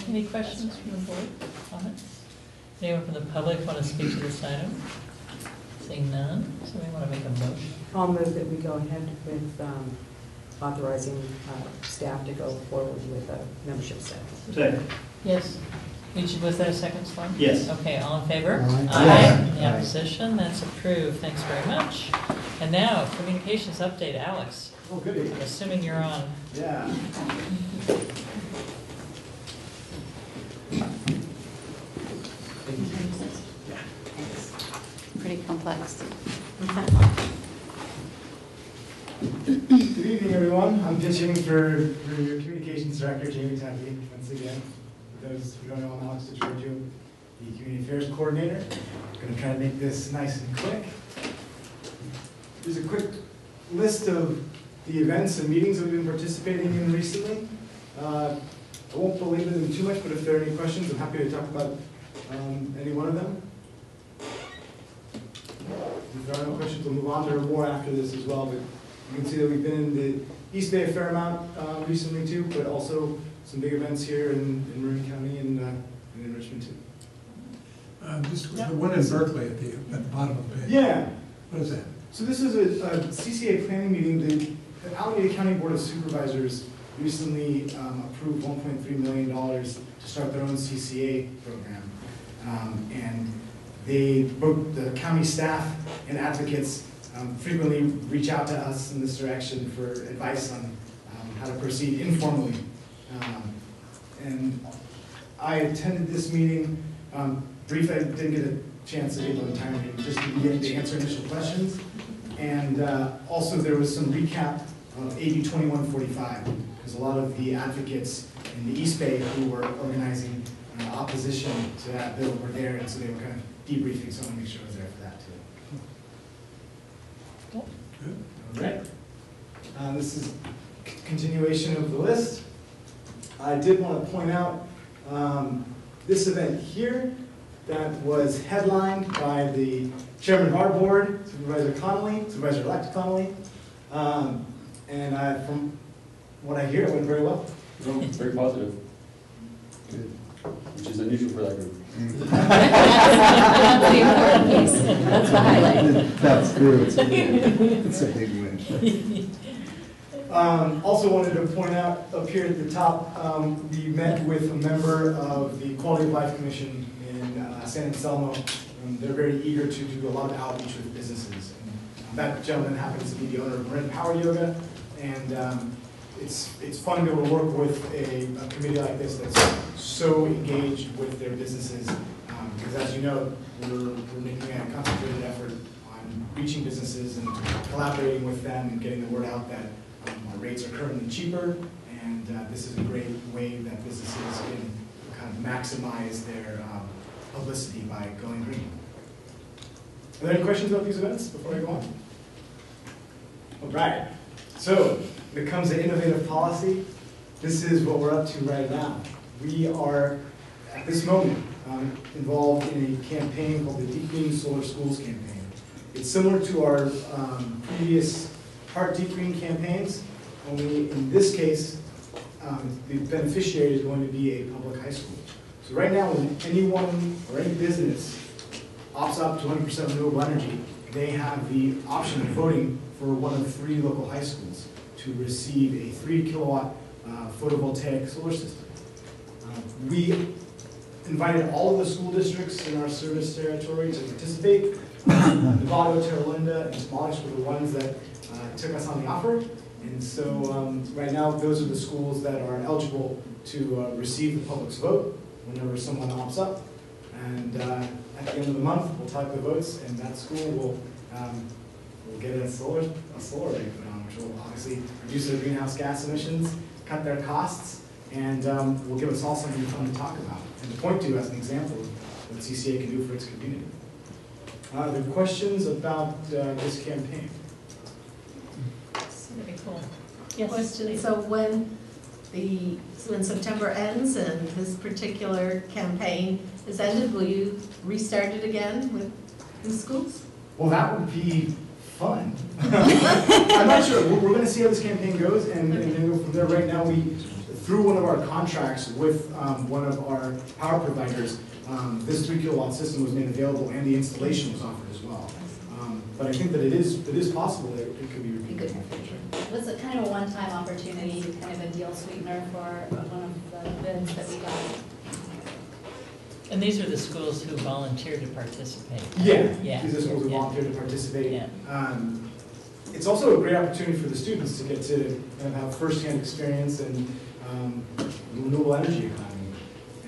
Any questions from the board? Comments? Anyone from the public want to speak to this item? Seeing none, somebody want to make a motion? I'll move that we go ahead with authorizing staff to go forward with a membership study. Second. Yes. Was that a second slide? Yes. Okay, all in favor? Aye. Any opposition? That's approved. Thanks very much. And now, communications update, Alex. Oh, goody. I'm assuming you're on. Yeah. Pretty complex. Good evening, everyone. I'm pitching for your communications director, Jamie Tempe, once again. For those who don't know, I'm Alex DeGiorgio, the community affairs coordinator. I'm going to try to make this nice and quick. Here's a quick list of the events and meetings that we've been participating in recently. I won't belabor them too much, but if there are any questions, I'm happy to talk about any one of them. If there are no questions, we'll move on. There are more after this as well, but you can see that we've been in the East Bay a fair amount recently too, but also some big events here in Marin County and in Richmond too. Just the one in Berkeley at the bottom of the page. Yeah. What is that? So this is a CCA planning meeting. The Alameda County Board of Supervisors recently approved $1.3 million to start their own CCA program. And both the county staff and advocates frequently reach out to us in this direction for advice on how to proceed informally. And I attended this meeting briefly. I didn't get a chance to get on time just to answer initial questions. And also there was some recap of AB 2145, because a lot of the advocates in the East Bay who were organizing opposition to that bill were there, and so they were kind of debriefing, so I want to make sure I was there for that too. All right. This is continuation of the list. I did want to point out this event here that was headlined by the chairman of our board, Supervisor-elect Connolly. And from what I hear, it went very well. Very positive. Good. Which is unusual for that group. That's the important piece. That's the highlight. That's true. It's a big win. Also wanted to point out up here at the top, we met with a member of the Quality of Life Commission in San Anselmo. They're very eager to do a lot of outreach with businesses. And that gentleman happens to be the owner of Marin Power Yoga, and it's fun to be able to work with a committee like this that's so engaged with their businesses, because as you know, we're making a concentrated effort on reaching businesses and collaborating with them and getting the word out that our rates are currently cheaper, and this is a great way that businesses can kind of maximize their publicity by going green. Are there any questions about these events before I go on? All right. So, when it comes to innovative policy, this is what we're up to right now. We are, at this moment, involved in a campaign called the Deep Green Solar Schools campaign. It's similar to our previous Heart Deep Green campaigns, only in this case, the beneficiary is going to be a public high school. So right now, when anyone or any business opts up to 100% renewable energy, they have the option of voting for one of 3 local high schools to receive a 3 kilowatt photovoltaic solar system. We invited all of the school districts in our service territory to participate. Novato, Terra Linda, and Smolensk were the ones that took us on the offer. And so right now, those are the schools that are eligible to receive the public's vote whenever someone opts up. And at the end of the month, we'll type the votes, and that school will get a solar array put on, which will obviously reduce their greenhouse gas emissions, cut their costs, and will give us all something fun to talk about and to point to as an example of what CCA can do for its community. The questions about this campaign? Very cool. Yes, Question, please. so when September ends and this particular campaign is ended, will you restart it again with the schools? Well, that would be fun. I'm not sure. We're going to see how this campaign goes and then go from there. Right now, through one of our contracts with one of our power providers, this 3 kilowatt system was made available and the installation was offered as well. But I think that it is possible that it could be repeated in the future. Was it kind of a one-time opportunity, kind of a deal sweetener for one of the bids that we got? And these are the schools who volunteered to participate. Yeah. These are schools who volunteered to participate. Yeah. It's also a great opportunity for the students to get to kind of have firsthand experience in the renewable energy economy.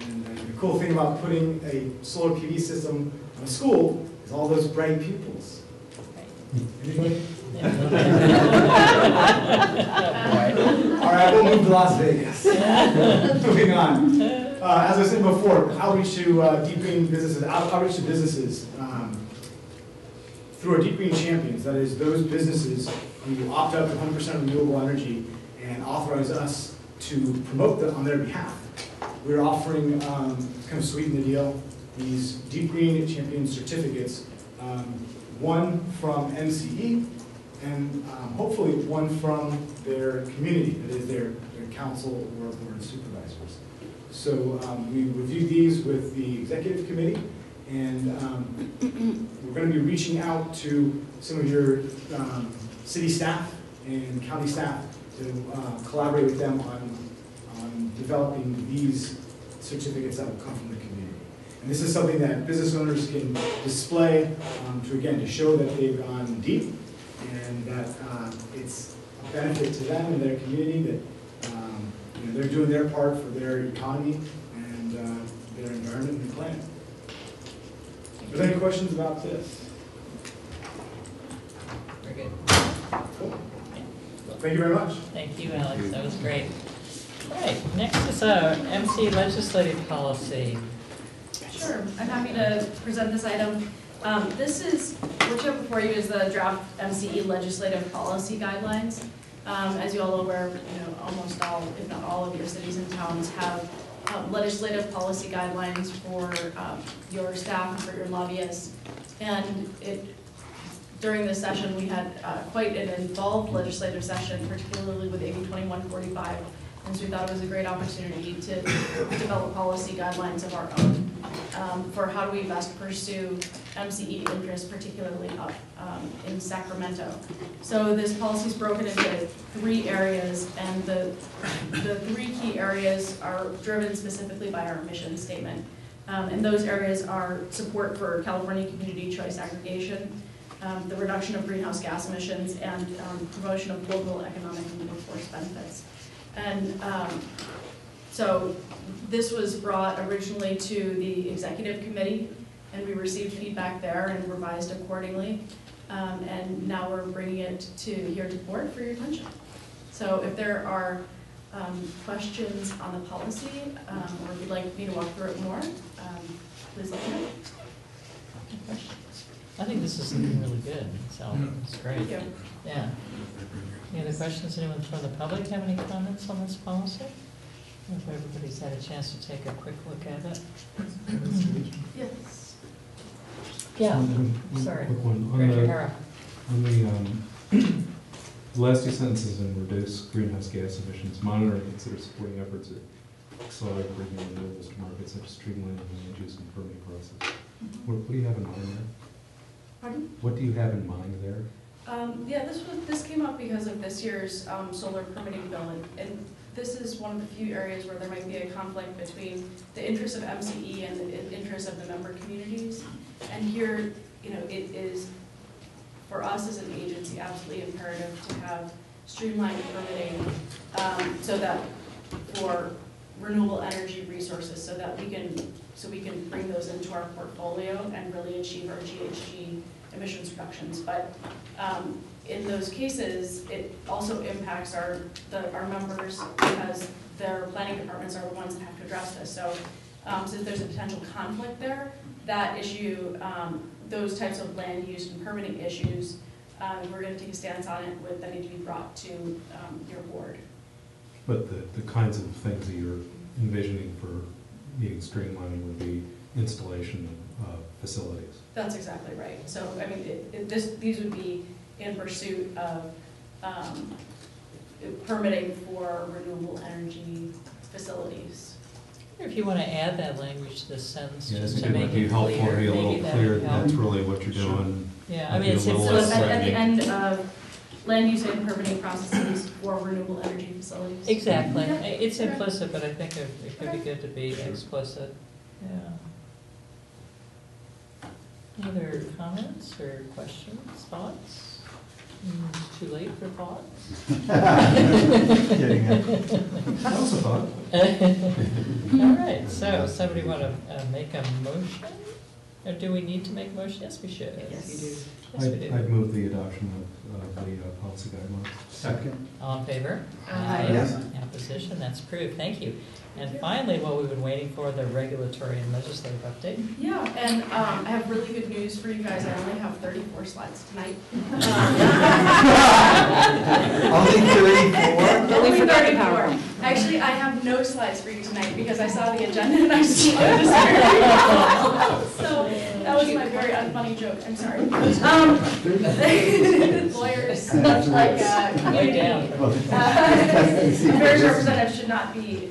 And the cool thing about putting a solar PV system on a school is all those bright pupils. Anybody? All right, we'll move to Las Vegas. Moving on. As I said before, outreach to deep green businesses, outreach to businesses through our Deep Green Champions. That is, those businesses who opt out to 100% renewable energy and authorize us to promote them on their behalf. We're offering, kind of sweeten the deal, these Deep Green Champion certificates. One from MCE, and hopefully one from their community, that is their council or board of supervisors. So we reviewed these with the executive committee, and we're going to be reaching out to some of your city staff and county staff to collaborate with them on developing these certificates that will come from the community. And this is something that business owners can display to show that they've gone deep and that it's a benefit to them and their community, that they're doing their part for their economy and their environment and planet. Are there any questions about this? Very good. Cool. Thank you very much. Thank you, Alex. That was great. All right, next is our MCE legislative policy. Sure, I'm happy to present this item. What you have before you is the draft MCE legislative policy guidelines. As you all are aware, almost all, if not all of your cities and towns have legislative policy guidelines for your staff and for your lobbyists. And during this session, we had quite an involved legislative session, particularly with AB 2145. And so we thought it was a great opportunity to develop policy guidelines of our own for how do we best pursue MCE interests, particularly up in Sacramento. So this policy is broken into 3 areas, and the 3 key areas are driven specifically by our mission statement. And those areas are support for California community choice aggregation, the reduction of greenhouse gas emissions, and promotion of local economic and workforce benefits. And so this was brought originally to the executive committee, and we received feedback there and revised accordingly. And now we're bringing it here to the board for your attention. So if there are questions on the policy, or if you'd like me to walk through it more, please let me know. I think this is looking really good, so it's great. Thank you. Yeah. Any other questions? Anyone from the public have any comments on this policy? If everybody's had a chance to take a quick look at it. Yes. Yeah, One sorry. quick one. Director Hara. On the last two sentences in reduce greenhouse gas emissions, monitor and consider supporting efforts to accelerate bringing renewables to market, such as streamlining the land use and permitting process. What do you have in mind there? Pardon? What do you have in mind there? Yeah, this came up because of this year's solar permitting bill, and this is one of the few areas where there might be a conflict between the interests of MCE and the interests of the member communities. And here, you know, it is, for us as an agency, absolutely imperative to have streamlined permitting so that for renewable energy resources, so that we can bring those into our portfolio and really achieve our GHG emissions reductions. But in those cases, it also impacts our members because their planning departments are the ones that have to address this. So since there's a potential conflict there, that issue, those types of land use and permitting issues, we're going to take a stance on it that need to be brought to your board. But the kinds of things that you're envisioning for needing streamlining would be installation of facilities. That's exactly right. So, I mean, these would be in pursuit of permitting for renewable energy facilities. If you want to add that language to this sentence, Yeah, just I to think it make might be it helpful to clear, be a little maybe that clear would that help. that's really what you're doing. Yeah, I Might mean, be it's a little So less at the threatening. end of land use and permitting processes for renewable energy facilities. Exactly. Yeah. It's implicit, but I think it could be good to be explicit. Yeah. Any other comments or questions, thoughts? It's too late for thoughts? Kidding. That was a thought. All right, so somebody want to make a motion? Or do we need to make a motion? Yes, we should. Yes, you do. Yes, we do. I'd move the adoption of the policy guidelines. Second. All in favor? Aye. Yes. Opposition, that's approved, thank you. And finally, what we've been waiting for, the regulatory and legislative update. Yeah, and I have really good news for you guys. I only have 34 slides tonight. Only 34? Only 34. Actually, I have no slides for you tonight because I saw the agenda and I saw this very So that was my very unfunny joke. I'm sorry. Lawyers, like community affairs representatives should not be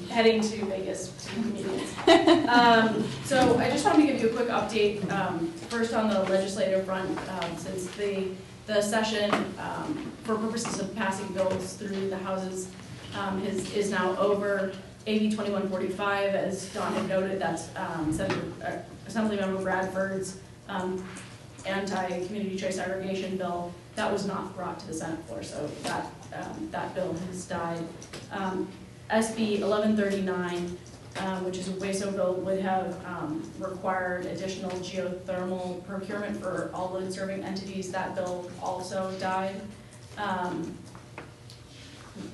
heading to Vegas to meetings. So I just wanted to give you a quick update. First on the legislative front, since the session for purposes of passing bills through the houses is now over. AB 2145, as Don had noted, that's Assemblymember Bradford's anti-community choice aggregation bill. That was not brought to the Senate floor, so that bill has died. SB 1139, which is a WASO bill, would have required additional geothermal procurement for all load serving entities. That bill also died.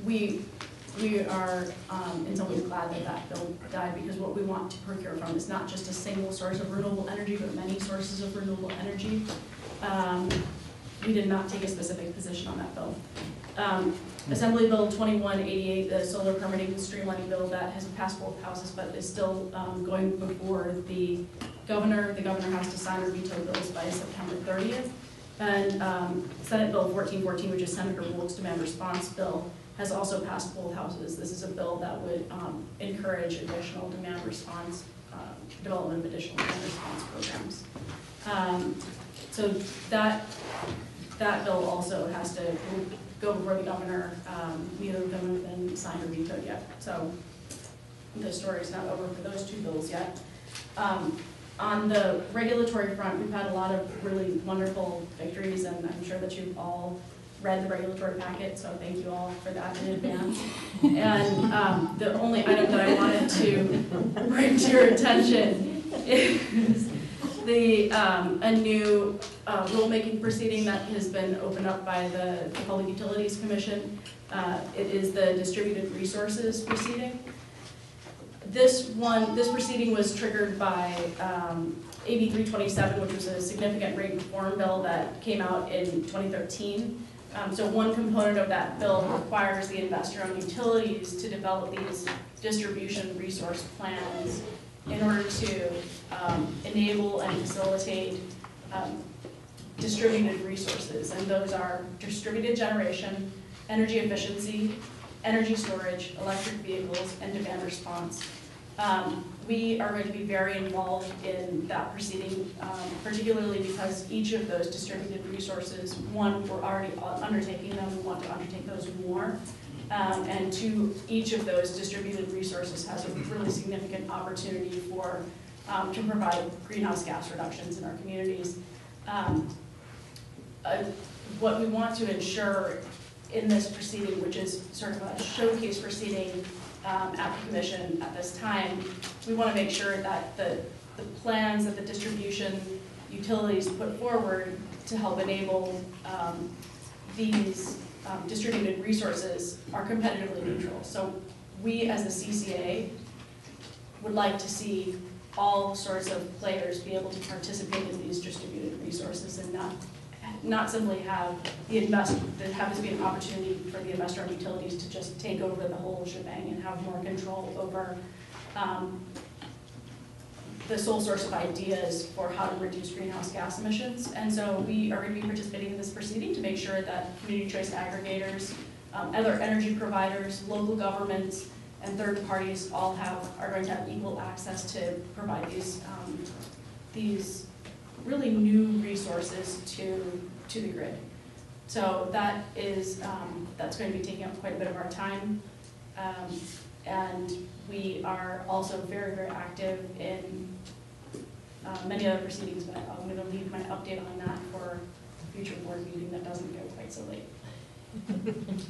We are in some ways glad that bill died, because what we want to procure from is not just a single source of renewable energy, but many sources of renewable energy. We did not take a specific position on that bill. Assembly Bill 2188, the solar permitting streamlining bill, that has passed both houses, but is still going before the governor. The governor has to sign or veto bills by September 30th. And Senate Bill 1414, which is Senator Wolk's demand response bill, has also passed both houses. This is a bill that would encourage additional demand response, development of additional demand response programs. So that bill also has to go before the governor. Neither of them have been signed or vetoed yet. So the story is not over for those two bills yet. On the regulatory front, we've had a lot of really wonderful victories, and I'm sure that you've all read the regulatory packet, so thank you all for that in advance. And the only item that I wanted to bring to your attention is a new rulemaking proceeding that has been opened up by the Public Utilities Commission. It is the distributed resources proceeding. This proceeding was triggered by AB 327, which was a significant rate reform bill that came out in 2013. So one component of that bill requires the investor-owned utilities to develop these distribution resource plans in order to enable and facilitate distributed resources. And those are distributed generation, energy efficiency, energy storage, electric vehicles, and demand response. We are going to be very involved in that proceeding, particularly because each of those distributed resources, one, we're already undertaking them, we want to undertake those more. And two, each of those distributed resources has a really significant opportunity for, to provide greenhouse gas reductions in our communities. What we want to ensure in this proceeding, which is sort of a showcase proceeding at the commission at this time, we want to make sure that the plans that the distribution utilities put forward to help enable these distributed resources are competitively neutral. So we as the CCA would like to see all sorts of players be able to participate in these distributed resources and not simply have have this be an opportunity for the investor-owned utilities to just take over the whole shebang and have more control over the sole source of ideas for how to reduce greenhouse gas emissions. And so we are going to be participating in this proceeding to make sure that community choice aggregators, other energy providers, local governments, and third parties all are going to have equal access to provide these really new resources to the grid. So that is, that's going to be taking up quite a bit of our time. And we are also very, very active in many other proceedings, but I'm going to leave my update on that for a future board meeting that doesn't go quite so late.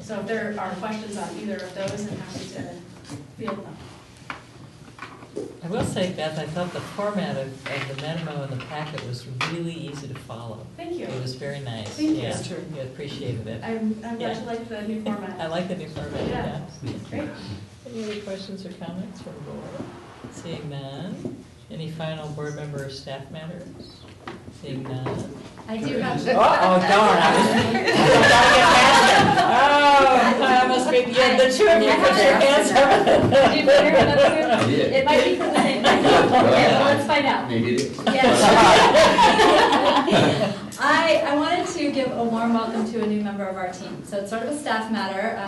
So if there are questions on either of those, I'm happy to field them. I will say, Beth, I thought the format of the memo in the packet was really easy to follow. Thank you. It was very nice. Thank you. That's true. You appreciated it. I'm glad you like the new format. I like the new format, Yeah. Great. Any other questions or comments from the board? Seeing none. Any final board member or staff matters? Seeing none. I do have. Oh, darn. I almost made, yeah, the two of you put your hands up. Do you better remember? I did. It might be from the same thing. Yeah, well, let's find out. Maybe it is. Yes. I wanted to give a warm welcome to a new member of our team. So it's sort of a staff matter.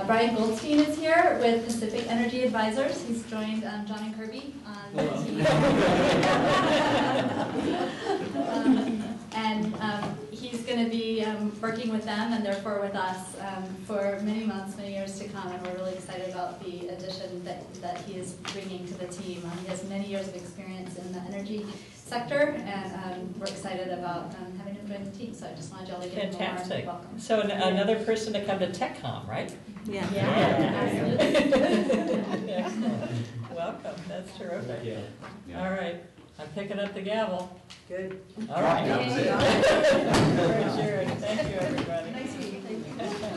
Brian Goldstein is here with Pacific Energy Advisors. He's joined John and Kirby on the team. He's going to be working with them and therefore with us for many months, many years to come. And we're really excited about the addition that he is bringing to the team. He has many years of experience in the energy sector, and we're excited about having him join the team. So I just wanted y'all to give him a warm welcome. So another person to come to TechCom, right? Yeah. Absolutely. Excellent. Welcome. That's terrific. Yeah. All right. I'm picking up the gavel. Good. All right. That was it. We're adjourned. Thank you, everybody. Nice meeting you. Thank you.